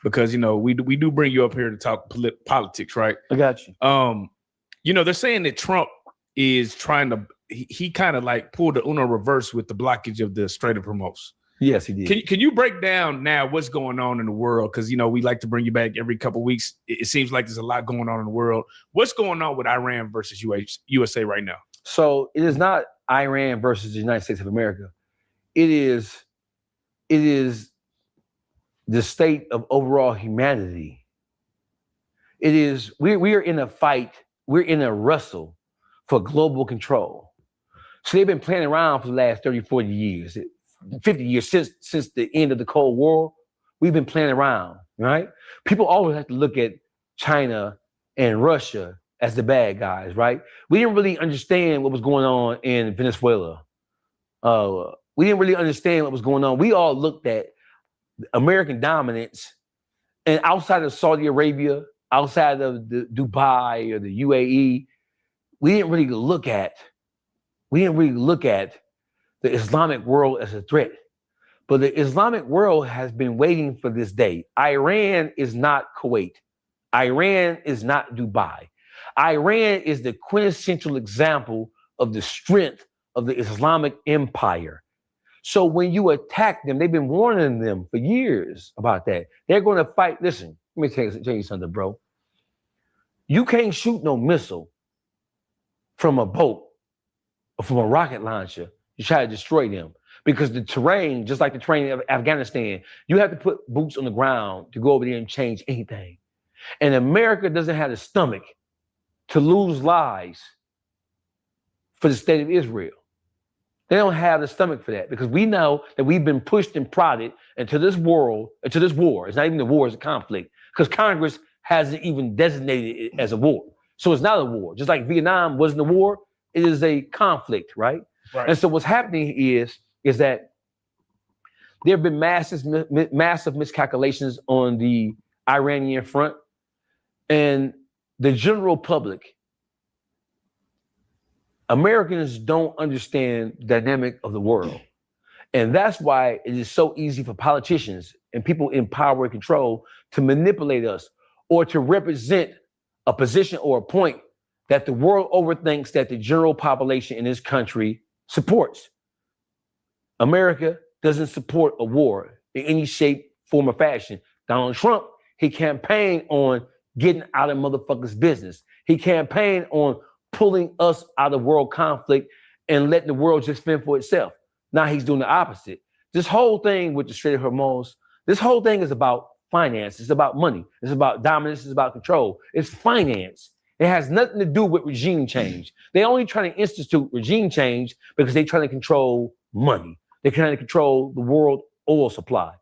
Because, you know, we do bring you up here to talk politics, right? I got you. You know, they're saying that Trump is trying to, he kind of like pulled the Uno reverse with the blockage of the Strait of Hormuz. Yes, he did. Can you break down now what's going on in the world? Because, you know, we like to bring you back every couple of weeks. It seems like there's a lot going on in the world. What's going on with Iran versus USA right now? So it is not Iran versus the United States of America. It is the state of overall humanity. It is, we are in a fight, we're in a wrestle for global control. So they've been playing around for the last 30, 40 years, 50 years since the end of the Cold War. We've been playing around, right? People always have to look at China and Russia as the bad guys, right? We didn't really understand what was going on in Venezuela. We didn't really understand what was going on. We all looked at American dominance, and outside of Saudi Arabia, outside of the Dubai or the UAE, we didn't really look at the Islamic world as a threat. But the Islamic world has been waiting for this day. Iran is not Kuwait. Iran is not Dubai. Iran is the quintessential example of the strength of the Islamic empire. So when you attack them, they've been warning them for years about that. They're going to fight. Listen, let me tell you something, bro. You can't shoot no missile from a boat or from a rocket launcher. You try to destroy them because the terrain, just like the terrain of Afghanistan, you have to put boots on the ground to go over there and change anything. And America doesn't have the stomach to lose lives for the state of Israel. They don't have the stomach for that because we know that we've been pushed and prodded into this world, into this war. It's not even a war, it's a conflict because Congress hasn't even designated it as a war. So it's not a war. Just like Vietnam wasn't a war, it is a conflict, right? Right. And so what's happening is that there have been massive miscalculations on the Iranian front, and the general public, Americans don't understand the dynamic of the world. And that's why it is so easy for politicians and people in power and control to manipulate us or to represent a position or a point that the world overthinks that the general population in this country supports. America doesn't support a war in any shape, form, or fashion. Donald Trump, he campaigned on getting out of motherfuckers' business. He campaigned on pulling us out of world conflict and letting the world just fend for itself. Now he's doing the opposite. This whole thing with the Strait of Hormuz, this whole thing is about finance. It's about money. It's about dominance. It's about control. It's finance. It has nothing to do with regime change. They're only trying to institute regime change because they're trying to control money. They're trying to control the world oil supply.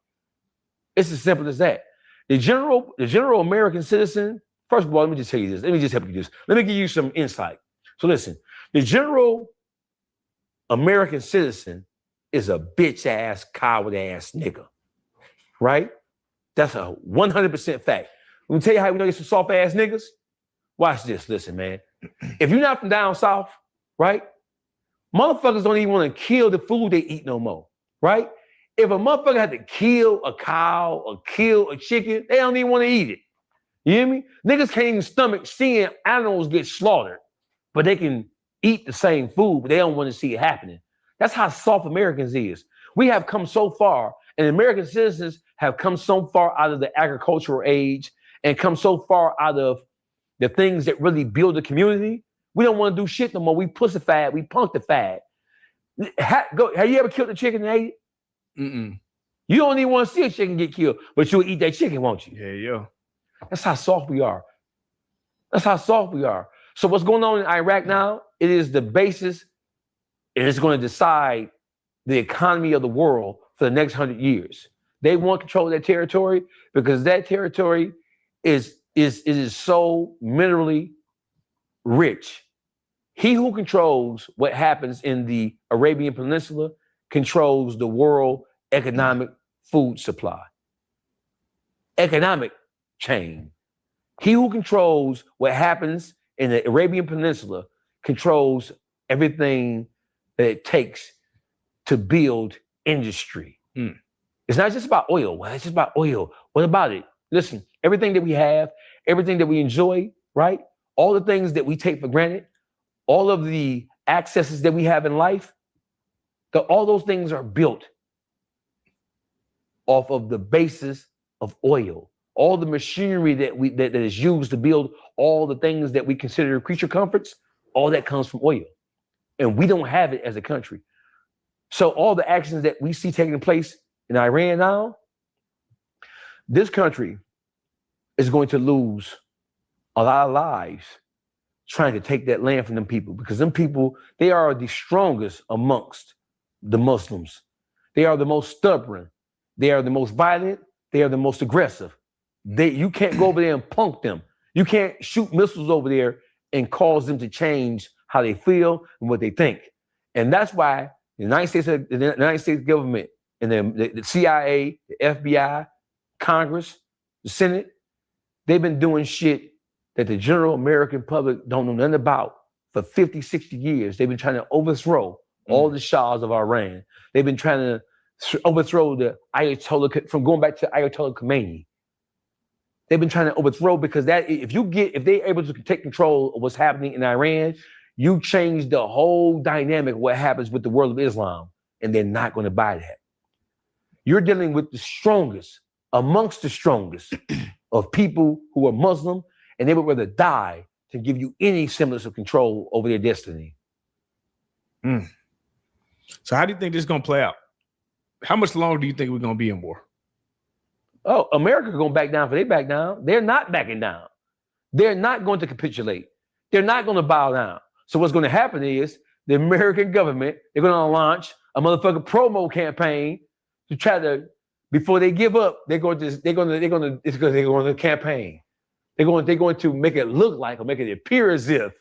It's as simple as that. The general American citizen, first of all, let me just tell you this. Let me just help you this. Let me give you some insight. So listen, the general American citizen is a bitch ass, coward ass nigga, right? That's a 100% fact. Let me tell you how we know you're some soft ass niggas. Watch this. Listen, man. If you're not from down south, right? Motherfuckers don't even want to kill the food they eat no more, right? If a motherfucker had to kill a cow or kill a chicken, they don't even want to eat it. You hear me? Niggas can't even stomach seeing animals get slaughtered, but they can eat the same food, but they don't want to see it happening. That's how soft Americans is. We have come so far, and American citizens have come so far out of the agricultural age and come so far out of the things that really build the community. We don't want to do shit no more. We pussified, we punktified. Have you ever killed a chicken and ate it? Mm-mm. You don't even want to see a chicken get killed, but you'll eat that chicken, won't you? Yeah. That's how soft we are. That's how soft we are. So what's going on in Iraq now? It is the basis, and it's going to decide the economy of the world for the next 100 years. They want control of that territory because that territory is so minerally rich. He who controls what happens in the Arabian Peninsula controls the world economic food supply. Economic chain. He who controls what happens in the Arabian Peninsula controls everything that it takes to build industry. It's not just about oil. Well, it's just about oil. What about it? Listen, everything that we have, everything that we enjoy, right? All the things that we take for granted, all of the accesses that we have in life, all those things are built off of the basis of oil. All the machinery that is used to build all the things that we consider creature comforts, all that comes from oil. And we don't have it as a country. So all the actions that we see taking place in Iran now, this country is going to lose a lot of lives trying to take that land from them people, because them people, they are the strongest amongst the Muslims. They are the most stubborn. They are the most violent. They are the most aggressive. You can't go over there and punk them. You can't shoot missiles over there and cause them to change how they feel and what they think. And that's why the United States government and the CIA, the FBI, Congress, the Senate, they've been doing shit that the general American public don't know nothing about for 50, 60 years. They've been trying to overthrow all the shahs of Iran. They've been trying to overthrow the Ayatollah, from going back to Ayatollah Khomeini. They've been trying to overthrow, because if they're able to take control of what's happening in Iran, you change the whole dynamic of what happens with the world of Islam, and they're not going to buy that. You're dealing with the strongest, amongst the strongest of people who are Muslim, and they would rather die to give you any semblance of control over their destiny. So how do you think this is going to play out? How much longer do you think we're going to be in war? Oh, America going to back down if they back down. They're not backing down. They're not going to capitulate. They're not going to bow down. So what's going to happen is the American government, they're going to launch a motherfucking promo campaign to try to, before they give up, they're going to campaign. They're going to make it look like or make it appear as if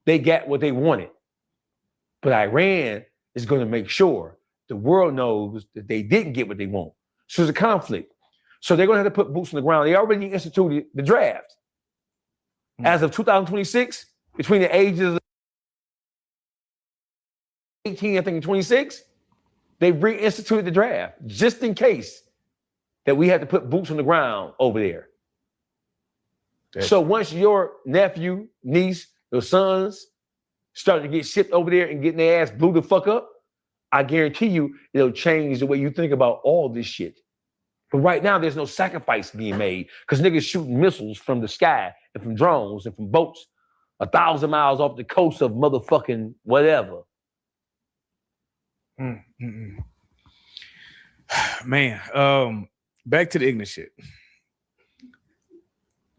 they got what they wanted. But Iran is going to make sure the world knows that they didn't get what they want. So there's a conflict. So they're going to have to put boots on the ground. They already instituted the draft. As of 2026, between the ages of 18, I think, and 26, they reinstituted the draft just in case that we had to put boots on the ground over there. So once your nephew, niece, your sons start to get shipped over there and getting their ass blew the fuck up, I guarantee you it'll change the way you think about all this shit. But right now, there's no sacrifice being made because niggas shooting missiles from the sky and from drones and from boats 1,000 miles off the coast of motherfucking whatever. Man, back to the ignorant shit.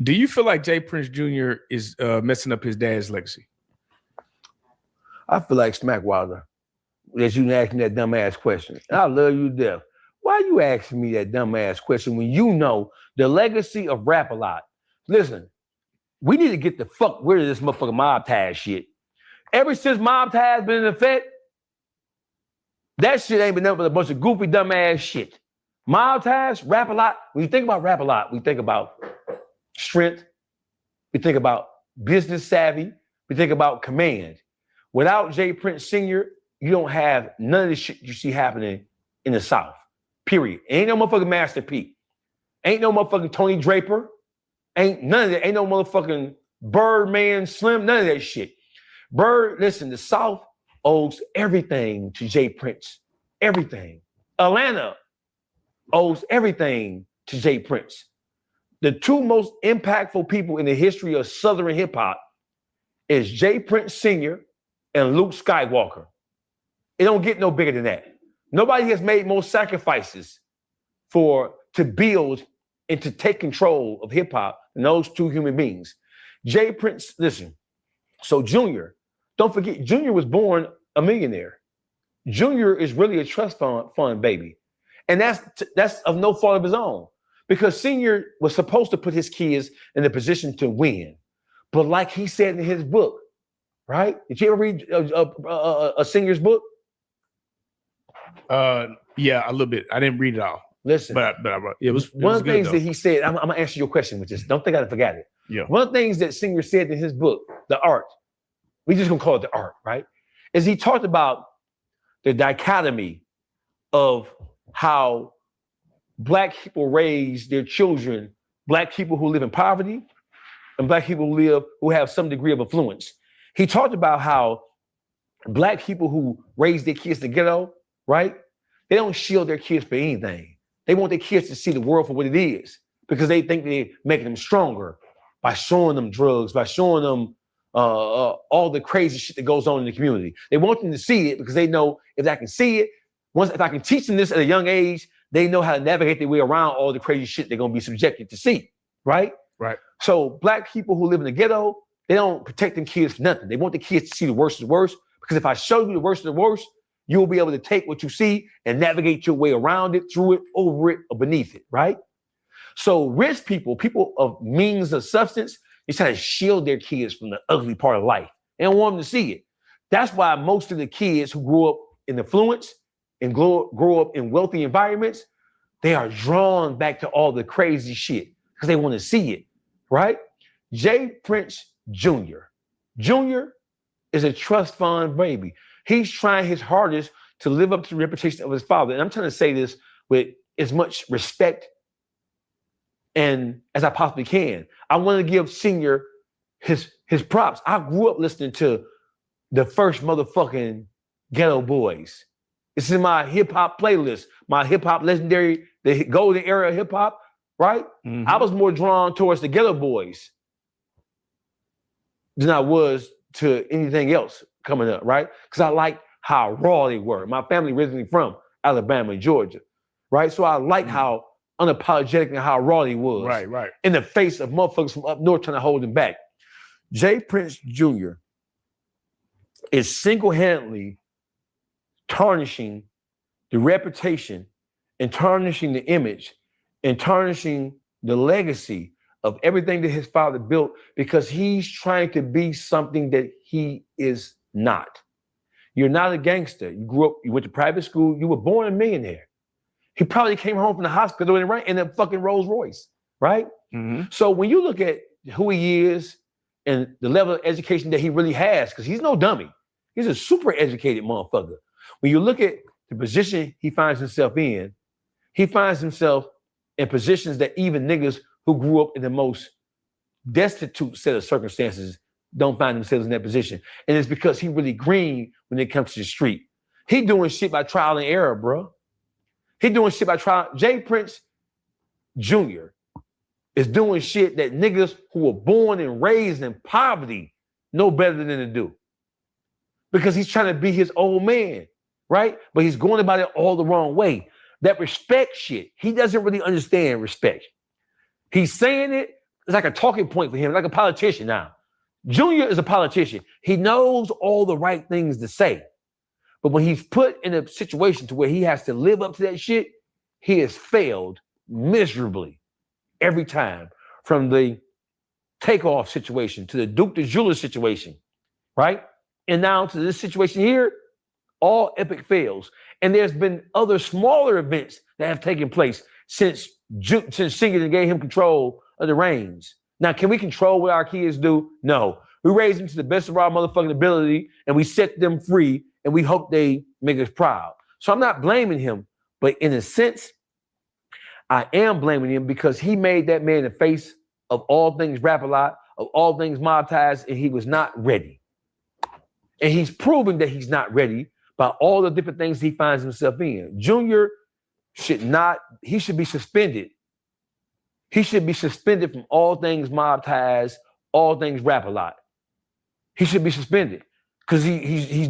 Do you feel like Jay Prince Jr. is messing up his dad's legacy? I feel like Smack Wilder, that you asking that dumbass question. And I love you to death. Why you asking me that dumbass question when you know the legacy of Rap-A-Lot? Listen, we need to get the fuck rid of this motherfucking mob ties shit. Ever since mob ties been in effect, that shit ain't been nothing but a bunch of goofy dumbass shit. Mob ties, Rap-A-Lot. When you think about Rap-A-Lot, we think about strength. We think about business savvy. We think about command. Without Jay Prince Sr., you don't have none of the shit you see happening in the South. Period. Ain't no motherfucking Master P. Ain't no motherfucking Tony Draper. Ain't none of that. Ain't no motherfucking Birdman, Slim, none of that shit. Listen, the South owes everything to Jay Prince. Everything. Atlanta owes everything to Jay Prince. The two most impactful people in the history of Southern hip hop is Jay Prince Sr. and Luke Skywalker. It don't get no bigger than that. Nobody has made more sacrifices to build and to take control of hip hop than those two human beings. Jay Prince, listen. So Junior, don't forget, Junior was born a millionaire. Junior is really a trust fund baby. And that's of no fault of his own. Because Senior was supposed to put his kids in a position to win. But like he said in his book, right? Did you ever read a Senior's book? Yeah, a little bit. I didn't read it all. Listen, but it was one of the things good, that he said. I'm gonna answer your question with this. Don't think I forgot it. Yeah. One of the things that Senior said in his book, The Art, we just gonna call it The Art, right? Is he talked about the dichotomy of how Black people raise their children, Black people who live in poverty and Black people who have some degree of affluence. He talked about how Black people who raise their kids in the ghetto, right? They don't shield their kids for anything. They want their kids to see the world for what it is because they think they're making them stronger by showing them drugs, by showing them all the crazy shit that goes on in the community. They want them to see it because they know if I can see it, if I can teach them this at a young age, they know how to navigate their way around all the crazy shit they're gonna be subjected to see, right? Right. So Black people who live in the ghetto, they don't protect them kids for nothing. They want the kids to see the worst of the worst because if I show you the worst of the worst, you'll be able to take what you see and navigate your way around it, through it, over it, or beneath it, right? So rich people, people of means of substance, they try to shield their kids from the ugly part of life. They don't want them to see it. That's why most of the kids who grew up in affluence and grow up in wealthy environments, they are drawn back to all the crazy shit because they want to see it, right? Jay Prince Jr. Jr. is a trust fund baby. He's trying his hardest to live up to the reputation of his father. And I'm trying to say this with as much respect and as I possibly can. I want to give Senior his props. I grew up listening to the first motherfucking Ghetto Boys. This is my hip hop playlist, my hip hop legendary, the golden era of hip hop, right? Mm-hmm. I was more drawn towards the Ghetto Boys than I was to anything else coming up, right? Because I like how raw they were. My family originally from Alabama and Georgia, right? So I like how unapologetic and how raw they was. Right. In the face of motherfuckers from up north trying to hold them back. Jay Prince Jr. is single-handedly tarnishing the reputation and tarnishing the image and tarnishing the legacy of everything that his father built because he's trying to be something that he is not. You're not a gangster. You grew up, you went to private school, you were born a millionaire. He probably came home from the hospital in a fucking Rolls Royce, right? Mm-hmm. So when you look at who he is and the level of education that he really has, because he's no dummy. He's a super educated motherfucker. When you look at the position he finds himself in, he finds himself in positions that even niggas who grew up in the most destitute set of circumstances don't find themselves in that position. And it's because he really green when it comes to the street. He doing shit by trial and error, bro. He doing shit by trial. Jay Prince Jr. is doing shit that niggas who were born and raised in poverty know better than to do. Because he's trying to be his old man, right? But he's going about it all the wrong way. That respect shit, he doesn't really understand respect. He's saying it's like a talking point for him, like a politician now. Junior is a politician. He knows all the right things to say. But when he's put in a situation to where he has to live up to that shit, he has failed miserably every time. From the takeoff situation to the Duke the Jeweler situation, right? And now to this situation here, all epic fails. And there's been other smaller events that have taken place since Singleton gave him control of the reins. Now, can we control what our kids do? No. We raise them to the best of our motherfucking ability and we set them free and we hope they make us proud. So I'm not blaming him, but in a sense, I am blaming him because he made that man the face of all things Rap-A-Lot, of all things Mob Ties, and he was not ready. And he's proving that he's not ready by all the different things he finds himself in. Junior should be suspended. He should be suspended from all things Mob Ties, all things Rap-A-Lot. He should be suspended because he's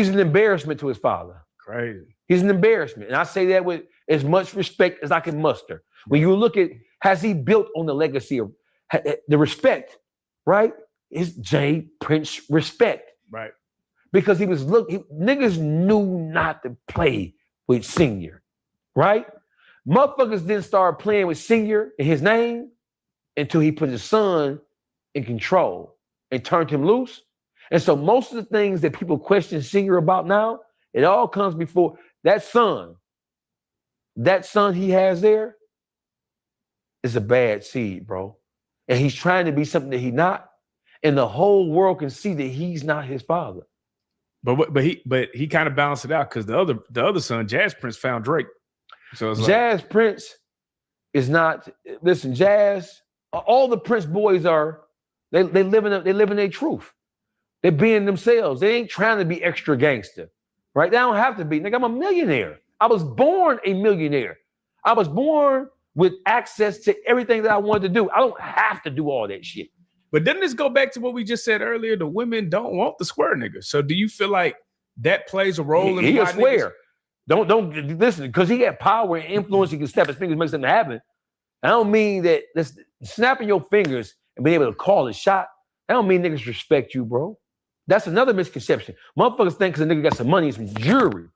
an embarrassment to his father. Crazy. He's an embarrassment. And I say that with as much respect as I can muster. When you look at, has he built on the legacy of the respect, right? It's Jay Prince respect. Right. Because niggas knew not to play with Senior, right? Motherfuckers didn't start playing with Senior in his name until he put his son in control and turned him loose. And so most of the things that people question Senior about now, it all comes before that son. That son he has there is a bad seed, bro. And he's trying to be something that he's not. And the whole world can see that he's not his father. But he kind of balanced it out because the other son, Jazz Prince, found Drake. So it's Jazz Prince is not. Listen, Jazz. All the Prince boys they live in their truth. They're being themselves. They ain't trying to be extra gangster, right? They don't have to be. Nigga, I'm a millionaire. I was born a millionaire. I was born with access to everything that I wanted to do. I don't have to do all that shit. But doesn't this go back to what we just said earlier? The women don't want the square nigga. So do you feel like that plays a role in he why a square? Don't listen, because he got power and influence. He can snap his fingers, make something happen. I don't mean that snapping your fingers and being able to call a shot. I don't mean niggas respect you, bro. That's another misconception. Motherfuckers think because a nigga got some money and some jewelry,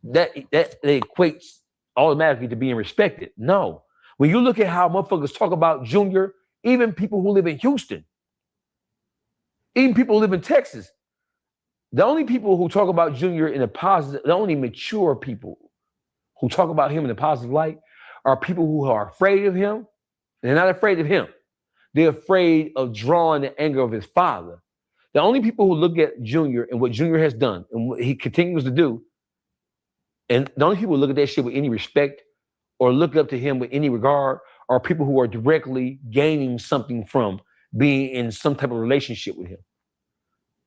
that equates automatically to being respected. No. When you look at how motherfuckers talk about Junior, even people who live in Houston, even people who live in Texas, the only people who talk about Junior in a positive, the only mature people who talk about him in a positive light are people who are afraid of him. They're not afraid of him. They're afraid of drawing the anger of his father. The only people who look at Junior and what Junior has done and what he continues to do, and the only people who look at that shit with any respect or look up to him with any regard are people who are directly gaining something from being in some type of relationship with him.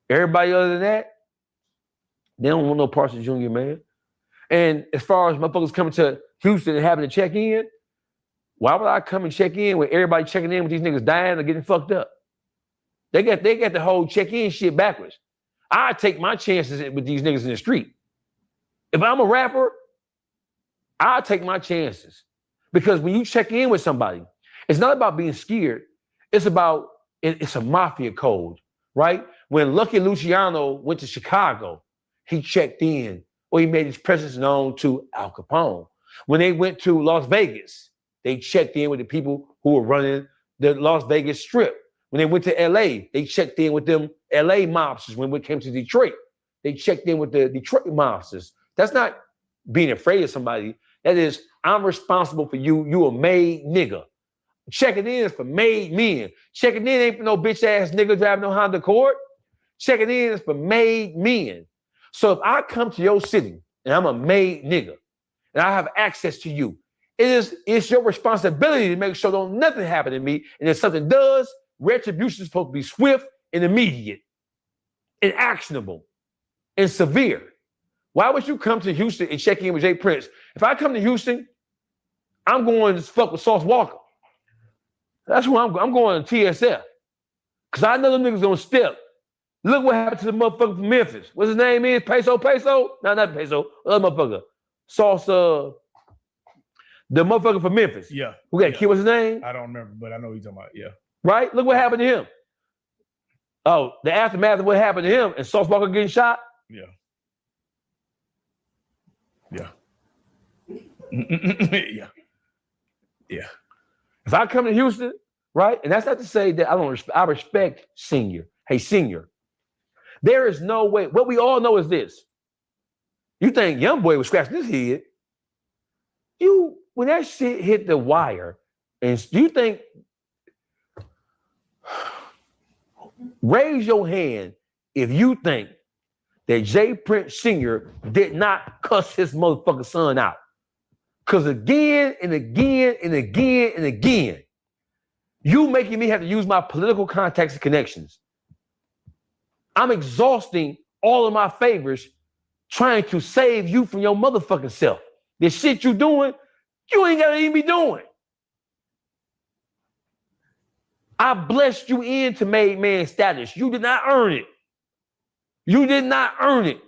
Everybody other than that, they don't want no parts of Junior, man. And as far as motherfuckers coming to Houston and having to check in, why would I come and check in with everybody checking in with these niggas dying or getting fucked up? They got the whole check-in shit backwards. I take my chances with these niggas in the street. If I'm a rapper, I take my chances. Because when you check in with somebody, it's not about being scared. It's a mafia code, right? When Lucky Luciano went to Chicago, he checked in or he made his presence known to Al Capone. When they went to Las Vegas, they checked in with the people who who were running the Las Vegas Strip. When they went to LA, they checked in with them LA mobsters. When it came to Detroit, they checked in with the Detroit mobsters. That's not being afraid of somebody. That is, I'm responsible for you. You a made nigga. Checking in is for made men. Checking in ain't for no bitch ass nigga driving no Honda Accord. Checking in is for made men. So if I come to your city and I'm a made nigga and I have access to you, it's your responsibility to make sure don't nothing happen to me. And if something does, retribution is supposed to be swift and immediate and actionable and severe. Why would you come to Houston and check in with Jay Prince? If I come to Houston, I'm going to fuck with Sauce Walker. That's where I'm going to TSF. Because I know them niggas gonna step. Look what happened to the motherfucker from Memphis. What's his name is? Peso? No, not Peso. Other motherfucker. Sauce, the motherfucker from Memphis. Yeah. Who got killed? What's his name? I don't remember, but I know what you're talking about. Yeah. Right? Look what happened to him. Oh, the aftermath of what happened to him and Sauce Walker getting shot? Yeah. Yeah. Yeah. If I come to Houston, right, and that's not to say that I respect Senior. Hey, Senior, there is no way. What we all know is this. You think Young Boy was scratching his head. When that shit hit the wire, and you think, raise your hand if you think that Jay Prince Sr. did not cuss his motherfucking son out. Because again and again and again and again, you making me have to use my political contacts and connections. I'm exhausting all of my favors trying to save you from your motherfucking self. The shit you doing, you ain't gotta even be doing. I blessed you into made man status. You did not earn it. You did not earn it.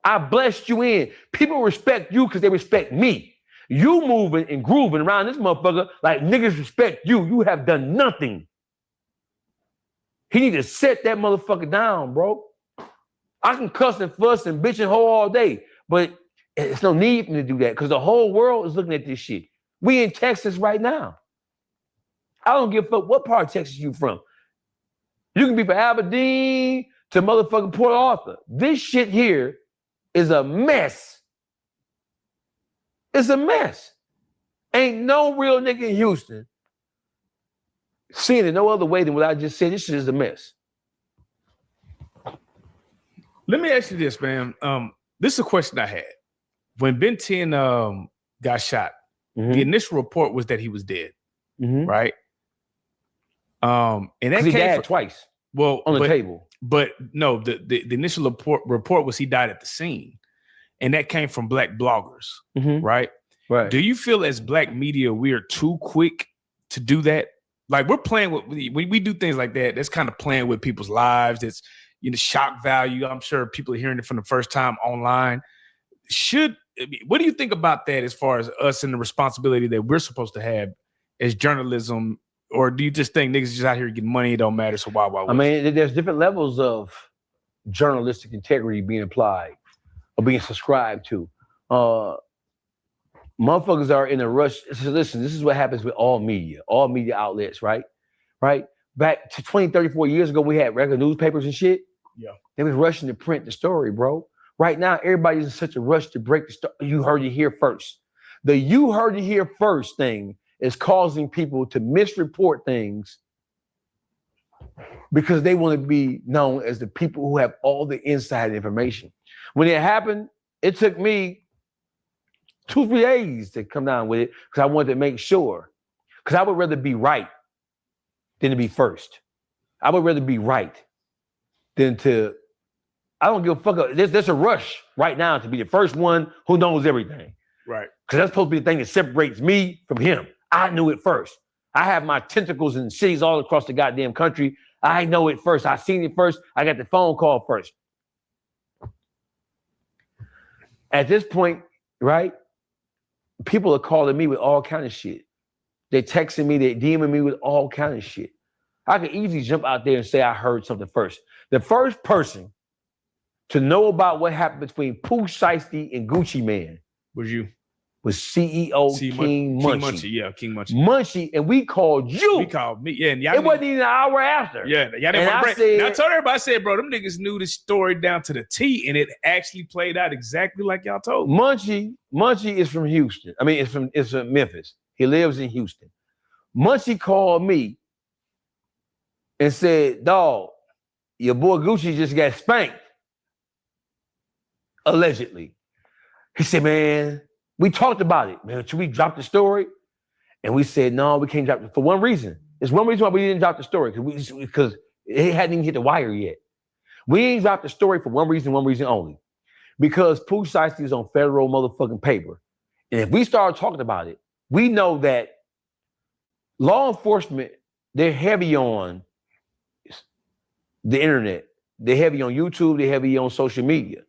I blessed you in. People respect you because they respect me. You moving and grooving around this motherfucker like niggas respect you. You have done nothing. He need to set that motherfucker down, bro. I can cuss and fuss and bitch and hoe all day, but it's no need for me to do that because the whole world is looking at this shit. We in Texas right now. I don't give a fuck what part of Texas you from. You can be from Aberdeen to motherfucking Port Arthur. This shit here is a mess. It's a mess. Ain't no real nigga in Houston seeing it no other way than what I just said. This shit is a mess. Let me ask you this, man. This is a question I had. When Ben 10 got shot, the initial report was that he was dead, right? And that he came died twice. Well, on the table. But no, the initial report was he died at the scene. And that came from black bloggers, right? Right. Do you feel as black media we are too quick to do that? Like we're playing with, when we do things like that, that's kind of playing with people's lives. It's, shock value. I'm sure people are hearing it from the first time online. What do you think about that as far as us and the responsibility that we're supposed to have as journalism? Or do you just think niggas just out here getting money, it don't matter, so why? I mean, there's different levels of journalistic integrity being applied or being subscribed to. Motherfuckers are in a rush. So listen, this is what happens with all media outlets, right? Back to 20, 34 years ago, we had regular newspapers and shit. Yeah. They was rushing to print the story, bro. Right now, everybody's in such a rush to break the story. You heard it here first. The you heard it here first thing is causing people to misreport things because they want to be known as the people who have all the inside information. When it happened, it took me 2-3 days to come down with it because I wanted to make sure. Because I would rather be right than to be first. I would rather be right than to, I don't give a fuck. There's a rush right now to be the first one who knows everything. Right. Because that's supposed to be the thing that separates me from him. I knew it first. I have my tentacles in cities all across the goddamn country. I know it first. I seen it first. I got the phone call first. At this point, right, people are calling me with all kind of shit. They're texting me, they're DMing me with all kind of shit. I could easily jump out there and say I heard something first. The first person to know about what happened between Pooh Shiesty and Gucci Man was you. was CEO King Munchie. Yeah, King Munchie. Munchie, and we called you. We called me. Yeah, and it wasn't even an hour after. Yeah, y'all didn't want to break. And I told everybody, I said, bro, them niggas knew the story down to the T, and it actually played out exactly like y'all told me. Munchie is from Houston. I mean, it's from Memphis. He lives in Houston. Munchie called me and said, dog, your boy Gucci just got spanked. Allegedly. He said, man, we talked about it, man. Should we drop the story? And we said, no, we can't drop it for one reason. There's one reason why we didn't drop the story, because it hadn't even hit the wire yet. We ain't dropped the story for one reason only. Because Pooh Shiesty is on federal motherfucking paper. And if we start talking about it, we know that law enforcement, they're heavy on the internet. They're heavy on YouTube. They're heavy on social media.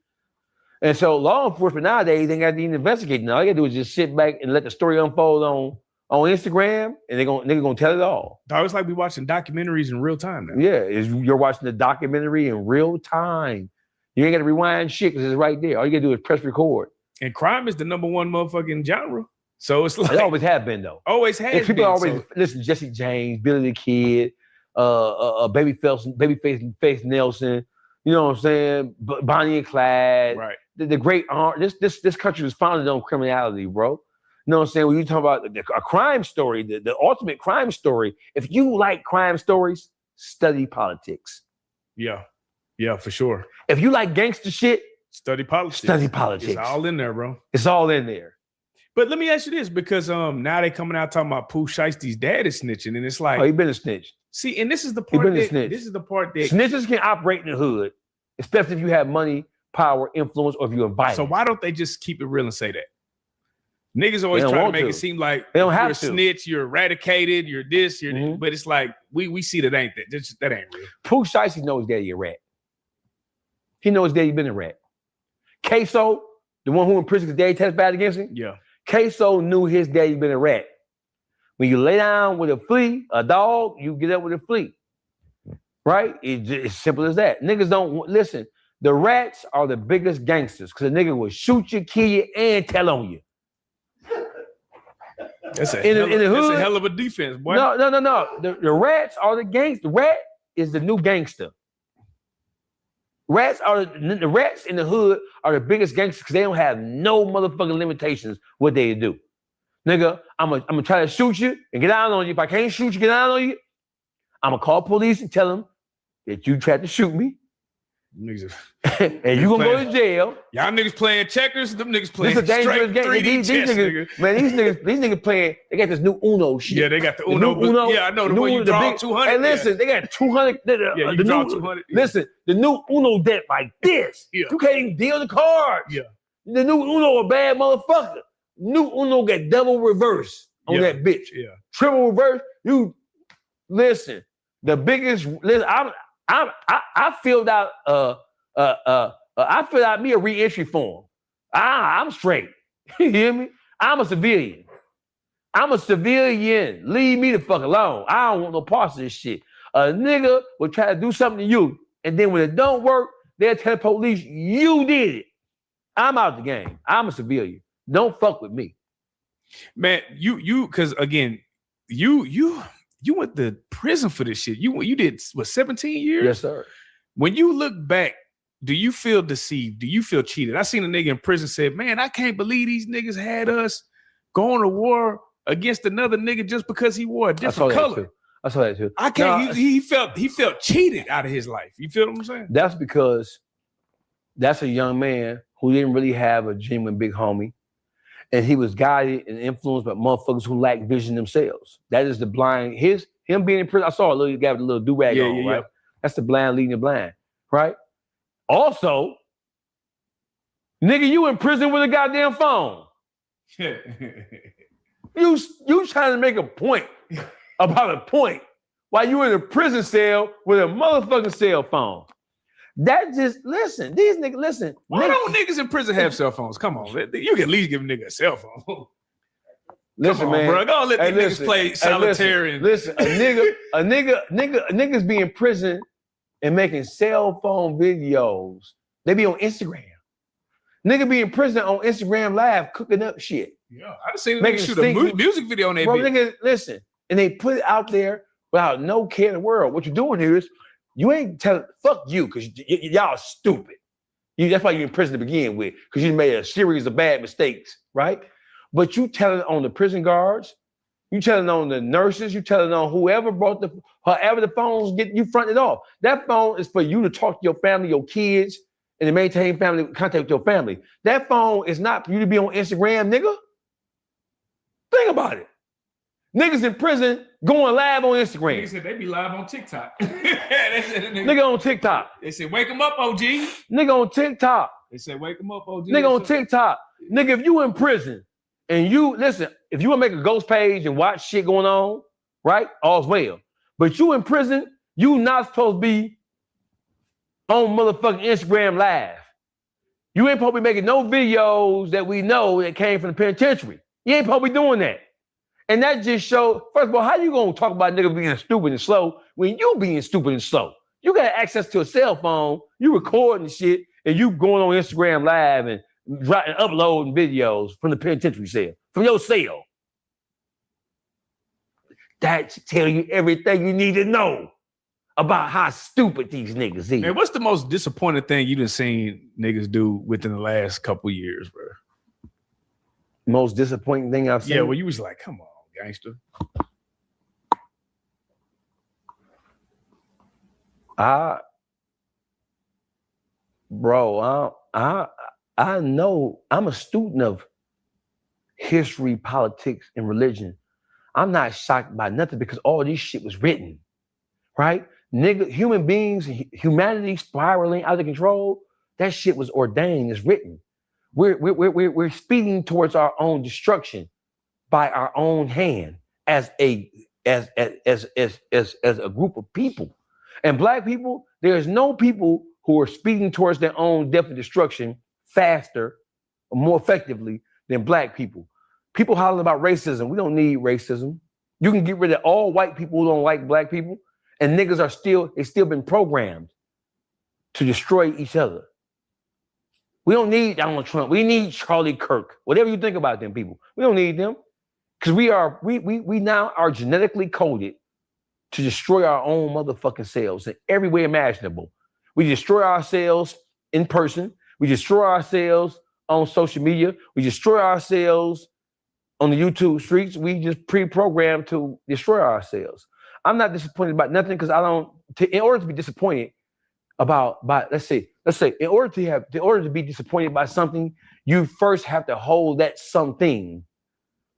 And so law enforcement nowadays, they got to even investigate. Now all you got to do is just sit back and let the story unfold on Instagram, and they're gonna tell it all. Dog, it's like we watching documentaries in real time now. Yeah, you're watching the documentary in real time. You ain't got to rewind shit because it's right there. All you got to do is press record. And crime is the number one motherfucking genre. So it's like... It always have been, though. Always has people been. Always listen, Jesse James, Billy the Kid, Babyface Nelson, you know what I'm saying? Bonnie and Clyde. Right. The great this country was founded on criminality, bro. You know what I'm saying? When you talk about a crime story, the ultimate crime story, if you like crime stories, study politics. Yeah. Yeah, for sure. If you like gangster shit, study politics. Study politics. It's all in there, bro. It's all in there. But let me ask you this, because now they coming out talking about Pooh Shiesty's dad is snitching, and it's like, oh, he been a snitch. See, and this is the part that snitches can operate in the hood, especially if you have money, power, influence, or if you're invited. So why don't they just keep it real and say that? Niggas always try to make it seem like you're a snitch, you're eradicated, you're this, you're but it's like we see that ain't that. That ain't real. Pooh Shiesty knows his daddy a rat. He knows his daddy been a rat. Queso, the one who in prison because daddy testified against him. Yeah. Queso knew his daddy been a rat. When you lay down with a flea, a dog, you get up with a flea. Right? It's simple as that. Niggas don't listen. The rats are the biggest gangsters because a nigga will shoot you, kill you, and tell on you. That's a hell of a defense, boy. No. The rats are the gangster. The rat is the new gangster. Rats are the rats in the hood are the biggest gangsters because they don't have no motherfucking limitations what they do. Nigga, I'm gonna try to shoot you and get out on you. If I can't shoot you, get out on you, I'm gonna call police and tell them that you tried to shoot me. Niggas and you gonna go to jail. Y'all niggas playing checkers, them niggas playing this is a dangerous game. 3D chess, nigga. Man, these niggas playing, they got this new Uno shit. Yeah, they got the Uno. Yeah, I know the one you draw 200. Hey, listen, they got 200. Yeah, you draw 200. Listen, the new Uno deck like this. Yeah. You can't even deal the cards. Yeah. The new Uno a bad motherfucker. New Uno got double reverse on that bitch. Yeah. Triple reverse. You listen. The biggest. Listen, I filled out I filled out me a re-entry form. I'm straight. You hear me? I'm a civilian. Leave me the fuck alone. I don't want no parts of this shit. A nigga will try to do something to you, and then when it don't work, they'll tell the police you did it. I'm out the game. I'm a civilian. Don't fuck with me. Man, you because again, you went to prison for this shit. You did what, 17 years? Yes, sir. When you look back, do you feel deceived? Do you feel cheated? I seen a nigga in prison said, man, I can't believe these niggas had us going to war against another nigga just because he wore a different color. I saw that too. I can't. He felt cheated out of his life. You feel what I'm saying? That's because that's a young man who didn't really have a genuine big homie, and he was guided and influenced by motherfuckers who lack vision themselves. That is the blind. Him being in prison. I saw a little guy with a little do-rag on, right? That's the blind leading the blind, right? Also, nigga, you in prison with a goddamn phone. You trying to make a point about a point while you in a prison cell with a motherfucking cell phone. That just, listen, these niggas, listen. Why don't niggas in prison have cell phones? Come on, you can at least give a nigga a cell phone. Listen, Come on, man. Bro, go let these niggas play solitaire. Listen, a niggas be in prison and making cell phone videos. They be on Instagram. Nigga be in prison on Instagram Live cooking up shit. Yeah, I just seen Making niggas shoot a music video on that bro, bitch. nigga, listen, and they put it out there without no care in the world. What you're doing here is you ain't telling fuck you because y'all stupid. That's why you're in prison to begin with, because you made a series of bad mistakes, right? But you telling on the prison guards, you telling on the nurses, you telling on whoever however the phones get you fronted off. That phone is for you to talk to your family, your kids, and to maintain family contact with your family. That phone is not for you to be on Instagram, nigga. Think about it. Niggas in prison going live on Instagram. Niggas said they be live on TikTok. Nigga on TikTok. They said, wake him up, OG. Nigga on TikTok. They said, wake him up, OG. Nigga on TikTok. Nigga, if you in prison and you, listen, if you want to make a ghost page and watch shit going on, right? All's well. But you in prison, you not supposed to be on motherfucking Instagram live. You ain't supposed to be making no videos that we know that came from the penitentiary. You ain't supposed to be doing that. And that just shows, first of all, how you gonna talk about niggas being stupid and slow when you being stupid and slow? You got access to a cell phone, you recording shit, and you going on Instagram live and uploading videos from the penitentiary cell, from your cell. That should tell you everything you need to know about how stupid these niggas is. Man, what's the most disappointing thing you done seen niggas do within the last couple years, bro? Most disappointing thing I've seen? Yeah, well, you was like, come on, gangster. I know I'm a student of history, politics, and religion. I'm not shocked by nothing because all this shit was written, right? Nigga, human beings, humanity spiraling out of control, that shit was ordained, it's written. We're speeding towards our own destruction by our own hand as a group of people. And black people, there's no people who are speeding towards their own death and destruction faster or more effectively than black people. People holler about racism. We don't need racism. You can get rid of all white people who don't like black people, and niggas are still been programmed to destroy each other. We don't need Donald Trump. We need Charlie Kirk. Whatever you think about them people, we don't need them because we now are genetically coded to destroy our own motherfucking selves in every way imaginable. We destroy ourselves in person. We destroy ourselves on social media. We destroy ourselves on the YouTube streets. We just pre-programmed to destroy ourselves. I'm not disappointed about nothing because in order to be disappointed about let's say in order to be disappointed by something, you first have to hold that something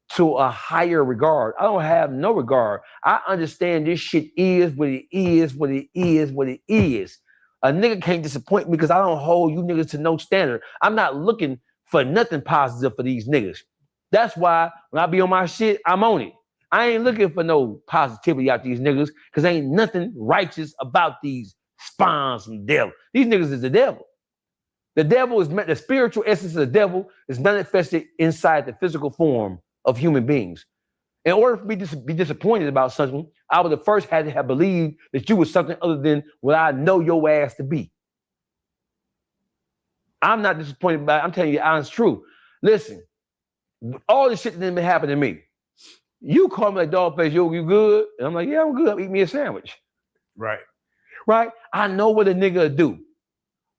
to a higher regard. I don't have no regard. I understand this shit is what it is, what it is, what it is. A nigga can't disappoint me because I don't hold you niggas to no standard. I'm not looking for nothing positive for these niggas. That's why when I be on my shit, I'm on it. I ain't looking for no positivity out these niggas because ain't nothing righteous about these spawns from the devil. These niggas is the devil. The devil is the spiritual essence of the devil is manifested inside the physical form of human beings. In order for me to be disappointed about something, I would have first had to have believed that you was something other than what I know your ass to be. I'm not disappointed by it. I'm telling you the honest truth. Listen, all this shit that been happening to me. You call me like dog face, yo, you good? And I'm like, yeah, I'm good. Eat me a sandwich. Right. Right? I know what a nigga do.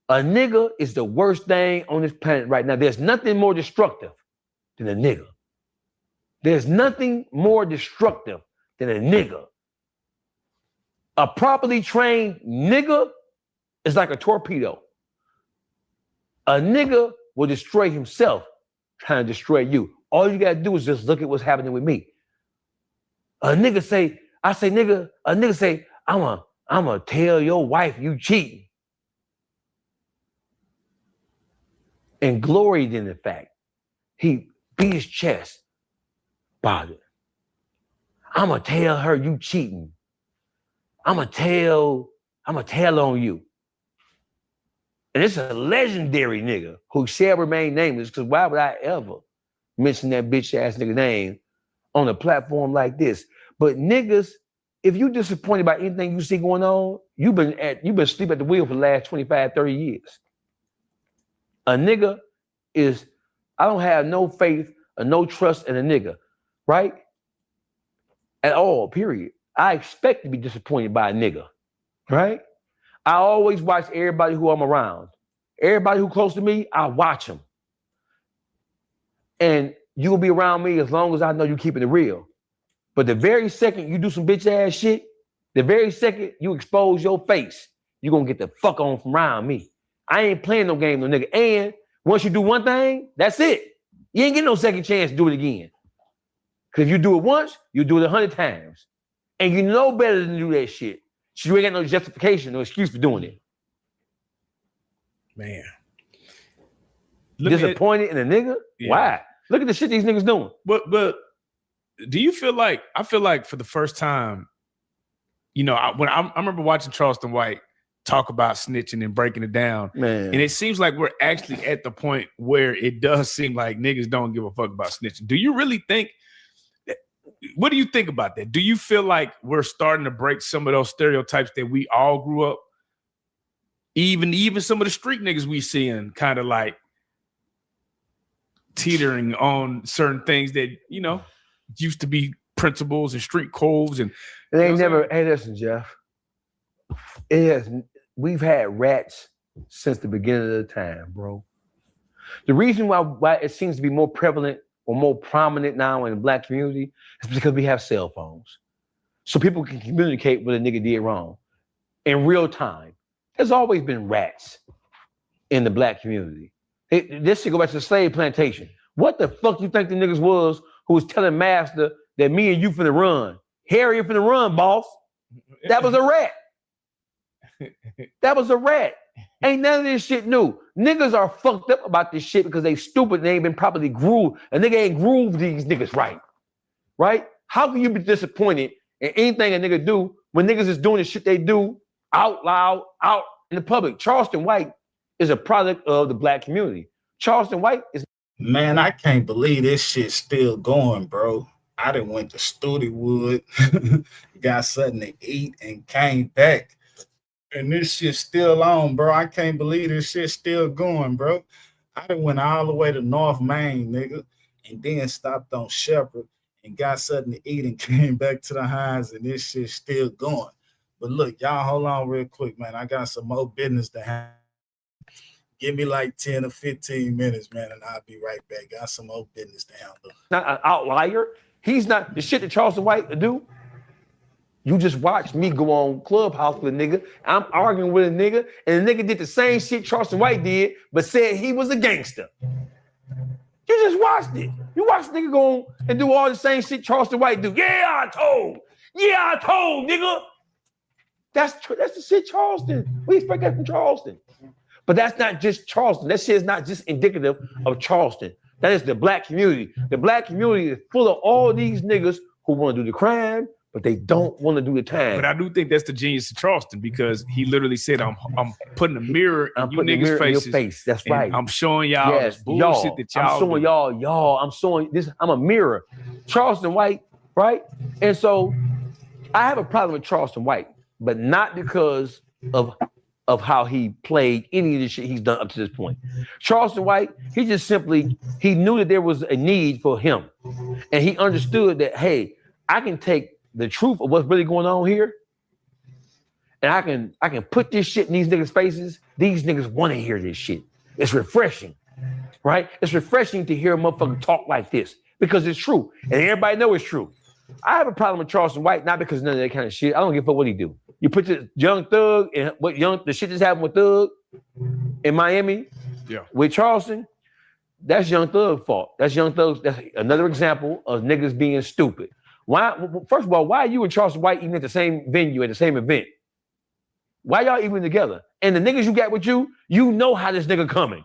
A nigga is the worst thing on this planet right now. There's nothing more destructive than a nigga. There's nothing more destructive than a nigga. A properly trained nigga is like a torpedo. A nigga will destroy himself trying to destroy you. All you gotta do is just look at what's happening with me. A nigga say, a nigga say, I'ma tell your wife you cheating. And gloried in the fact. He beat his chest about it. I'ma tell her you cheating. I'ma tell on you. And it's a legendary nigga who shall remain nameless because why would I ever mention that bitch ass nigga name on a platform like this? But niggas, if you disappointed by anything you see going on, you've been asleep at the wheel for the last 25, 30 years. A nigga is, I don't have no faith or no trust in a nigga, right? At all, period. I expect to be disappointed by a nigga, right? I always watch everybody who I'm around. Everybody who close to me, I watch them. And you'll be around me as long as I know you keeping it real. But the very second you do some bitch ass shit, the very second you expose your face, you're gonna get the fuck on from around me. I ain't playing no game, no nigga. And once you do one thing, that's it. You ain't getting no second chance to do it again. Because if you do it once, you do it 100 times. And you know better than to do that shit. So you ain't got no justification, no excuse for doing it. Man. Disappointed in a nigga? Yeah. Why? Look at the shit these niggas doing. But do you feel like, I feel like for the first time, you know, I remember watching Charleston White talk about snitching and breaking it down. Man. And it seems like we're actually at the point where it does seem like niggas don't give a fuck about snitching. Do you really think, what do you think about that? Do you feel like we're starting to break some of those stereotypes that we all grew up? Even some of the street niggas we seeing kind of like teetering on certain things that, you know, used to be principles and street codes. And it ain't never, hey, listen, Jeff. We've had rats since the beginning of the time, bro. The reason why it seems to be more prevalent or more prominent now in the black community is because we have cell phones. So people can communicate what a nigga did wrong in real time. There's always been rats in the black community. This should go back to the slave plantation. What the fuck you think the niggas was who was telling master that me and you finna run? Harry, you finna run, boss. That was a rat. That was a rat. Ain't none of this shit new. Niggas are fucked up about this shit because they stupid and they ain't been properly grooved. A nigga ain't grooved these niggas right. Right? How can you be disappointed in anything a nigga do when niggas is doing the shit they do out loud, out in the public? Charleston White is a product of the black community. Charleston White is... Man, I can't believe this shit's still going, bro. I done went to Studewood, got something to eat, and came back. And this shit's still on, bro. I can't believe this shit's still going, bro. I done went all the way to North Main, nigga, and then stopped on Shepherd and got something to eat and came back to the Hines, and this shit's still going. But look, y'all hold on real quick, man. I got some more business to handle. Give me like 10 or 15 minutes, man, and I'll be right back. Got some more business to handle. Not an outlier. He's not the shit that Charleston White do. You just watched me go on Clubhouse with a nigga. I'm arguing with a nigga, and the nigga did the same shit Charleston White did, but said he was a gangster. You just watched it. You watched the nigga go on and do all the same shit Charleston White do. Yeah, I told. Yeah, I told, nigga. That's the shit Charleston. We expect that from Charleston. But that's not just Charleston. That shit is not just indicative of Charleston. That is the black community. The black community is full of all these niggas who want to do the crime, but they don't want to do the time. But I do think that's the genius of Charleston because he literally said, I'm putting a mirror in you niggas' faces. In your face. That's right. I'm showing y'all this bullshit that y'all I'm showing y'all. I'm showing this. I'm a mirror. Charleston White, right? And so I have a problem with Charleston White, but not because of how he played any of the shit he's done up to this point. Charleston White, he knew that there was a need for him. And he understood that, hey, I can take the truth of what's really going on here, and I can put this shit in these niggas' faces. These niggas want to hear this shit. It's refreshing, right? It's refreshing to hear a motherfucker talk like this because it's true. And everybody know it's true. I have a problem with Charleston White, not because of none of that kind of shit. I don't give a fuck what he do. You put the Young Thug and the shit that's happened with Thug in Miami with Charleston, that's Young Thug's fault. That's Young Thug's, that's another example of niggas being stupid. Why? First of all, why are you and Charleston White even at the same venue, at the same event? Why y'all even together? And the niggas you got with you know how this nigga coming.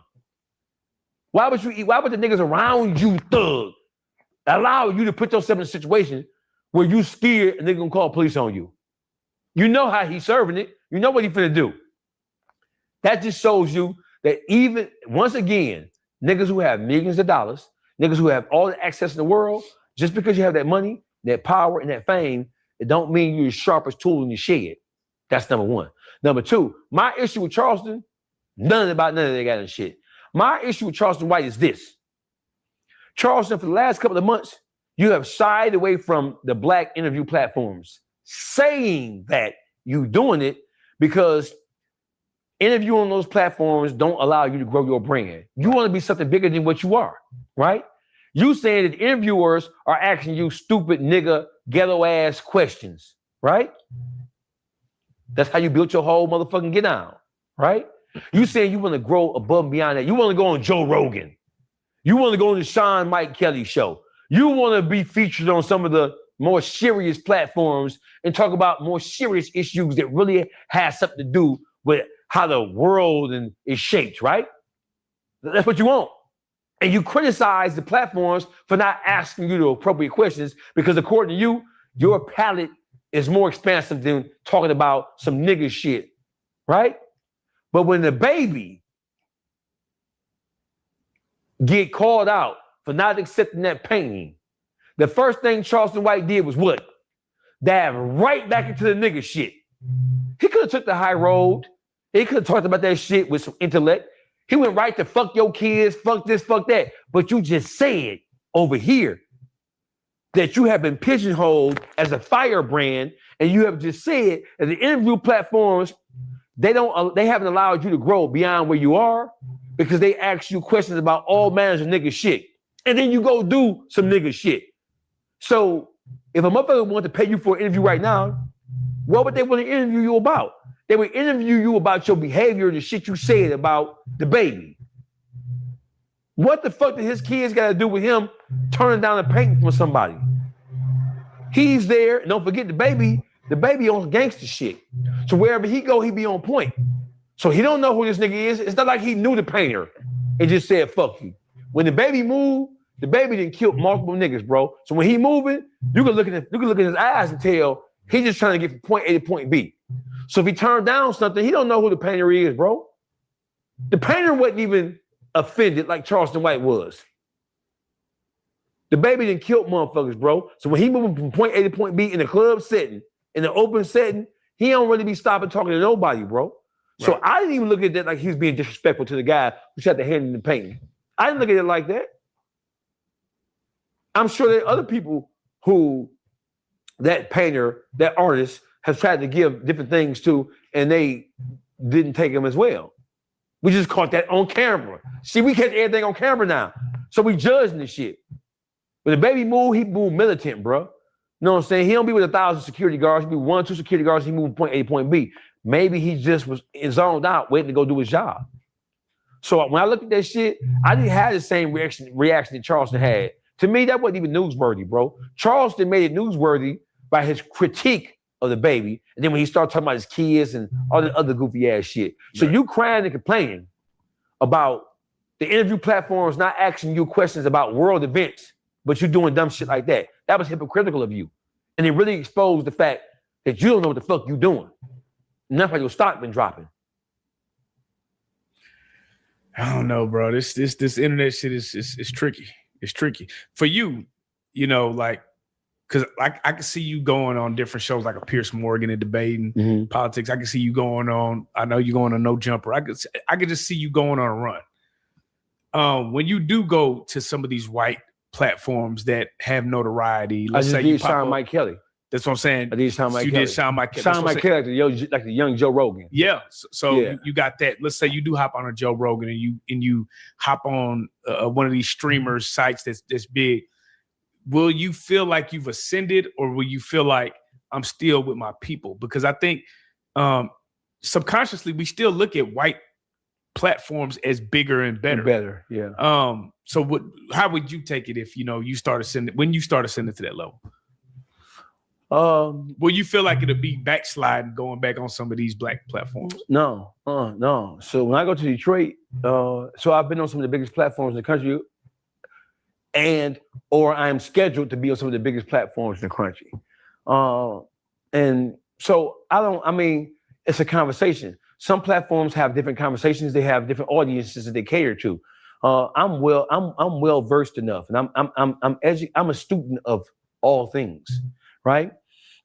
Why would the niggas around you, Thug, allow you to put yourself in a situation where you scared and they're gonna call police on you? You know how he's serving it. You know what he finna do. That just shows you that even, once again, niggas who have millions of dollars, niggas who have all the access in the world, just because you have that money, that power, and that fame, it don't mean you're the sharpest tool in the shed. That's number one. Number two, my issue with Charleston, none of that got in shit. My issue with Charleston White is this. Charleston, for the last couple of months, you have shied away from the black interview platforms, saying that you're doing it because interviewing on those platforms don't allow you to grow your brand. You want to be something bigger than what you are, right? You saying that interviewers are asking you stupid nigga ghetto ass questions, right? That's how you built your whole motherfucking get down, right? You saying you want to grow above and beyond that. You want to go on Joe Rogan. You want to go on the Sean Mike Kelly show. You want to be featured on some of the more serious platforms and talk about more serious issues that really has something to do with how the world is shaped, right? That's what you want. And you criticize the platforms for not asking you the appropriate questions because according to you, your palate is more expansive than talking about some nigga shit, right? But when the baby get called out for not accepting that painting, the first thing Charleston White did was what? Dive right back into the nigga shit. He could have took the high road. He could have talked about that shit with some intellect. He went right to fuck your kids, fuck this, fuck that. But you just said over here that you have been pigeonholed as a firebrand, and you have just said that the interview platforms, they haven't allowed you to grow beyond where you are because they ask you questions about all manners of nigga shit. And then you go do some nigga shit. So if a motherfucker wanted to pay you for an interview right now, what would they want to interview you about? They would interview you about your behavior, the shit you said about the baby. What the fuck did his kids got to do with him turning down a painting from somebody? He's there. And don't forget the baby on gangster shit. So wherever he go, he be on point. So he don't know who this nigga is. It's not like he knew the painter and just said, fuck you. When the baby moved, the baby done killed multiple niggas, bro. So when he moving, you can look at his eyes and tell he just trying to get from point A to point B. So if he turned down something, he don't know who the painter is, bro. The painter wasn't even offended like Charleston White was. The baby done killed motherfuckers, bro. So when he moving from point A to point B in the club setting, in the open setting, he don't really be stopping talking to nobody, bro. So right. I didn't even look at that like he was being disrespectful to the guy who had the hand in the painting. I didn't look at it like that. I'm sure there are other people who that painter, that artist, has tried to give different things to, and they didn't take them as well. We just caught that on camera. See, we catch everything on camera now. So we judging this shit. When the baby moved, he moved militant, bro. You know what I'm saying? He don't be with 1,000 security guards. He be 1 or 2 security guards. He moved from point A to point B. Maybe he just was zoned out waiting to go do his job. So when I looked at that shit, I didn't have the same reaction that Charleston had. To me, that wasn't even newsworthy, bro. Charleston made it newsworthy by his critique of the baby. And then when he started talking about his kids and all the other goofy ass shit. So you crying and complaining about the interview platforms not asking you questions about world events, but you doing dumb shit like that. That was hypocritical of you. And it really exposed the fact that you don't know what the fuck you doing. And that's why your stock been dropping. I don't know, bro. This internet shit is tricky. It's tricky. For you, you know, like, because I can see you going on different shows like a Pierce Morgan and debating politics. I can see you going on, I know you're going on No Jumper. I could just see you going on a run. When you do go to some of these white platforms that have notoriety, let's say you Sean Mike Kelly. That's what I'm saying. I did Sean Mike Kelly. You did Sean Mike Kelly. Sean Mike Kelly, like the young Joe Rogan. Yeah. So you got that. Let's say you do hop on a Joe Rogan and you hop on one of these streamers sites that's big. Will you feel like you've ascended, or will you feel like I'm still with my people? Because I think subconsciously we still look at white platforms as bigger and better. Yeah. So how would you take it if you start ascending when you start ascending to that level? Will you feel like it'll be backsliding going back on some of these black platforms? No. So when I go to Detroit, so I've been on some of the biggest platforms in the country, or I'm scheduled to be on some of the biggest platforms in the country. And so it's a conversation. Some platforms have different conversations. They have different audiences that they cater to. I'm well versed enough, and I'm a student of all things. Right?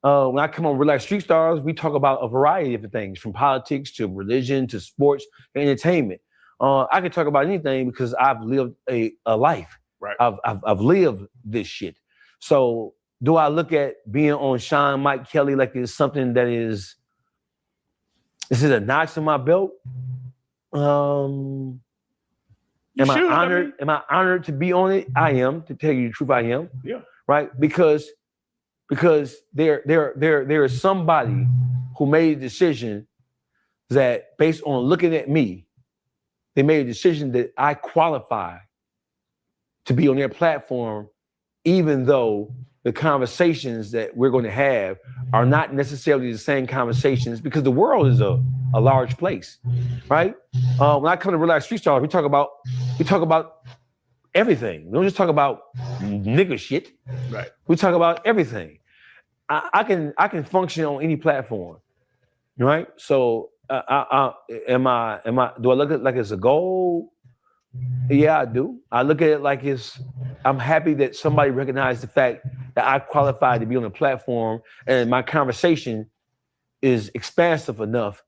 When I come on Relax Street Stars, we talk about a variety of different things, from politics to religion to sports and entertainment. I can talk about anything because I've lived a life. Right. I've lived this shit. So do I look at being on Sean Mike Kelly like it's something that is a notch in my belt? Am I honored? Am I honored to be on it? I am. To tell you the truth, I am. Yeah. Right. Because there is somebody who made a decision that based on looking at me, they made a decision that I qualify to be on their platform, even though the conversations that we're going to have are not necessarily the same conversations, because the world is a large place, right? When I come to Relax Street Stars, we talk about everything. We don't just talk about nigga shit. Right. We talk about everything. I can function on any platform, right? So do I look at it like it's a goal? Yeah, I do. I look at it like I'm happy that somebody recognized the fact that I qualified to be on a platform and my conversation is expansive enough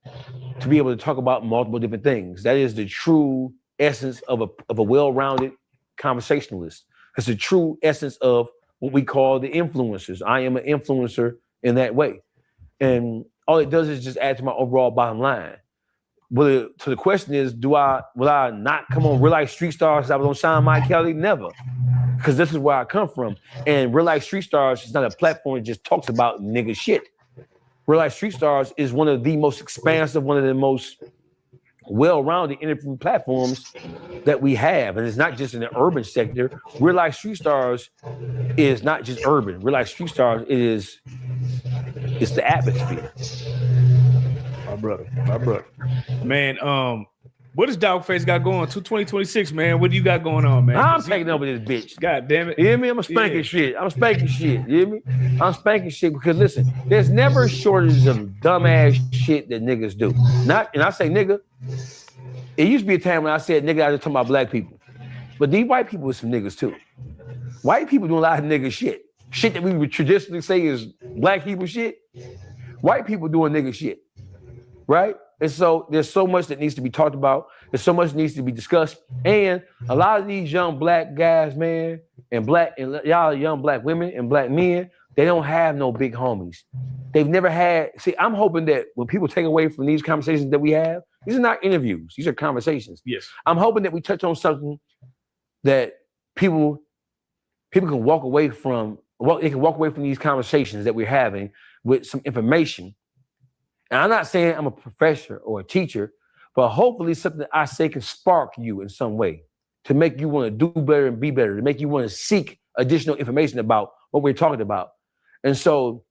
to be able to talk about multiple different things. That is the true essence of a well-rounded conversationalist. It's the true essence of what we call the influencers. I am an influencer in that way. And all it does is just add to my overall bottom line. But so the question is, will I not come on Real Life Street Stars? I was on Sean Mike Kelly? Never. Because this is where I come from. And Real Life Street Stars is not a platform that just talks about nigga shit. Real Life Street Stars is one of the most expansive, one of the most well-rounded interview platforms that we have. And it's not just in the urban sector. Real Life Street Stars is not just urban. Real Life Street Stars it's the atmosphere. My brother. Man, what does Dogface got going to 2026, man? What do you got going on, man? I'm taking over this bitch. God damn it. You hear me? I'm spanking shit. I'm spanking shit. You hear me? I'm spanking shit because listen, there's never a shortage of dumbass shit that niggas do. And I say nigga, it used to be a time when I said nigga, I was talking about black people. But these white people are some niggas too. White people do a lot of nigga shit. Shit that we would traditionally say is black people shit. White people doing nigga shit. Right? And so there's so much that needs to be talked about. There's so much that needs to be discussed. And a lot of these young black guys, man, and y'all young black women and black men, they don't have no big homies. They've never had. See, I'm hoping that when people take away from these conversations that we have, these are not interviews. These are conversations. Yes. I'm hoping that we touch on something that people can walk away from. They can walk away from these conversations that we're having with some information. And I'm not saying I'm a professor or a teacher, but hopefully something I say can spark you in some way to make you want to do better and be better, to make you want to seek additional information about what we're talking about. And so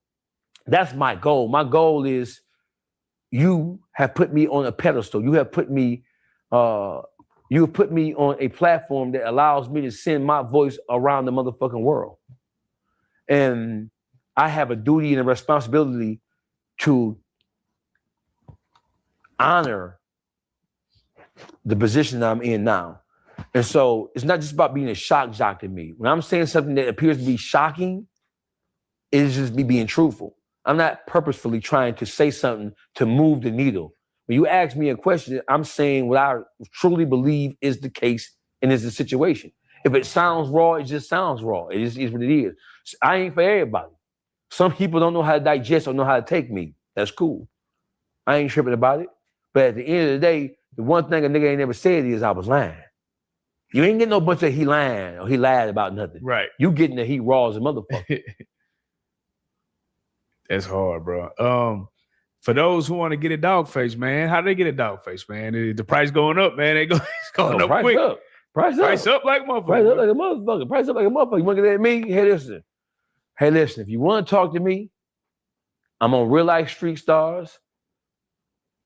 that's my goal. My goal is you have put me on a pedestal. You have put me on a platform that allows me to send my voice around the motherfucking world. And I have a duty and a responsibility to honor the position I'm in now. And so it's not just about being a shock jock to me. When I'm saying something that appears to be shocking, it is just me being truthful. I'm not purposefully trying to say something to move the needle. When you ask me a question, I'm saying what I truly believe is the case and is the situation. If it sounds raw, it just sounds raw. It just is what it is. So I ain't for everybody. Some people don't know how to digest or know how to take me. That's cool. I ain't tripping about it. But at the end of the day, the one thing a nigga ain't never said is I was lying. You ain't getting no bunch of he lying or he lied about nothing. Right. You getting that he raw as a motherfucker. That's hard, bro. For those who want to get a Dogface, man, how do they get a Dogface, man? The price going up, man. It's going up quick. Price up like a motherfucker. Price up like a motherfucker. Price up like a motherfucker. You want to get at me? Hey, listen. If you want to talk to me, I'm on Real Life Street Stars.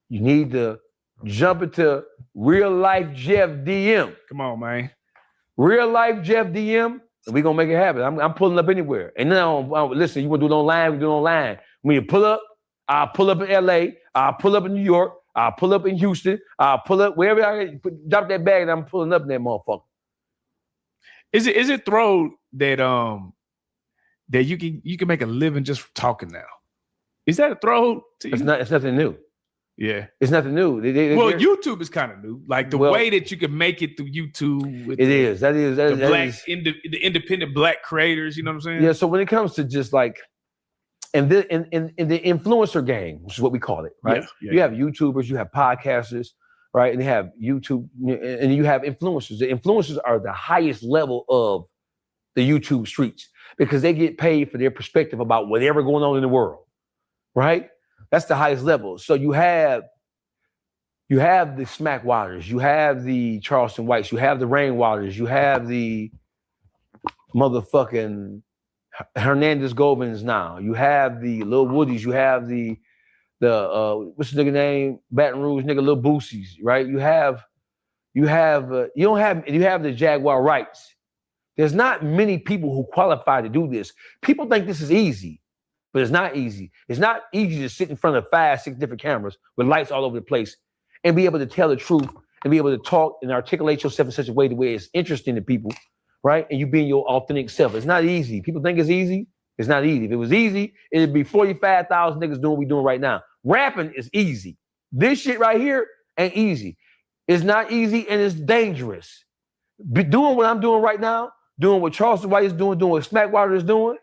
You need to jump into Real Life Jeff DM. Come on, man. Real Life Jeff DM, and we're going to make it happen. I'm pulling up anywhere. And now, listen, you want to do it online? We do it online. When you pull up, I'll pull up in LA. I'll pull up in New York. I'll pull up in Houston. I'll pull up wherever I drop that bag and I'm pulling up in that motherfucker. Is it throw that that you can make a living just from talking now? Is that a throw to you? It's nothing new. Yeah, it's nothing new. Well, YouTube is kind of new. Like the way that you can make it through YouTube. With the independent black creators. You know what I'm saying? Yeah. So when it comes to just like, in the influencer game, which is what we call it, right? You have YouTubers, you have podcasters, right? And they have YouTube, and you have influencers. The influencers are the highest level of the YouTube streets because they get paid for their perspective about whatever going on in the world, right? That's the highest level. So you have the Smack Waters, you have the Charleston Whites, you have the Rain Waters, you have the motherfucking Hernandez Govins now. You have the Lil Woodies, you have the what's the nigga name? Baton Rouge nigga Lil Boosies, right? You have the Jaguar Wrights. There's not many people who qualify to do this. People think this is easy, but it's not easy. It's not easy to sit in front of 5, 6 different cameras with lights all over the place and be able to tell the truth and be able to talk and articulate yourself in such a way where it's interesting to people, right? And you being your authentic self. It's not easy. People think it's easy. It's not easy. If it was easy, it'd be 45,000 niggas doing what we doing right now. Rapping is easy. This shit right here ain't easy. It's not easy and it's dangerous. Doing what I'm doing right now, doing what Charleston White is doing what Smackwater is doing,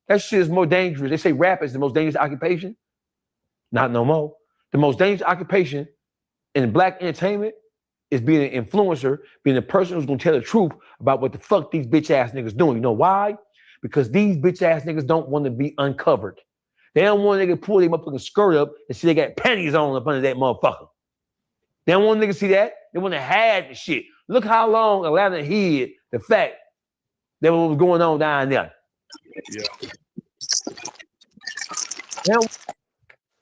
that shit is more dangerous. They say rap is the most dangerous occupation. Not no more. The most dangerous occupation in black entertainment is being an influencer, being a person who's gonna tell the truth about what the fuck these bitch ass niggas doing. You know why? Because these bitch ass niggas don't want to be uncovered. They don't want a nigga pull their motherfucking skirt up and see they got panties on up under that motherfucker. They don't want a nigga see that. They want to hide the shit. Look how long Atlanta hid the fact that what was going on down there.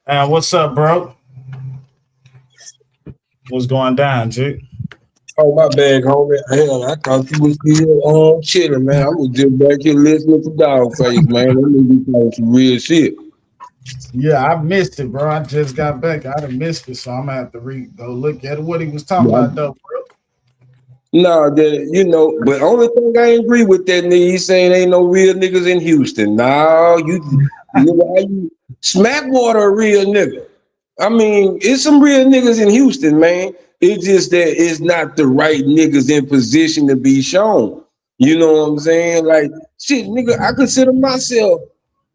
Yeah. What's up, bro? What's going down, Jake? Oh, my bad, homie. Hell, I thought you was still chilling, man. I was just back here listening to Dogface, man. That nigga talking some real shit. Yeah, I missed it, bro. I just got back. I done missed it, so I'm gonna have to go look at it. What he was talking about, though, bro. No, but only thing I ain't agree with that nigga, he's saying ain't no real niggas in Houston. No, you Smackwater a real nigga. I mean, it's some real niggas in Houston, man. It's just that it's not the right niggas in position to be shown. You know what I'm saying? Like, shit, nigga, I consider myself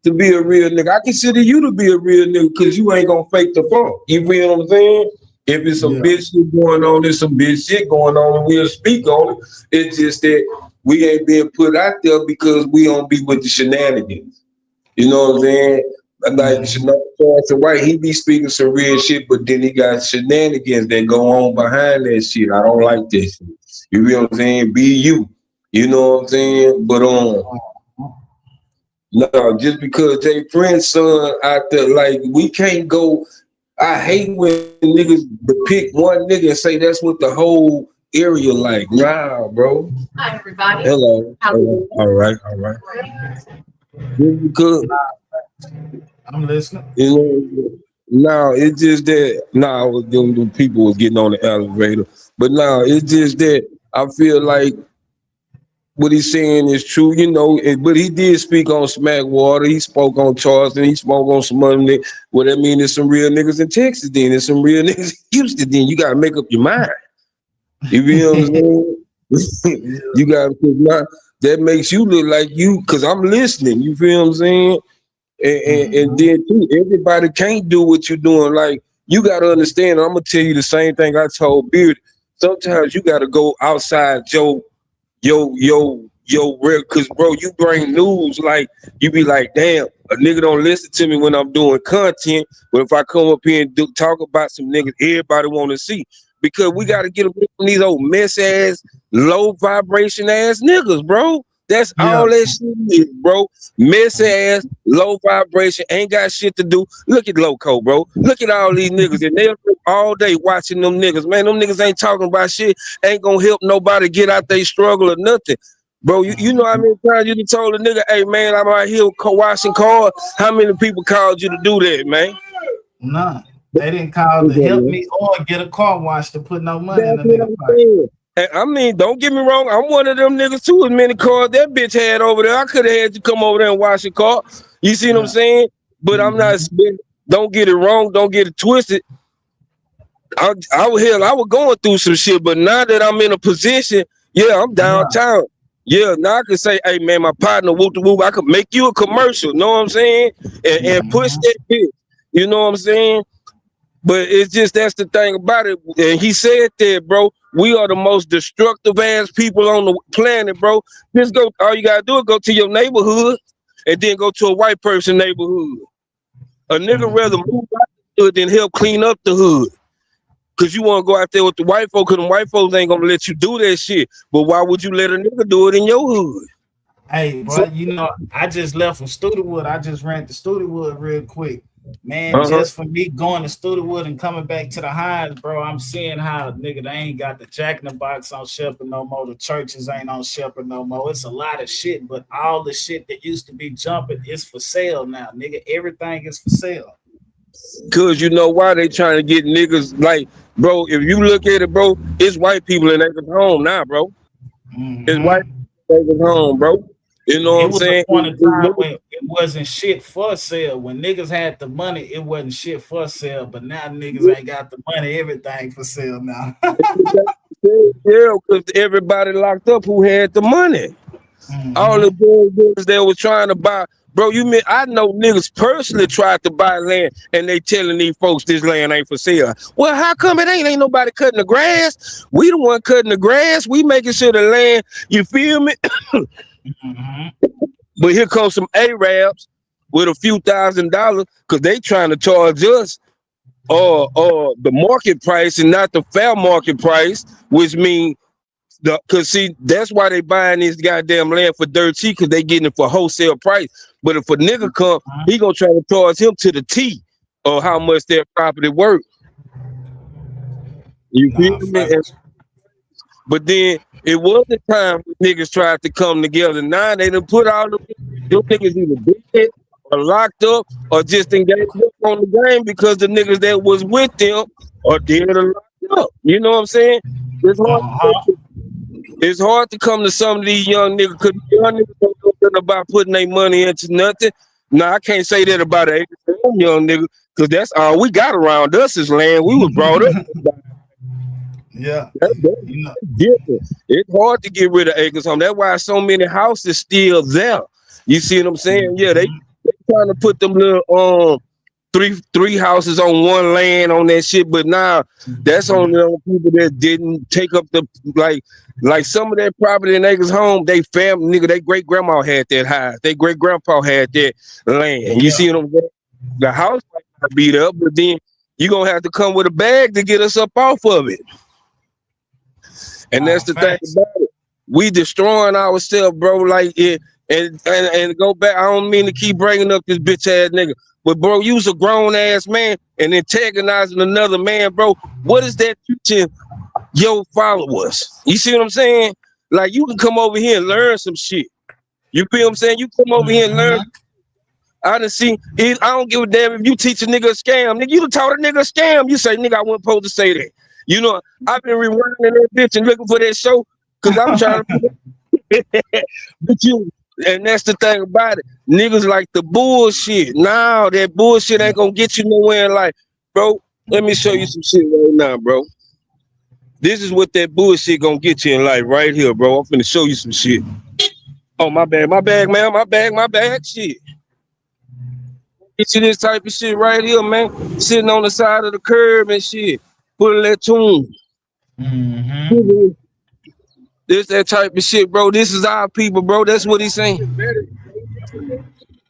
to be a real nigga. I consider you to be a real nigga because you ain't gonna fake the funk. You feel what I'm saying? If it's some bitch shit going on, there's some bitch shit going on, and we'll speak on it. It's just that we ain't being put out there because we don't be with the shenanigans. You know what I'm saying? Like Charleston White, he be speaking some real shit, but then he got shenanigans that go on behind that shit. I don't like this shit. You feel what I'm saying? Be you. You know what I'm saying? But no, just because Jay Prince's son out there, like, we can't go. I hate when niggas pick one nigga and say that's what the whole area like. Nah, bro. Hi, everybody. Hello. All right. Just because I'm listening. You know, no, it's just that them people was getting on the elevator. But no, it's just that I feel like what he's saying is true, you know, but he did speak on Smackwater, he spoke on Charleston, he spoke on some other niggas. Well, that means there's some real niggas in Texas then, there's some real niggas in Houston then. You gotta make up your mind. You feel what I'm saying? You gotta put that makes you look like you, because I'm listening, you feel what I'm saying? And then too, everybody can't do what you're doing. Like, you gotta understand, I'm gonna tell you the same thing I told Beard. Sometimes you gotta go outside yo, because bro, you bring news, like, you be like, damn, a nigga don't listen to me when I'm doing content, but if I come up here and talk about some niggas everybody want to see, because we got to get away from these old mess ass, low vibration ass niggas, bro. That's all that shit is, bro. Mess ass, low vibration, ain't got shit to do. Look at Loco, bro. Look at all these niggas, and they're all day watching them niggas. Man, them niggas ain't talking about shit. Ain't gonna help nobody get out they struggle or nothing. Bro, you know how many times you done told a nigga, hey man, I'm out here washing cars. How many people called you to do that, man? None. They didn't call to help me or get a car wash to put no money in the nigga pocket. I mean, don't get me wrong. I'm one of them niggas too. As many cars that bitch had over there, I could have had you come over there and wash your car. You see what I'm saying? But I'm not. Don't get it wrong. Don't get it twisted. I was going through some shit, but now that I'm in a position, I'm downtown. Yeah, now I can say, hey man, my partner, whoop the whoop, I could make you a commercial, know what I'm saying? And push that bitch. You know what I'm saying? But it's just that's the thing about it. And he said that, bro, we are the most destructive ass people on the planet, bro. Just go, all you gotta do is go to your neighborhood and then go to a white person neighborhood. A nigga rather move out the hood than help clean up the hood. Cause you want to go out there with the white folks, cause the white folks ain't gonna let you do that shit. But why would you let a nigga do it in your hood? Hey, bro, I just left from Studewood. I just ran to Studewood real quick. Man, just for me going to Studewood and coming back to the highs, bro, I'm seeing how, nigga, they ain't got the Jack in the Box on Shepherd no more. The churches ain't on Shepherd no more. It's a lot of shit, but all the shit that used to be jumping is for sale now, nigga. Everything is for sale. Cause you know why they trying to get niggas like, bro, if you look at it, bro, it's white people in AcresHome now, bro. It's white people in AcresHome, bro. You know what I'm saying? It was a point in time when it wasn't shit for sale. When niggas had the money, it wasn't shit for sale. But now niggas ain't got the money, everything for sale now. Yeah, because everybody locked up who had the money. All the boys that was trying to buy. Bro, I know niggas personally tried to buy land and they telling these folks this land ain't for sale. Well, how come it ain't? Ain't nobody cutting the grass. We the one cutting the grass. We making sure the land, you feel me? But here comes some Arabs with a few $1,000s because they trying to charge us the market price and not the fair market price, which means because see, that's why they buying this goddamn land for dirt cheap, because they getting it for wholesale price. But if a nigga come, he gonna try to charge him to the T or how much their property worth. You feel me? But then it was the time when niggas tried to come together. Now they done put all them niggas either dead or locked up or just engaged up on the game because the niggas that was with them are dead or locked up. You know what I'm saying? It's hard to come to some of these young niggas because young niggas don't know nothing about putting their money into nothing. Now I can't say that about an young nigga because that's all we got around us is land. We was brought up. Yeah, that's different. It's hard to get rid of AcresHome. That's why so many houses still there. You see what I'm saying? Yeah, they trying to put them little three houses on one land on that shit, but now that's only on people that didn't take up the like some of that property in AcresHome. They family nigga, they great grandma had that house. They great grandpa had that land. You see what I'm saying? The house might not be there, but then you gonna have to come with a bag to get us up off of it. And that's the thing about it. We destroying ourselves, bro. Like it, and go back. I don't mean to keep bringing up this bitch ass nigga, but bro, you's a grown ass man and antagonizing another man, bro. What is that teaching your followers? You see what I'm saying? Like you can come over here and learn some shit. You feel what I'm saying? You come over here and learn. I done see it. I don't give a damn if you teach a nigga a scam. Nigga, you done taught a nigga a scam. You say, nigga, I wasn't supposed to say that. You know, I've been rewinding that bitch and looking for that show because I'm trying to but you, and that's the thing about it. Niggas like the bullshit. Now that bullshit ain't gonna get you nowhere in life. Bro, let me show you some shit right now, bro. This is what that bullshit gonna get you in life right here, bro. I'm finna show you some shit. Oh, my bad, man. My bad, shit. Get you this type of shit right here, man. Sitting on the side of the curb and shit. Put a that tune. This that type of shit, bro. This is our people, bro. That's what he's saying.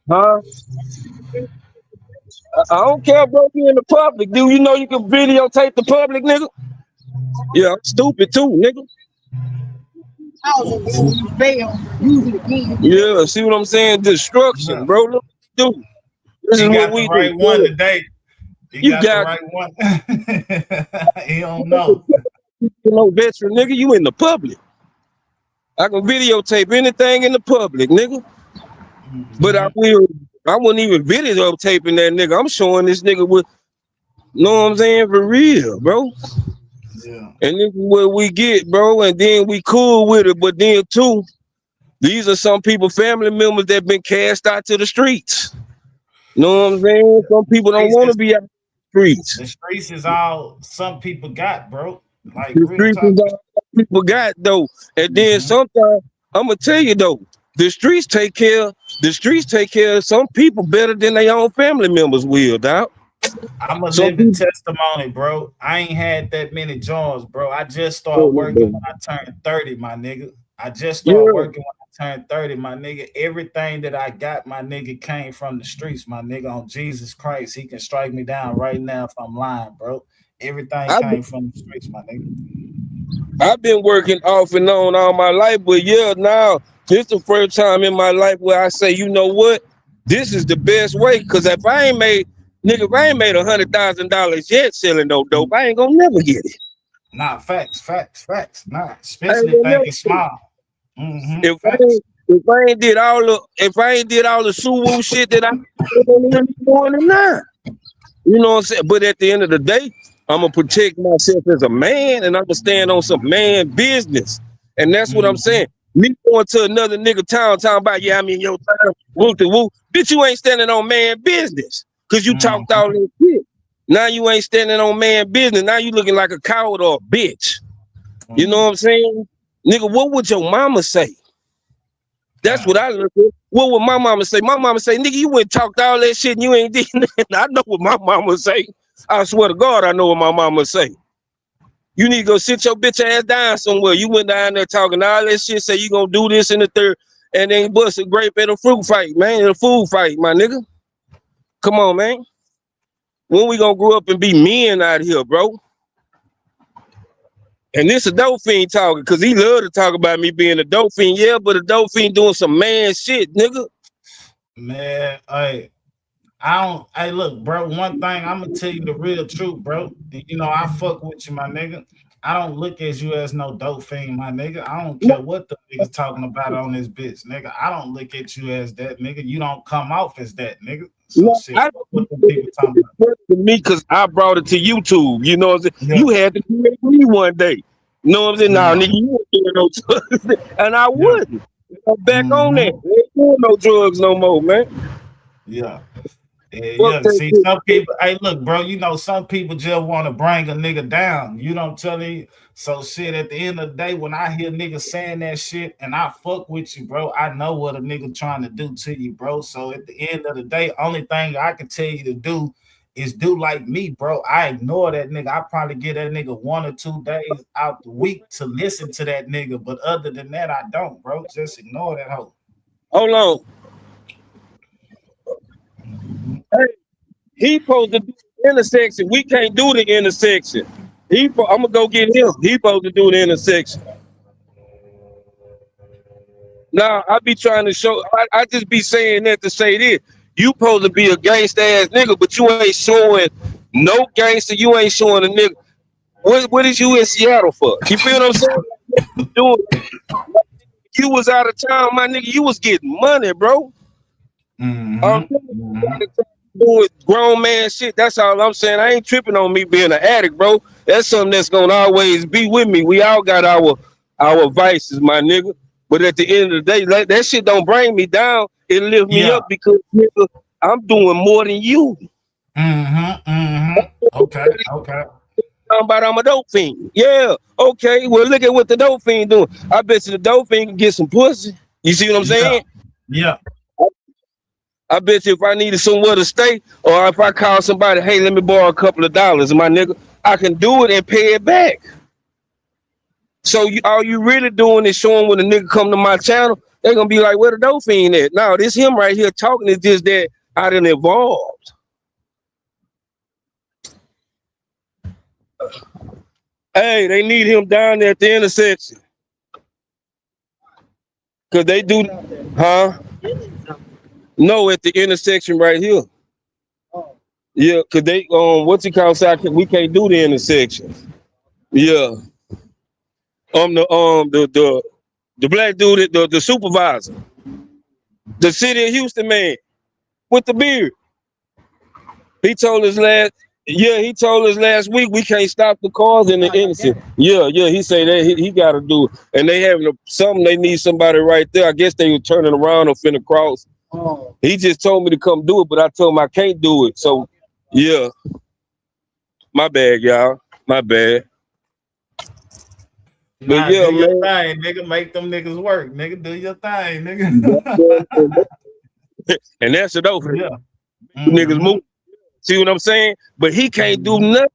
Huh? I don't care, bro. You in the public, dude. You know you can videotape the public, nigga. Yeah, I'm stupid too, nigga. Yeah, see what I'm saying? Destruction, bro. Look, dude. This is what we right do. One today. You got the right one. He don't know. You know, veteran nigga, you in the public. I can videotape anything in the public, nigga. But I wouldn't even videotaping that nigga. I'm showing this nigga with, know what I'm saying, for real, bro. Yeah. And this is what we get, bro. And then we cool with it. But then too, these are some people, family members that been cast out to the streets. You know what I'm saying? Some people don't want to be out. streets. The streets is all some people got, bro. Like The real streets talk. is all people got though. And then sometimes I'm gonna tell you though, the streets take care of some people better than their own family members will, dog. I'm a Some living people, testimony, bro. I ain't had that many jobs, bro. I just started working when I turned 30, my nigga. I just started working when I turned 30, my nigga. Everything that I got, my nigga, came from the streets, my nigga. On Jesus Christ, he can strike me down right now if I'm lying, bro. Everything came from the streets, my nigga. I've been working off and on all my life, but yeah, now this is the first time in my life where I say, you know what, this is the best way. Cause if I ain't made $100,000 yet selling no dope, I ain't gonna never get it. Nah, facts. Nah, especially thinking small. If I ain't did all the Suwoo shit that I'm doing it now. You know what I'm saying? But at the end of the day, I'm gonna protect myself as a man, and I'm gonna stand on some man business. And that's what I'm saying. Me going to another nigga town talking about, yeah, I'm in your town, woo to woo. Bitch, you ain't standing on man business. Cause you talked all that shit. Now you ain't standing on man business. Now you looking like a coward or a bitch. You know what I'm saying? Nigga, what would your mama say? That's what I look at. What would my mama say? My mama say, nigga, you went talked all that shit and you ain't did nothing. I know what my mama say. I swear to God, I know what my mama say. You need to go sit your bitch ass down somewhere. You went down there talking all that shit, say you gonna do this in the third, and then bust a grape at a fruit fight, man, in a food fight, my nigga. Come on, man. When we gonna grow up and be men out here, bro? And this a dope fiend talking, cause he love to talk about me being a dope fiend. Yeah, but a dope fiend doing some man shit, nigga. Man, hey, look, bro. One thing I'm gonna tell you the real truth, bro. You know, I fuck with you, my nigga. I don't look at you as no dope fiend, my nigga. I don't care what the nigga's talking about on this bitch, nigga. I don't look at you as that, nigga. You don't come off as that, nigga. So shit, fuck what the people talking about. To me, cause I brought it to YouTube. You know what I'm saying? Yeah. You had to create me one day. You know what I'm saying? Nah, nigga, you weren't doing no drugs, and I wouldn't. I'm back on that. I ain't doing no drugs no more, man. Yeah. Yeah, see, some people, hey, look, bro, you know, some people just want to bring a nigga down. You don't tell me. So shit, at the end of the day, when I hear niggas saying that shit and I fuck with you, bro, I know what a nigga trying to do to you, bro. So at the end of the day, only thing I can tell you to do is do like me, bro. I ignore that nigga. I probably get that nigga 1 or 2 days out the week to listen to that nigga. But other than that, I don't, bro. Just ignore that hoe. Hold on. Hey, he supposed to do the intersection. We can't do the intersection. I'm gonna go get him. He supposed to do the intersection. Now I be trying to show. I just be saying that to say this. You supposed to be a gangsta ass nigga, but you ain't showing no gangster. You ain't showing a nigga. What is you in Seattle for? You feel what I'm saying? You was out of town, my nigga. You was getting money, bro. Doing grown man shit. That's all I'm saying. I ain't tripping on me being an addict, bro. That's something that's gonna always be with me. We all got our vices, my nigga. But at the end of the day, like, that shit don't bring me down. It lift me up because nigga, I'm doing more than you. Okay. I'm a dope fiend. Yeah. Okay. Well, look at what the dope fiend doing. I bet you the dope fiend can get some pussy. You see what I'm saying? Yeah. I bet you if I needed somewhere to stay, or if I call somebody, hey, let me borrow a couple of dollars, my nigga, I can do it and pay it back. So all you really doing is showing when a nigga come to my channel, they're gonna be like, where the dope fiend at? No, this him right here talking is just that I done evolved. Hey, they need him down there at the intersection. Cause they do, huh? No, at the intersection right here. Yeah, cause they what's it called? We can't do the intersection. Yeah. The black dude, the supervisor, the city of Houston man with the beard. He told us last week we can't stop the cars in the intersection. Yeah. He said that he got to do it, and they having something. They need somebody right there. I guess they were turning around or finna cross. He just told me to come do it, but I told him I can't do it. So, yeah. My bad, y'all. My bad. Nah, But yeah, do your man. thing, nigga. Make them niggas work, nigga. Do your thing, nigga. And that's it over. Yeah. Niggas move. See what I'm saying? But he can't do nothing.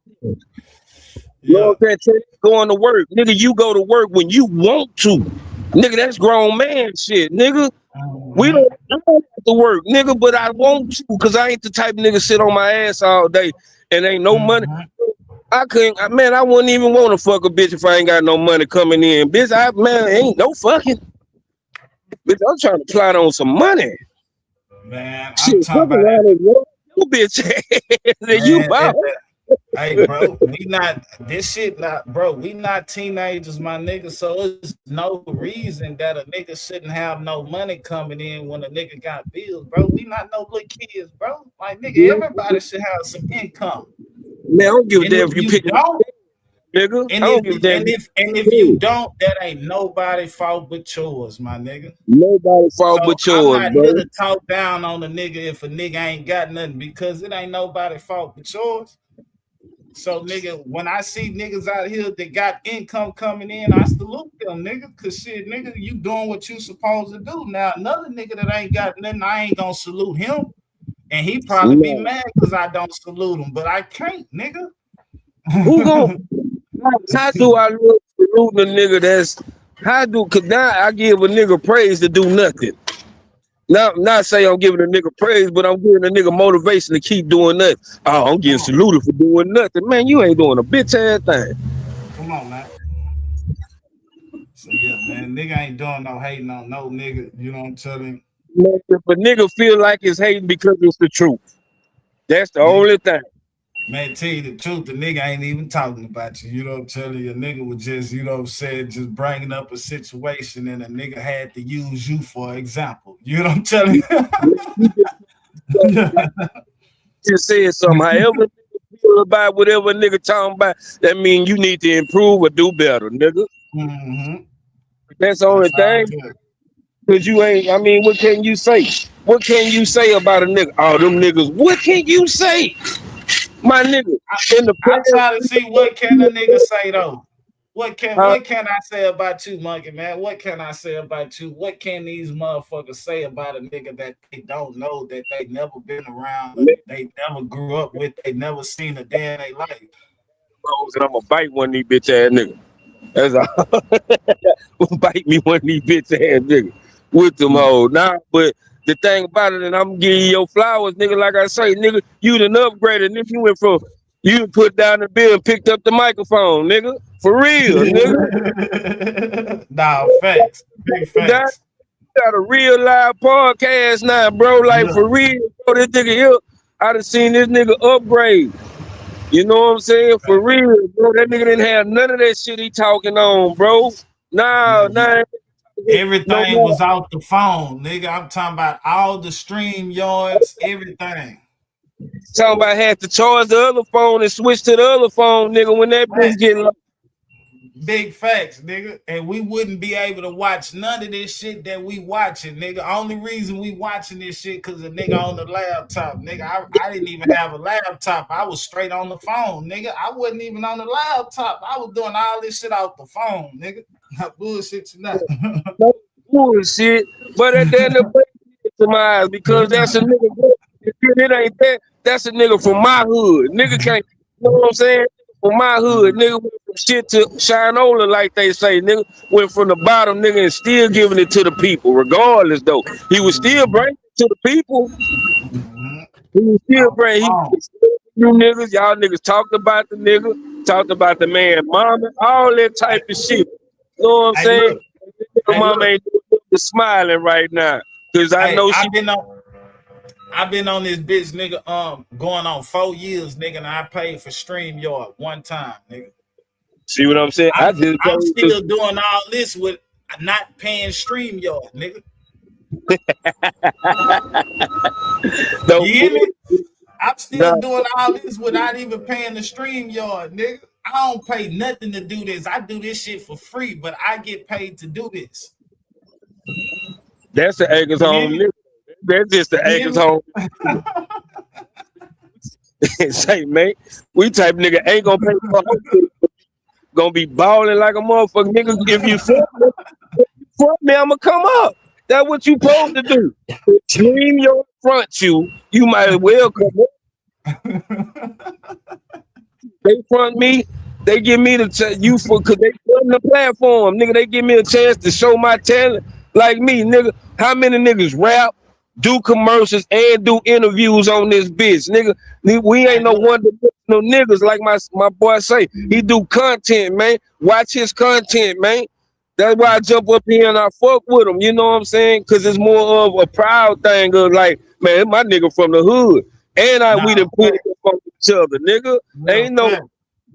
You know what I'm saying? Going to work. Nigga, you go to work when you want to. Nigga, that's grown man shit, nigga. I don't have to work, nigga, but I want to because I ain't the type of nigga sit on my ass all day and ain't no money. I wouldn't even want to fuck a bitch if I ain't got no money coming in. Bitch, ain't no fucking. Bitch, I'm trying to plot on some money. Man, I'm shit, talking about you bitch ass. You about. Hey, bro, we not teenagers, my nigga. So it's no reason that a nigga shouldn't have no money coming in when a nigga got bills, bro. We not no little kids, bro. Like, nigga, everybody should have some income. Man, I don't give a damn if you pick don't, nigga. and I don't give a damn. If you don't, that ain't nobody fault but yours, my nigga. Nobody fault but yours, I'm not bro. here to talk down on a nigga if a nigga ain't got nothing because it ain't nobody fault but yours. So, nigga, when I see niggas out here that got income coming in, I salute them, nigga. Cause shit, nigga, you doing what you supposed to do. Now, another nigga that ain't got nothing, I ain't gonna salute him. And he probably be mad because I don't salute him, but I can't, nigga. Who gon' how do I look saluting a nigga cause now I give a nigga praise to do nothing. Not say I'm giving a nigga praise, but I'm giving a nigga motivation to keep doing nothing. Oh, I'm getting saluted for doing nothing. Man, you ain't doing a bitch ass thing. Come on, man. So yeah, man, nigga ain't doing no hating on no nigga. You know what I'm telling you? Man, if a nigga feel like it's hating because it's the truth, that's the only thing. Man, tell you the truth, the nigga ain't even talking about you. You know what I'm telling you? A nigga was just, you know what I'm saying, just bringing up a situation and a nigga had to use you for example. You know what I'm telling you? Just said something. However you feel about whatever nigga talking about, that means you need to improve or do better, nigga. That's the only thing. Cause you ain't, what can you say? What can you say about a nigga? Oh, them niggas, what can you say? My nigga, I try to see what can a nigga say though. What can I say about you, monkey man? What can I say about you? What can these motherfuckers say about a nigga that they don't know, that they never been around, they never grew up with, they never seen a day in their life? And I'm gonna bite one of these bitch ass niggas. That's all. Bite me one of these bitch ass niggas with them hoes. But the thing about it, and I'm giving you your flowers, nigga. Like I say, nigga, you done upgraded. Nigga, you went from you put down the bill and picked up the microphone, nigga. For real, nigga. Nah, facts. Big facts. Got a real live podcast now, bro. Like for real, bro. This nigga here, I done seen this nigga upgrade. You know what I'm saying? For real, bro. That nigga didn't have none of that shit he talking on, bro. Nah. Everything was out the phone, nigga. I'm talking about all the stream yards, everything. Talking about had to charge the other phone and switch to the other phone, nigga, when that bitch get low. Big facts, nigga. And we wouldn't be able to watch none of this shit that we watching, nigga. Only reason we watching this shit because a nigga on the laptop, nigga. I didn't even have a laptop. I was straight on the phone, nigga. I wasn't even on the laptop. I was doing all this shit off the phone, nigga. Not bullshit tonight. No bullshit. But at the end of the day, to my eyes, because that's a nigga. If it ain't that, that's a nigga from my hood. Nigga can't, you know what I'm saying? From my hood, nigga went from shit to shinola, like they say. Nigga went from the bottom, nigga, and still giving it to the people, regardless, though. He was still bringing it to the people. He was still bringing you niggas. Y'all niggas talked about the nigga, talked about the man, mama, all that type of shit. You know what I'm saying? Mama ain't smiling right now. Because I know I've been on this bitch, nigga, going on 4 years, nigga, and I paid for StreamYard one time, nigga. See what I'm saying? I'm still doing all this with not paying StreamYard, nigga. You hear me? I'm still doing all this without even paying the StreamYard, nigga. I don't pay nothing to do this. I do this shit for free, but I get paid to do this. That's the AcresHome nigga. That's just the AcresHome. and say, man, we type nigga ain't gonna pay for a hotel, gonna be balling like a motherfucker, nigga. If you front me, I'ma come up. That's what you supposed to do. Dream your front you might as well come up. They front me, they give me the cause they run the platform, nigga. They give me a chance to show my talent. Like me, nigga. How many niggas rap, do commercials, and do interviews on this bitch, nigga? We ain't no one-dimensional niggas like my boy say. He do content, man. Watch his content, man. That's why I jump up here and I fuck with him. You know what I'm saying? Cause it's more of a proud thing of like, man, my nigga from the hood, and we done put it up on each other, nigga. Ain't no.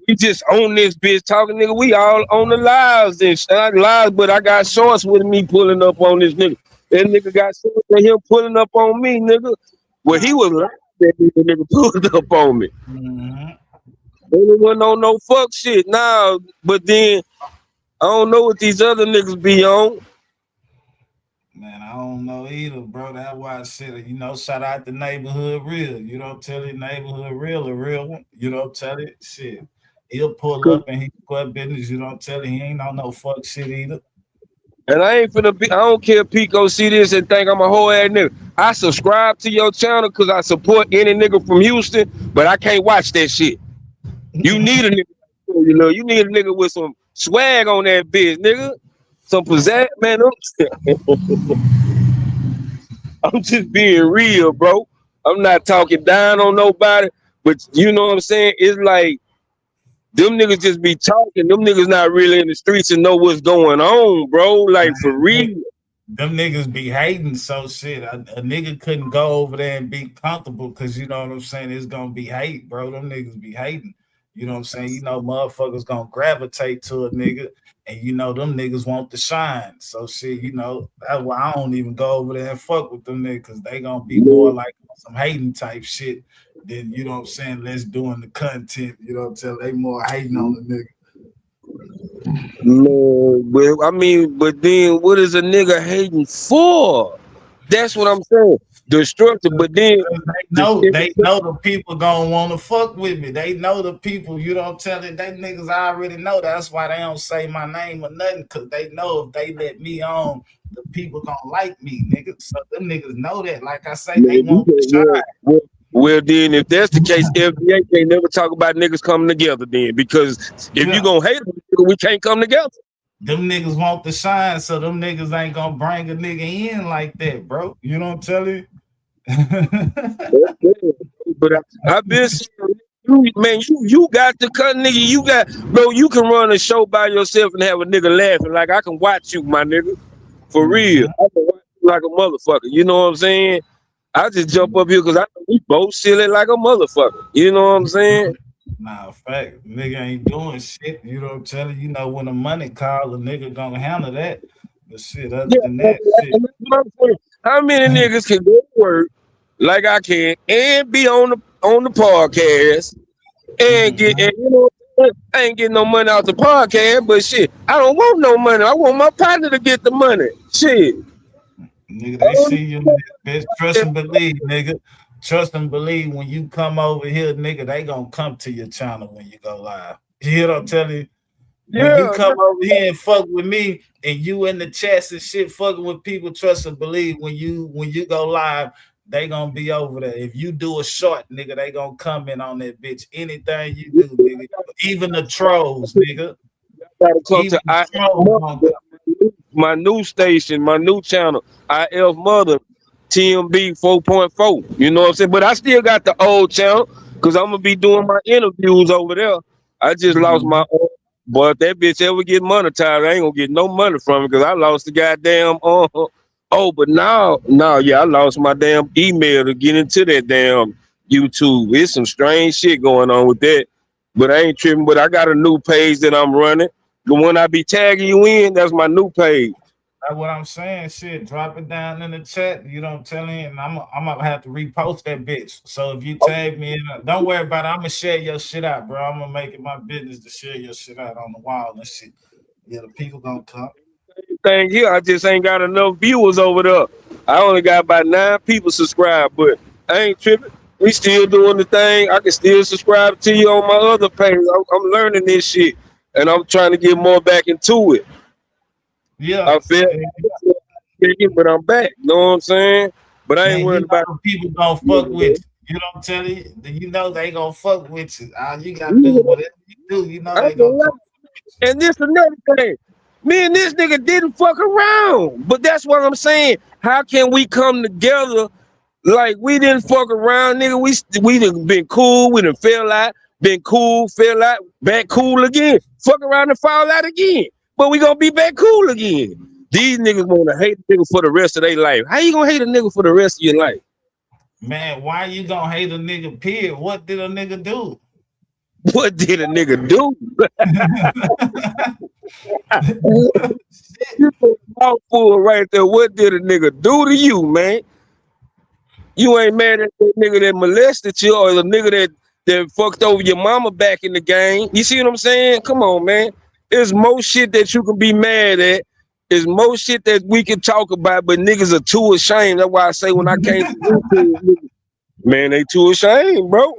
We just on this bitch talking, nigga. We all on the lives and lives, but I got shorts with me pulling up on this nigga. That nigga got shorts with him pulling up on me, nigga. Well, he was like that nigga pulled up on me. They wasn't on no fuck shit now, but then I don't know what these other niggas be on. Man, I don't know either, bro. That's why I said, you know, shout out the neighborhood real. You don't tell it neighborhood real, a real one. You don't tell it shit. He'll pull up and he square business. You don't tell it he ain't on no fuck shit either. And I ain't finna be, I don't care if Pico see this and think I'm a whole ass nigga. I subscribe to your channel because I support any nigga from Houston, but I can't watch that shit. You need a nigga, you know, you need a nigga with some swag on that bitch, nigga. Some pizzazz, man. I'm just being real, bro. I'm not talking down on nobody, but you know what I'm saying? It's like, them niggas just be talking. Them niggas not really in the streets and know what's going on, bro. Like, for real. Them niggas be hating, so shit. A nigga couldn't go over there and be comfortable because, you know what I'm saying, it's going to be hate, bro. Them niggas be hating. You know what I'm saying? You know, motherfuckers going to gravitate to a nigga, and you know, them niggas want to shine. So shit, you know, that's why I don't even go over there and fuck with them niggas because they going to be more like some hating type shit. Then, you know what I'm saying, let's doing the content, you know what I'm saying, they more hating on the nigga. No, but I mean, but then what is a nigga hating for? That's what I'm saying. Destructive, but then they know the people gonna want to fuck with me. They know the people, you don't tell it, they niggas already know. That's why they don't say my name or nothing, because they know if they let me on, the people gonna like me, nigga. So them niggas know that. Like I say, they want to shine. Well, then, if that's the case, FDA can't never talk about niggas coming together then, because if you gonna hate them, we can't come together. Them niggas want to shine, so them niggas ain't gonna bring a nigga in like that, bro. You know what I'm telling you? But I've been saying, man, you got the cut, nigga. You got, bro, you can run a show by yourself and have a nigga laughing. Like, I can watch you, my nigga. For real. I can watch you like a motherfucker. You know what I'm saying? I just jump up here because I know we both silly like a motherfucker. You know what I'm saying? Nah, fact. Nigga ain't doing shit. You know what I'm telling you? You know, when the money call, the nigga gonna handle that. But shit, other than that, shit. How many niggas can go to work like I can and be on the podcast and get, and you know, I ain't getting no money out the podcast, but shit, I don't want no money. I want my partner to get the money. Shit. Nigga, they see you, bitch. Trust and believe, nigga. Trust and believe. When you come over here, nigga, they gonna come to your channel when you go live. You hear what I'm telling you? When you come over here and fuck with me, and you in the chats and shit, fucking with people, trust and believe. When you go live, they gonna be over there. If you do a short, nigga, they gonna comment on that bitch. Anything you do, nigga. Even the trolls, nigga. Gotta come to my new station, my new channel, IF Mother, TMB 4.4. You know what I'm saying? But I still got the old channel because I'm gonna be doing my interviews over there. I just lost my own. But if that bitch ever get monetized, I ain't gonna get no money from it because I lost the goddamn but now, yeah, I lost my damn email to get into that damn YouTube. It's some strange shit going on with that. But I ain't tripping. But I got a new page that I'm running. The one I be tagging you in, that's my new page. That's what I'm saying. Shit, drop it down in the chat. You don't tell me, and I'm gonna have to repost that bitch. So if you tag me, don't worry about it. I'm gonna share your shit out, bro. I'm gonna make it my business to share your shit out on the wall and shit. Yeah, the people gonna come. Thing here, I just ain't got enough viewers over there. I only got about 9 people subscribed, but I ain't tripping. We still doing the thing. I can still subscribe to you on my other page. I'm learning this shit, and I'm trying to get more back into it. Yeah. I feel, but I'm back. You know what I'm saying? But I ain't worried about people gonna fuck with you. You know what I'm telling you? You know they gonna fuck with you. All you gotta do whatever you do. You know they gonna. And this another thing. Me and this nigga didn't fuck around. But that's what I'm saying. How can we come together like we didn't fuck around, nigga? We done been cool. We done fell out. Been cool, fell out, back cool again. Fuck around and fall out again. But we gonna be back cool again. These niggas wanna hate a nigga for the rest of their life. How you gonna hate a nigga for the rest of your life? Man, why you gonna hate a nigga, period? What did a nigga do? What did a nigga do? You put a mouthful right there. What did a nigga do to you, man? You ain't mad at that nigga that molested you or the nigga that fucked over your mama back in the game. You see what I'm saying? Come on, man. There's more shit that you can be mad at. There's more shit that we can talk about, but niggas are too ashamed. That's why I say when I came to YouTube, man, they too ashamed, bro.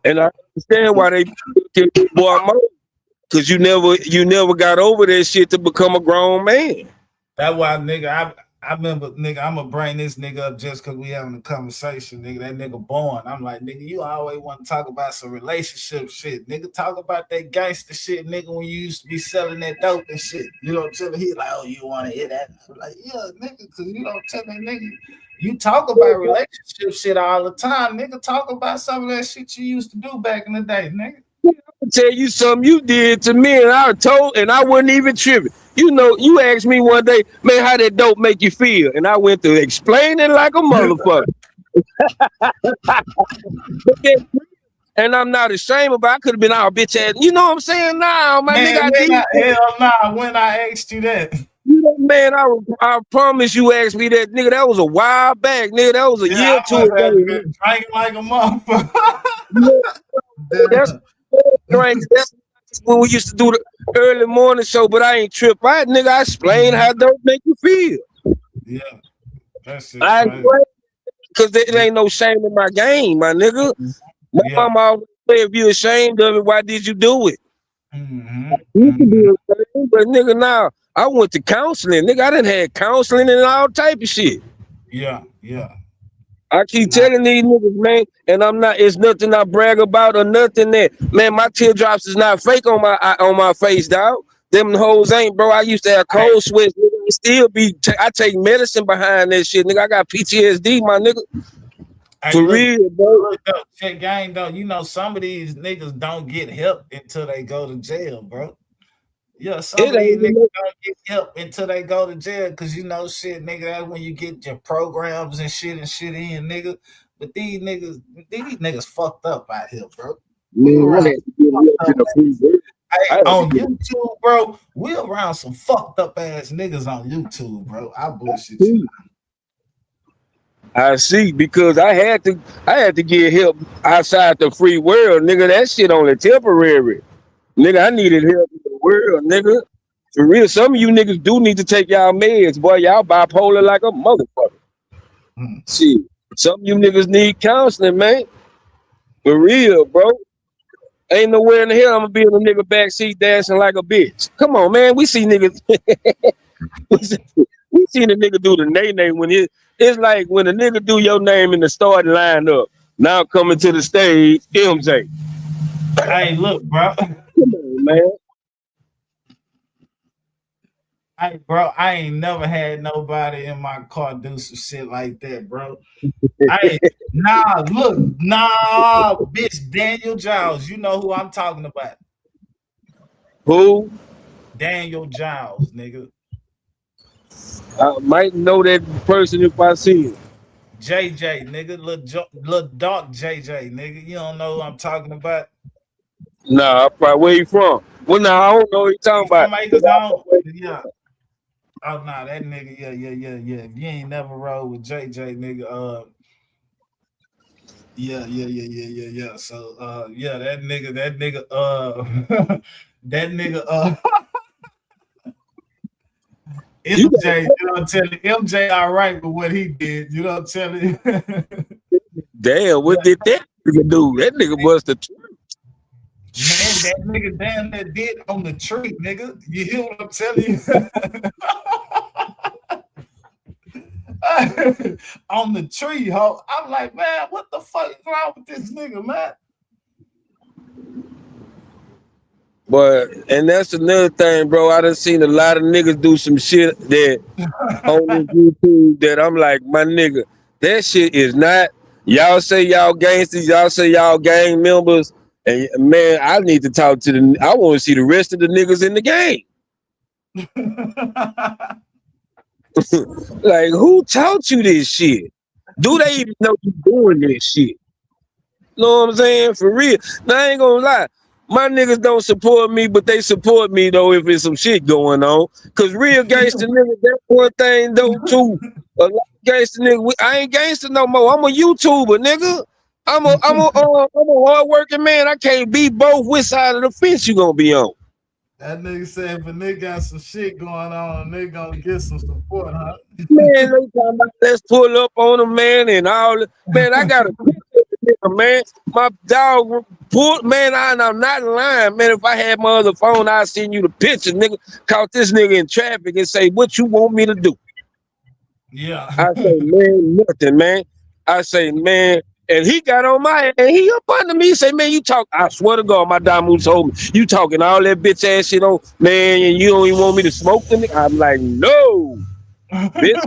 And I understand why they boy because you never got over that shit to become a grown man. That's why, nigga, I remember, nigga, I'm gonna bring this nigga up just because we having a conversation, nigga. That nigga born. I'm like, nigga, you always want to talk about some relationship shit. Nigga, talk about that gangster shit, nigga, when you used to be selling that dope and shit. You know what I'm saying? He like, oh, you want to hear that? I'm like, yeah, nigga, because you don't tell me, nigga. You talk about relationship shit all the time, nigga. Talk about some of that shit you used to do back in the day, nigga. I tell you something you did to me, and I wasn't even tripping. You know, you asked me one day, man, how that dope make you feel? And I went to explain it like a motherfucker. And I'm not ashamed about it. I could have been all bitch ass. You know what I'm saying? Nah, my nigga. Hell nah, when I asked you that. You know, man, I promise you asked me that, nigga. That was a while back, nigga. That was a year or two ago. Drinking like a motherfucker. That's when we used to do the early morning show, but I ain't trip. I explained how dope make you feel. Yeah, that's it. Because there ain't no shame in my game, my nigga. My mama always said, if you ashamed of it, why did you do it? You can be ashamed, but nigga, now I went to counseling. Nigga, I done had counseling and all type of shit. Yeah. I keep telling these niggas, man, and I'm not. It's nothing I brag about or nothing that, man. My teardrops is not fake on my face, dog. Them hoes ain't, bro. I used to have cold sweats. Nigga, I still be. I take medicine behind that shit, nigga. I got PTSD, my nigga. For real, bro. Check gang though. You know some of these niggas don't get help until they go to jail, bro. Yeah, some of these niggas don't get help until they go to jail because you know shit, nigga. That's when you get your programs and shit in, nigga. But these niggas fucked up out here, bro. On YouTube, bro, we around some fucked up ass niggas on YouTube, bro. I bullshit you. I see, because I had to get help outside the free world, nigga. That shit only temporary. Nigga, I needed help in the world, nigga. For real, some of you niggas do need to take y'all meds, boy. Y'all bipolar like a motherfucker. See, some of you niggas need counseling, man. For real, bro. Ain't nowhere in the hell I'm gonna be in a nigga backseat dancing like a bitch. Come on, man. We see niggas. we seen a nigga do the nay-nay when it's like when a nigga do your name in the starting lineup. Now coming to the stage, MJ. Hey, look, bro. Come on, man. Hey, bro, I ain't never had nobody in my car do some shit like that, bro. Hey, bitch, Daniel Giles. You know who I'm talking about. Who? Daniel Giles, nigga. I might know that person if I see it. JJ, nigga, little dark JJ, nigga. You don't know who I'm talking about? Nah, probably where you from? Well, nah, I don't know what you talking about. Yeah. Oh nah, that nigga, yeah. If you ain't never rode with JJ, nigga, yeah. So that nigga, that nigga, MJ, you know what I'm telling you? MJ all right with what he did, you know what I'm telling you? Damn, what did that nigga do? That nigga must have. Man, that nigga damn that did on the tree, nigga. You hear what I'm telling you? On the tree, ho. I'm like, man, what the fuck is wrong with this nigga, man? But and that's another thing, bro. I done seen a lot of niggas do some shit that on this YouTube that I'm like, my nigga, that shit is not. Y'all say y'all gangsters, y'all say y'all gang members, and man, I need to talk to the. I want to see the rest of the niggas in the game. Like, who taught you this shit? Do they even know you doing this shit? Know what I'm saying? For real. Now, I ain't gonna lie. My niggas don't support me, but they support me, though, if there's some shit going on. Because real gangster niggas, that's one thing, though, too. A lot of gangster niggas, I ain't gangster no more. I'm a YouTuber, nigga. I'm a hard-working man. I can't be both. Which side of the fence you gonna be on? That nigga said if a nigga got some shit going on, they gonna get some support, huh? Man, they talking about let's pull up on them, man, and all. Man, I got a picture of the nigga, man. My dog pulled, man, I'm not lying, man. If I had my other phone, I'd send you the picture, nigga. Caught this nigga in traffic and say, what you want me to do? Yeah. I say, man, nothing, man. I say, man, and he got on my, and he up under me, say, man, you talk, I swear to God, my Damu told me, you talking all that bitch ass shit on, man, and you don't even want me to smoke the nigga? I'm like, no. Bitch.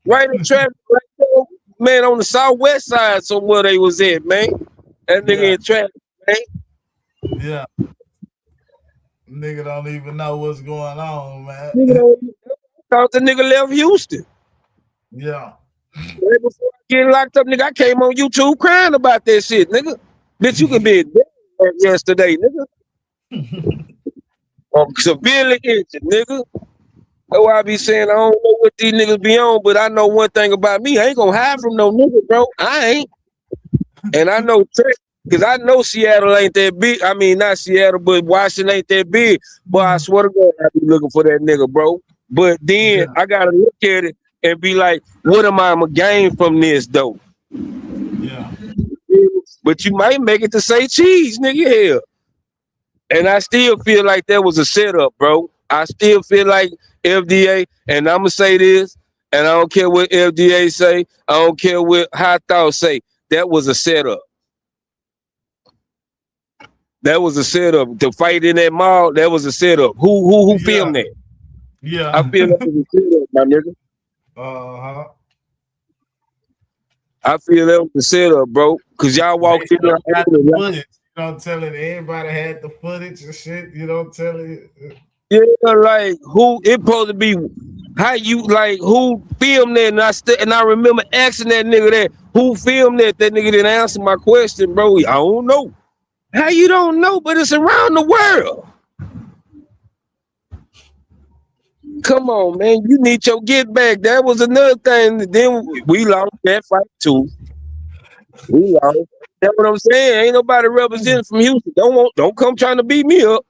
Right in traffic, right there, man, on the southwest side somewhere they was at, man. That nigga in traffic, man. Yeah. Nigga don't even know what's going on, man. Nigga don't thought the nigga left Houston. Yeah. Right before I get locked up, nigga, I came on YouTube crying about that shit, nigga. Bitch, you could be dead yesterday, nigga. Severely injured, nigga. That's why I be saying I don't know what these niggas be on, but I know one thing about me. I ain't gonna hide from no nigga, bro. I ain't. And I know because I know Seattle ain't that big. I mean, not Seattle, but Washington ain't that big. But I swear to God, I be looking for that nigga, bro. But then I gotta look at it and be like, what am I gonna gain from this, though? Yeah. But you might make it to say cheese, nigga. Hell. And I still feel like that was a setup, bro. I still feel like FDA, and I'm gonna say this, and I don't care what FDA say, I don't care what Hot Thought say. That was a setup. That was a setup. To fight in that mall, that was a setup. Who filmed that? Yeah. I feel that was a setup, my nigga. Uh-huh. I feel that was a setup, bro. Cause y'all walked in there. You don't tell it. Everybody had the footage and shit. You don't tell it. Yeah, like who it supposed to be? How you like who filmed that? And I remember asking that nigga that who filmed that. That nigga didn't answer my question, bro. I don't know. How you don't know? But it's around the world. Come on, man. You need your get back. That was another thing. Then we lost that fight too. We lost. That's what I'm saying. Ain't nobody representing from Houston. Don't come trying to beat me up.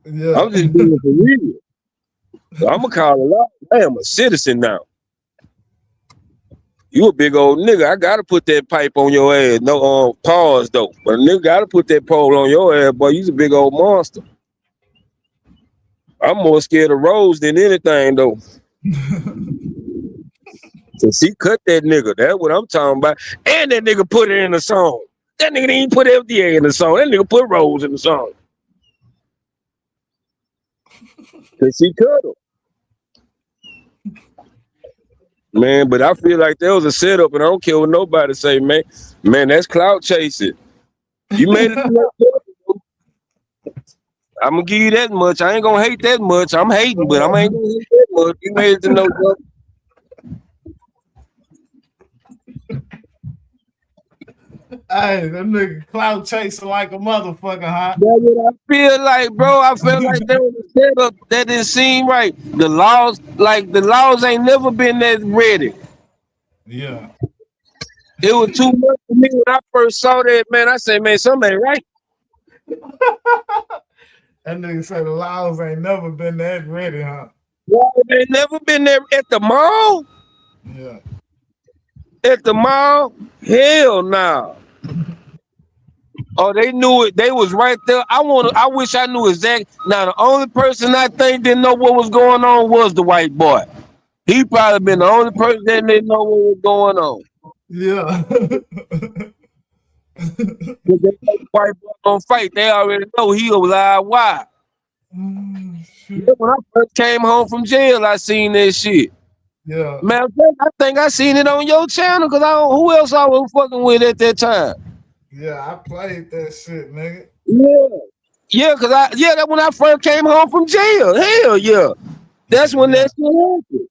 Yeah. I'm just doing it for real. So I'm gonna call it out. I am a citizen now. You a big old nigga. I gotta put that pipe on your ass. No pause though. But a nigga gotta put that pole on your ass, boy. You's a big old monster. I'm more scared of Rose than anything though. So she cut that nigga. That's what I'm talking about. And that nigga put it in the song. That nigga didn't even put FDA in the song. That nigga put Rose in the song. Cause she cut him. Man, but I feel like there was a setup, and I don't care what nobody say, man. Man, that's clout chasing. You made it to that. I'm gonna give you that much. I ain't gonna hate that much. I'm hating, but I ain't gonna hate that much. You made it to no joke. Hey, that nigga cloud chasing like a motherfucker, huh? That's what I feel like, bro. I feel like there was a setup that didn't seem right. The laws ain't never been that ready. Yeah. It was too much for me when I first saw that, man. I said, man, something ain't right. That nigga said the laws ain't never been that ready, huh? Well, they never been there at the mall. Yeah. at the mall? Hell no. Oh, they knew it. They was right there. I wish I knew exactly. Now, the only person I think didn't know what was going on was the white boy. He probably been the only person that didn't know what was going on. Yeah. If they know the white boy gonna fight, they already know he was live wide. Yeah, when I first came home from jail, I seen that shit. Yeah. Man, I think I seen it on your channel because who else I was fucking with at that time? Yeah, I played that shit, nigga. Yeah, that when I first came home from jail. Hell yeah. That's when that shit happened.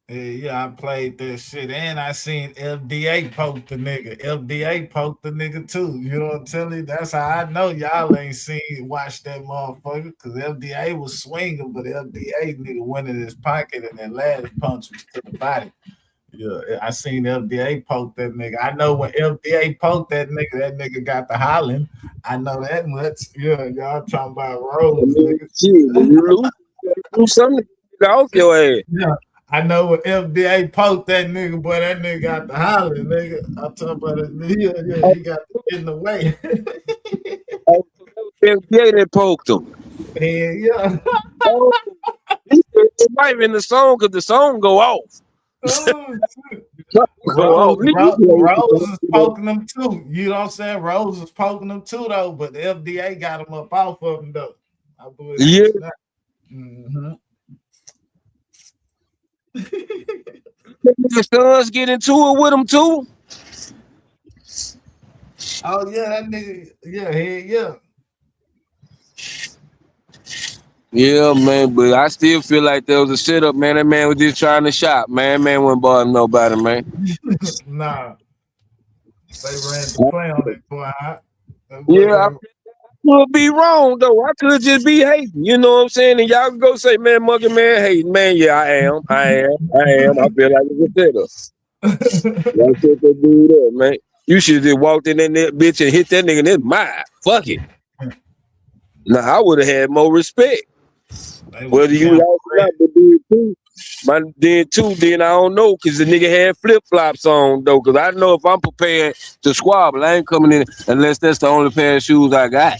Yeah, I played that shit. And I seen FDA poke the nigga. FDA poked the nigga too. You know what I'm telling you? That's how I know y'all ain't watched that motherfucker. Cause FDA was swinging, but FDA nigga went in his pocket and that last punch was to the body. Yeah, I seen FDA poke that nigga. I know when FDA poked that nigga got the hollering. I know that much. Yeah, y'all talking about Rose, nigga. Shit, when you lose something off your ass. Yeah, I know when FDA poked that nigga, boy, that nigga got the hollering, nigga. I'm talking about it. Yeah, he got in the way. FDA that poked him. Yeah. Oh, it might be in the song because the song go off. Rose is poking them too. You know what I'm saying? Rose is poking them too, though. But the FDA got him up off of him, though. Yeah. Mm-hmm. The sons get into it with him too. Oh yeah, that nigga. Yeah. Yeah, man, but I still feel like there was a setup, man. That man was just trying to shop, man. Man wasn't bothering nobody, man. Nah. They ran the play on that boy. Yeah, I could be wrong though. I could just be hating. You know what I'm saying? And y'all can go say, man, Monkey Man hating. Man, yeah, I am. I feel like it's a setup. That's what they do there, man. You should have just walked in that bitch and hit that nigga in his mind. Fuck it. Now I would have had more respect. Whether you lost or not, but then I don't know, because the nigga had flip-flops on, though, because I know if I'm prepared to squabble, I ain't coming in unless that's the only pair of shoes I got.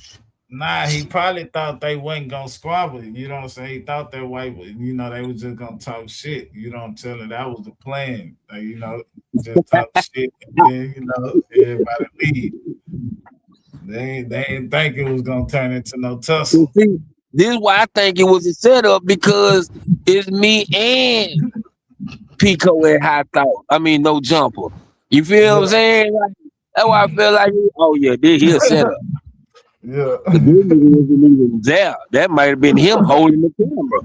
Nah, he probably thought they wasn't gonna squabble. You know what I'm saying? He thought that white, you know, they was just gonna talk shit. You know what I'm telling you? That was the plan. You know, just talk shit and then, you know, everybody leave. They didn't think it was gonna turn into no tussle. This is why I think it was a setup, because it's me and Pico at High Thought. I mean, no jumper. You feel what I'm saying? Like, that's why I feel like, oh yeah, this here setup. Yeah. This nigga wasn't even there. That might have been him holding the camera.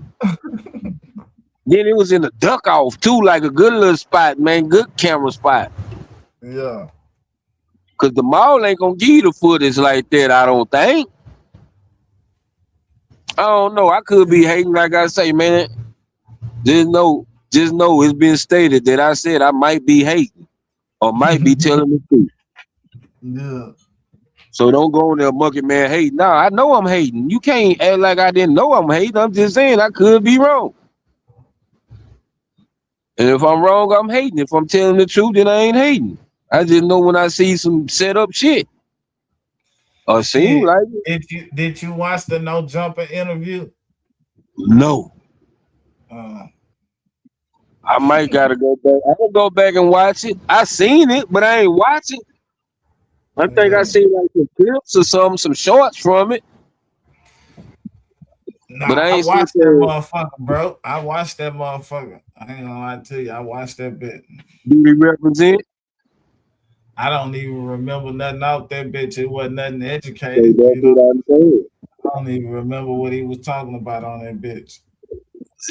Then it was in the duck off too, like a good little spot, man. Good camera spot. Yeah. Cause the mall ain't gonna give you the footage like that, I don't think. I don't know. I could be hating, like I say, man. Just know it's been stated that I said I might be hating or might be telling the truth. Yeah. So don't go on there, Monkey Man, hating. Nah, I know I'm hating. You can't act like I didn't know I'm hating. I'm just saying I could be wrong. And if I'm wrong, I'm hating. If I'm telling the truth, then I ain't hating. I just know when I see some set up shit. Or seem like it. Did you watch the No Jumper interview? No. I might gotta go back. I can go back and watch it. I seen it, but I ain't watching. I think I seen like some clips or some shorts from it. Nah, but I watched that motherfucker, bro. I watched that motherfucker. I ain't gonna lie to you. I watched that bit. Do he represent? I don't even remember nothing out that bitch. It wasn't nothing educated. That's what I'm saying. I don't even remember what he was talking about on that bitch.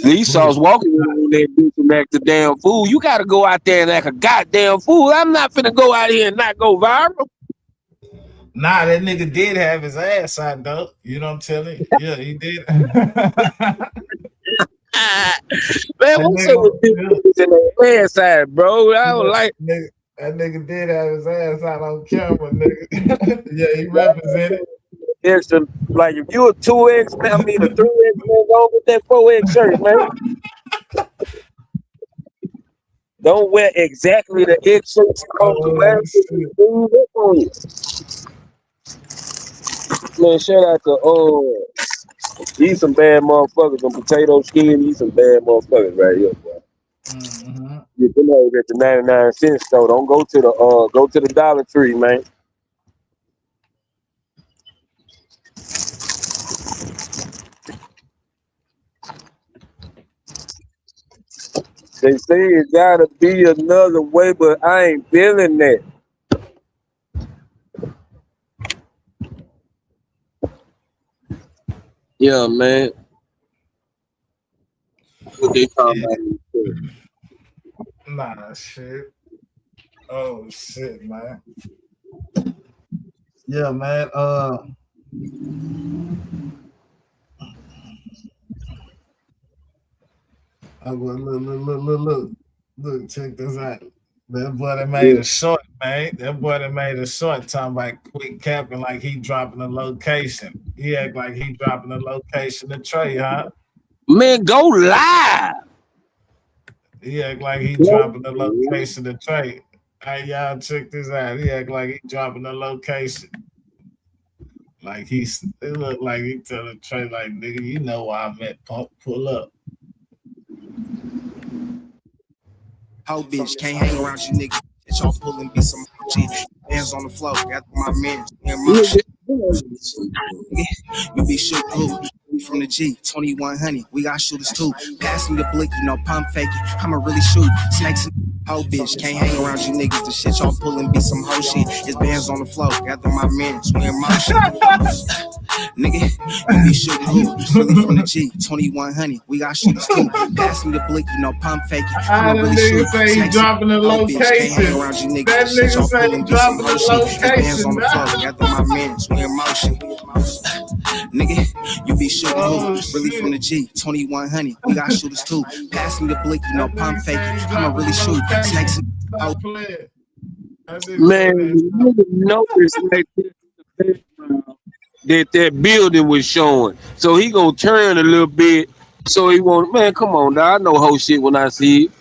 These songs walking around that bitch and act a damn fool. You gotta go out there and act a goddamn fool. I'm not finna go out here and not go viral. Nah, that nigga did have his ass out though. You know what I'm telling you? Yeah, he did. Man, what's up with this in the ass side, bro? I don't like that nigga did have his ass out on camera, nigga. Yeah, he represented. It's like if you a 2X, man, I mean a 3X, man, go with that 4X shirt, man. Don't wear exactly the X-shirts supposed to wear. On you. Man, shout out to these some bad motherfuckers. Some potato skin, these some bad motherfuckers right here, bro. Get them hoes at the 99-cent store. Don't go to the Dollar Tree, man. They say it gotta be another way, but I ain't feeling that. Yeah, man. What they talking about? Nah, shit. Oh shit, man. Yeah, man. Look, check this out. That boy that made a short, man. That boy that made a short talking about quick capping like he dropping a location. He act like he dropping a location to Trey, huh? Man, go live. He act like he dropping the location to Trey. Hey, y'all check this out. He act like he dropping the location. Like it look like he telling Trey, like, nigga, you know where I'm at, pump, pull up. Hoe bitch, can't hang around you niggas. Y'all pulling me some shit. Hands on the floor, got my man in motion. You be shoot who? From the G, 2100. We got shooters too. Pass me the blicky, no pump faking. I'ma really shoot. Snakes and hoe bitch, can't hang around you niggas. The shit y'all pulling be some hoe shit. It's bands on the floor, gather my men, we in motion. Nigga, you be shooting who? Really from the G, 2100. We got shooters too. Pass me the blicky, no pump faking. I'ma really shoot. Say dropping the location. Can't hang around you niggas. That The shit y'all nigga say pulling be some dropping hoe the shit. It's bands on the location. floor, gather my men, we in motion. Nigga, you be shooting who? Really from the G, 2100. We got shooters too. Pass me the blicky, no pump faking. I'ma really shoot. Snakes and Man, you notice like that building was showing. So he gonna turn a little bit. So he won't. Man, come on, now. I know whole shit when I see it.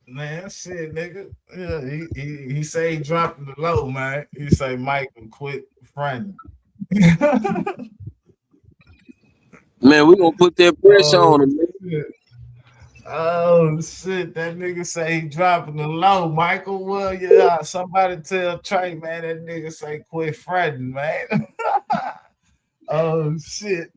Man, shit, nigga. Yeah, he say he dropping the low, man. He say Michael quit fronting. Man, we gonna put that pressure on him, man. Shit. Oh shit, that nigga say he dropping the low, Michael. Well, yeah, somebody tell Trey, man, that nigga say quit fronting, man. Oh shit.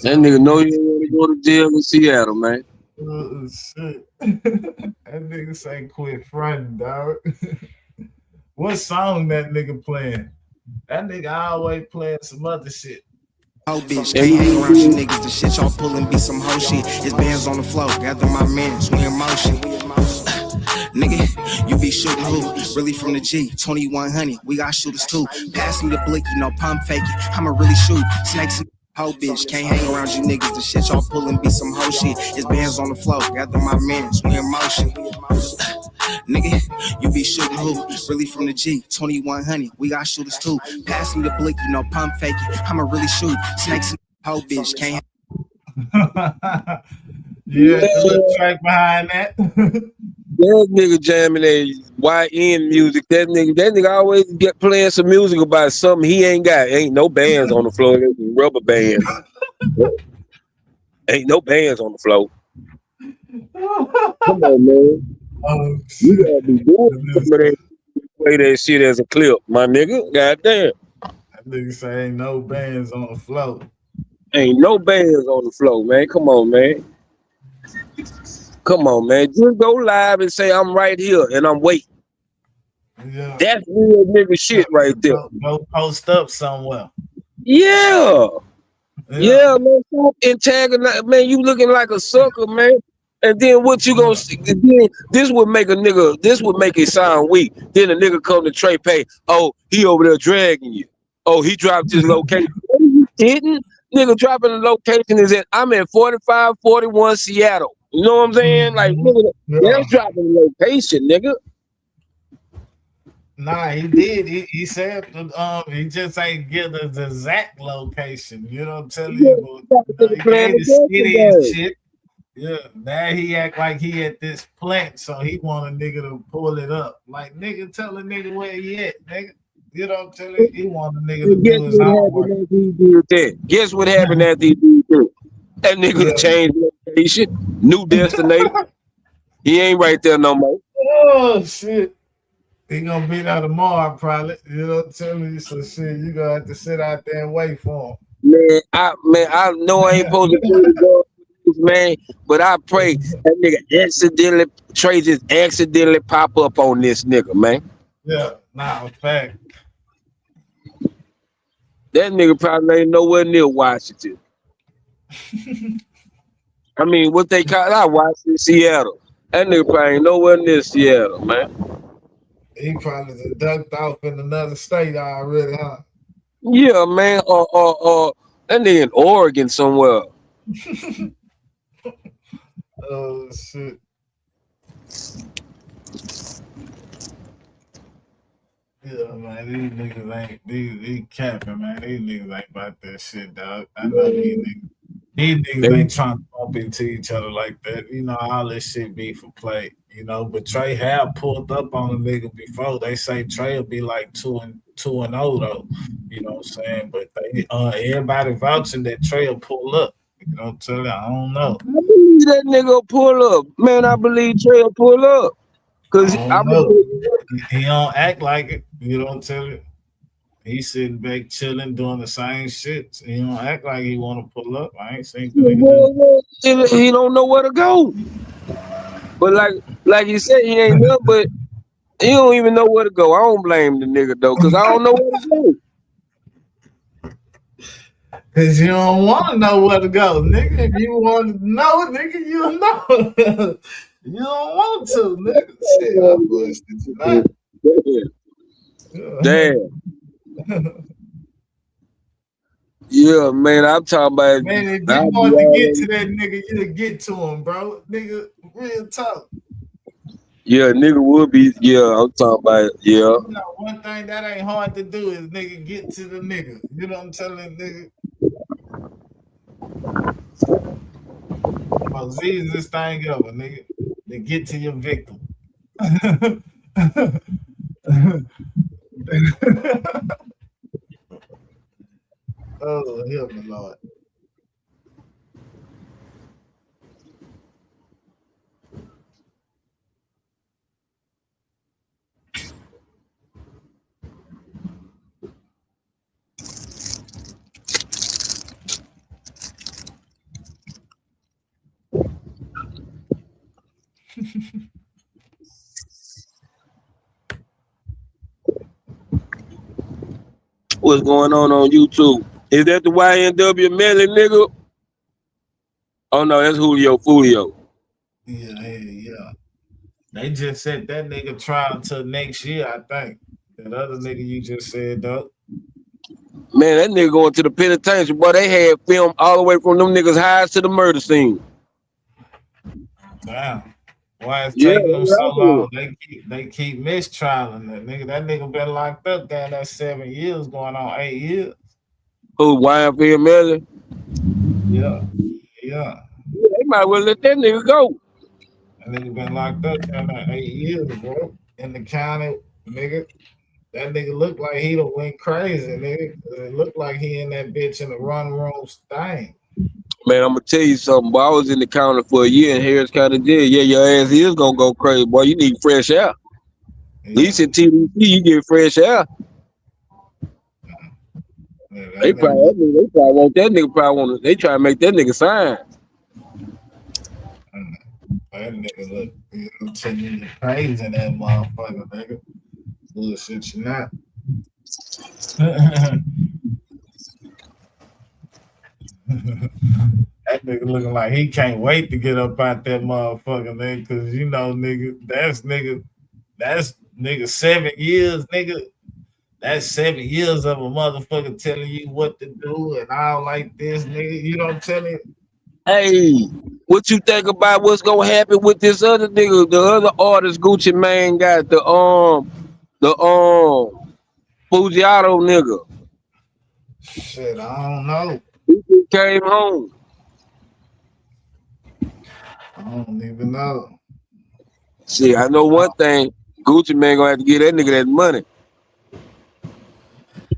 That nigga know you want to go to jail in Seattle, man. Oh shit. That nigga say quit fronting, dog. What song that nigga playing? That nigga always playing some other shit. Hoe bitch, can't hang around you niggas. The shit y'all pulling be some hoe shit. It's bands on the floor, gather my men, we in motion. Nigga, you be shooting who? Really from the G, 2100. We got shooters too. Pass me the blicky, no pump faking. I'ma really shoot. Snakes and hoe bitch, can't hang around you niggas. The shit y'all pulling be some hoe shit. It's bands on the floor, gather my men, we in motion. Nigga, you be shooting who? Really from the G, 2100. We got shooters too. Pass me the blicky, no pump faking. I'ma really shoot. Snakes and hoe bitch, can't. Yeah, the little track behind that. That nigga jamming that YN music. That nigga always get playing some music about something he ain't got. Ain't no bands on the floor. There's rubber bands. Ain't no bands on the floor. Come on, man. Oh, you gotta be doing some of that. Play that shit as a clip, my nigga. Goddamn. That nigga say ain't no bands on the floor. Ain't no bands on the floor, man. Come on, man. Come on, man. Just go live and say I'm right here and I'm waiting. Yeah. That's real nigga shit right there. Go post up somewhere. Yeah, man. Stop antagonize, man. You looking like a sucker, man. And then what you gonna see? Then this would make a nigga. This would make it sound weak. Then a nigga come to Trey Pay. Oh, he over there dragging you. Oh, he dropped his location. No, you didn't. Nigga dropping the location is at I'm at 4541 Seattle. You know what I'm saying? Like, nigga, that's dropping the location, nigga. Nah, he did. He said he just ain't give us the exact location. You know what I'm telling you? But he gave the city and shit. Yeah, now he act like he at this plant, so he want a nigga to pull it up. Like, nigga, tell a nigga where he at, nigga. You know what I'm telling you? He want a nigga to do his homework. Guess what happened after he did that? That nigga changed location, new destination. He ain't right there no more. Oh shit. He gonna be there tomorrow, probably. You know what I'm telling you? So shit, you gonna have to sit out there and wait for him. Man, I know I ain't supposed to pray to God, man, but I pray that nigga accidentally pop up on this nigga, man. Yeah, nah, fact. That nigga probably ain't nowhere near Washington. I mean, what they call I Washington, Seattle. That nigga probably ain't nowhere near Seattle, man. He probably ducked off in another state already, huh? Yeah, man, or that nigga in Oregon somewhere. Oh shit. Yeah, man, these niggas ain't these capping, man. These niggas ain't about that shit, dog. I know these niggas. These niggas ain't trying to bump into each other like that. You know, all this shit be for play. You know, but Trey have pulled up on a nigga before. They say Trey will be like 2-0 though. You know what I'm saying? But they, everybody vouching that Trey will pull up. You know what I'm telling you? I don't know. I believe that nigga pull up. Man, I believe Trey will pull up. Cause I don't know. He don't act like it. You know what I'm telling you? He's sitting back chilling, doing the same shit. He don't act like he want to pull up. I ain't seen the nigga do. He don't know where to go. But like you said, he ain't nothing but he don't even know where to go. I don't blame the nigga though, cause I don't know where to go. Cause you don't want to know where to go, nigga. If you want to know, nigga, you'll know. You don't want to, nigga. Shit, I'm bullshit tonight. Damn. Yeah, man, I'm talking about. Man, if you want to get to that nigga, you'll get to him, bro. Nigga, real talk. Yeah, nigga would be. Yeah, I'm talking about. Yeah. You know, one thing that ain't hard to do is nigga get to the nigga. You know what I'm telling nigga? Most easiest thing ever, nigga. To get to your victim. Oh, help me, Lord. What's going on YouTube? Is that the YNW Melly nigga? Oh no, that's Julio Fulio. Yeah. They just said that nigga trial until next year, I think. That other nigga you just said, though. Man, that nigga going to the penitentiary. Boy, they had film all the way from them niggas' highs to the murder scene. Damn. Why it's taking them so long? They keep mistrialing that nigga. That nigga been locked up down that 7 years, going on 8 years. Who, YNW Melly? Yeah. They might well let that nigga go. That nigga been locked up down there 8 years, bro. In the county, nigga. That nigga look like he done went crazy, nigga. It looked like he in that bitch in the run room thing. Man, I'm gonna tell you something, boy. I was in the county for a year in Harris County jail. Yeah, your ass is gonna go crazy, boy. You need fresh air. At least in TDC, you get fresh air. They probably want that nigga. They try to make that nigga sign. That nigga look, you know, telling you crazy in that motherfucker, nigga. Bullshit, you not. That nigga looking like he can't wait to get up out that motherfucker, nigga. Cause you know, nigga, that's 7 years, nigga. That's 7 years of a motherfucker telling you what to do and all like this, nigga. You know what I'm telling you? Hey, what you think about what's gonna happen with this other nigga, the other artist Gucci Mane got, the The Fujiato nigga. Shit, I don't know. He just came home. I don't even know. See, I know one thing. Gucci man gonna have to get that nigga that money.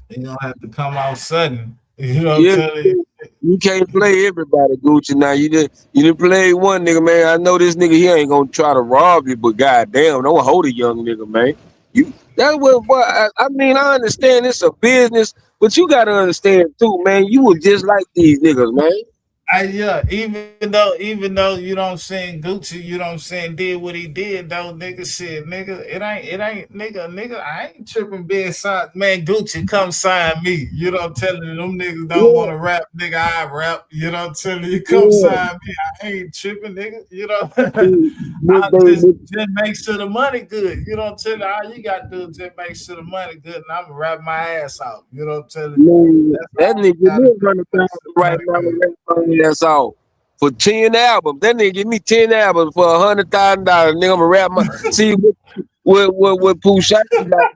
He gonna have to come out sudden. You know what Yeah, I'm telling you? you can't play everybody, Gucci. Now you didn't play one nigga, man. I know this nigga here ain't gonna try to rob you, but goddamn, don't hold a young nigga, man. That's what. Boy, I mean, I understand it's a business, but you gotta understand too, man. You was just like these niggas, man. Yeah, even though you know what I'm saying, Gucci, you know what I'm saying, did what he did though, nigga shit, nigga, it ain't nigga, I ain't tripping being signed. Man, Gucci, come sign me. You know what I'm telling you, them niggas don't want to rap, nigga, I rap. You know what I'm telling you, come sign me. I ain't tripping, nigga. You know, I just make sure the money good. You know what I'm telling you, all you gotta do is just make sure the money good, and I'm gonna rap my ass out. You know what I'm telling you? That nigga live $100,000 right now and rap my ass off for 10 albums. That nigga give me 10 albums for $100,000. Nigga, I'ma rap my see what Pooh Shotty got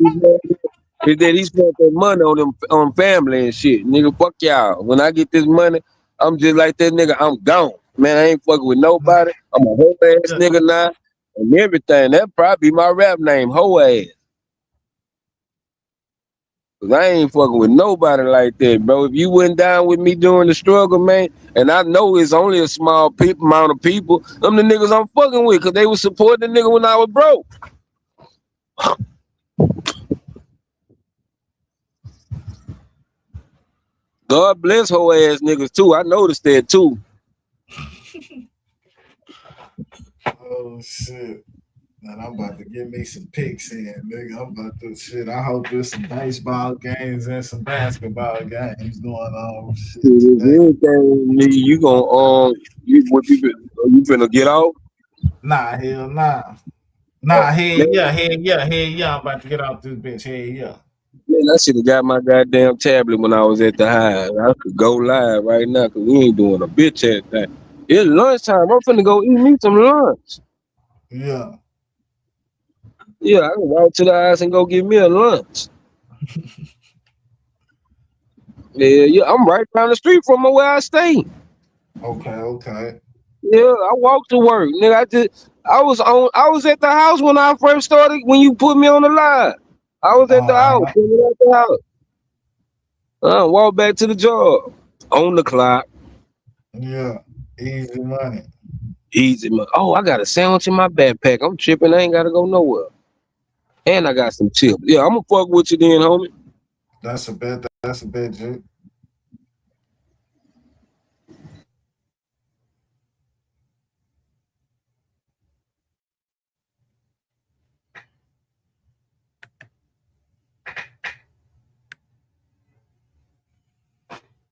is that he spent that money on them on family and shit. Nigga, fuck y'all. When I get this money, I'm just like that nigga. I'm gone. Man, I ain't fucking with nobody. I'm a whole ass nigga now and everything. That probably be my rap name, hoe ass. Cause I ain't fucking with nobody like that, bro. If you went down with me during the struggle, man, and I know it's only a small amount of people, them the niggas I'm fucking with, cause they was supporting the nigga when I was broke. God bless whole ass niggas too. I noticed that too. Oh shit. Man, I'm about to get me some picks in, nigga. I'm about to shit. I hope there's some baseball games and some basketball games going on. Shit today. You gonna you finna get off? Nah, hell nah. Nah, hell yeah. I'm about to get off this bitch. Hell yeah. Man, I should have got my goddamn tablet when I was at the high. I could go live right now because we ain't doing a bitch ass thing. It's lunchtime. I'm finna go eat me some lunch. Yeah. Yeah, I can walk to the house and go get me a lunch. Yeah, I'm right down the street from where I stay. Okay. Yeah, I walk to work, nigga. I was at the house when I first started. When you put me on the line, I was at the house. At the house. I walk back to the job on the clock. Yeah, easy money. Easy money. Oh, I got a sandwich in my backpack. I'm tripping. I ain't gotta go nowhere. And I got some chips. Yeah, I'm gonna fuck with you then, homie. That's a bet, Jake.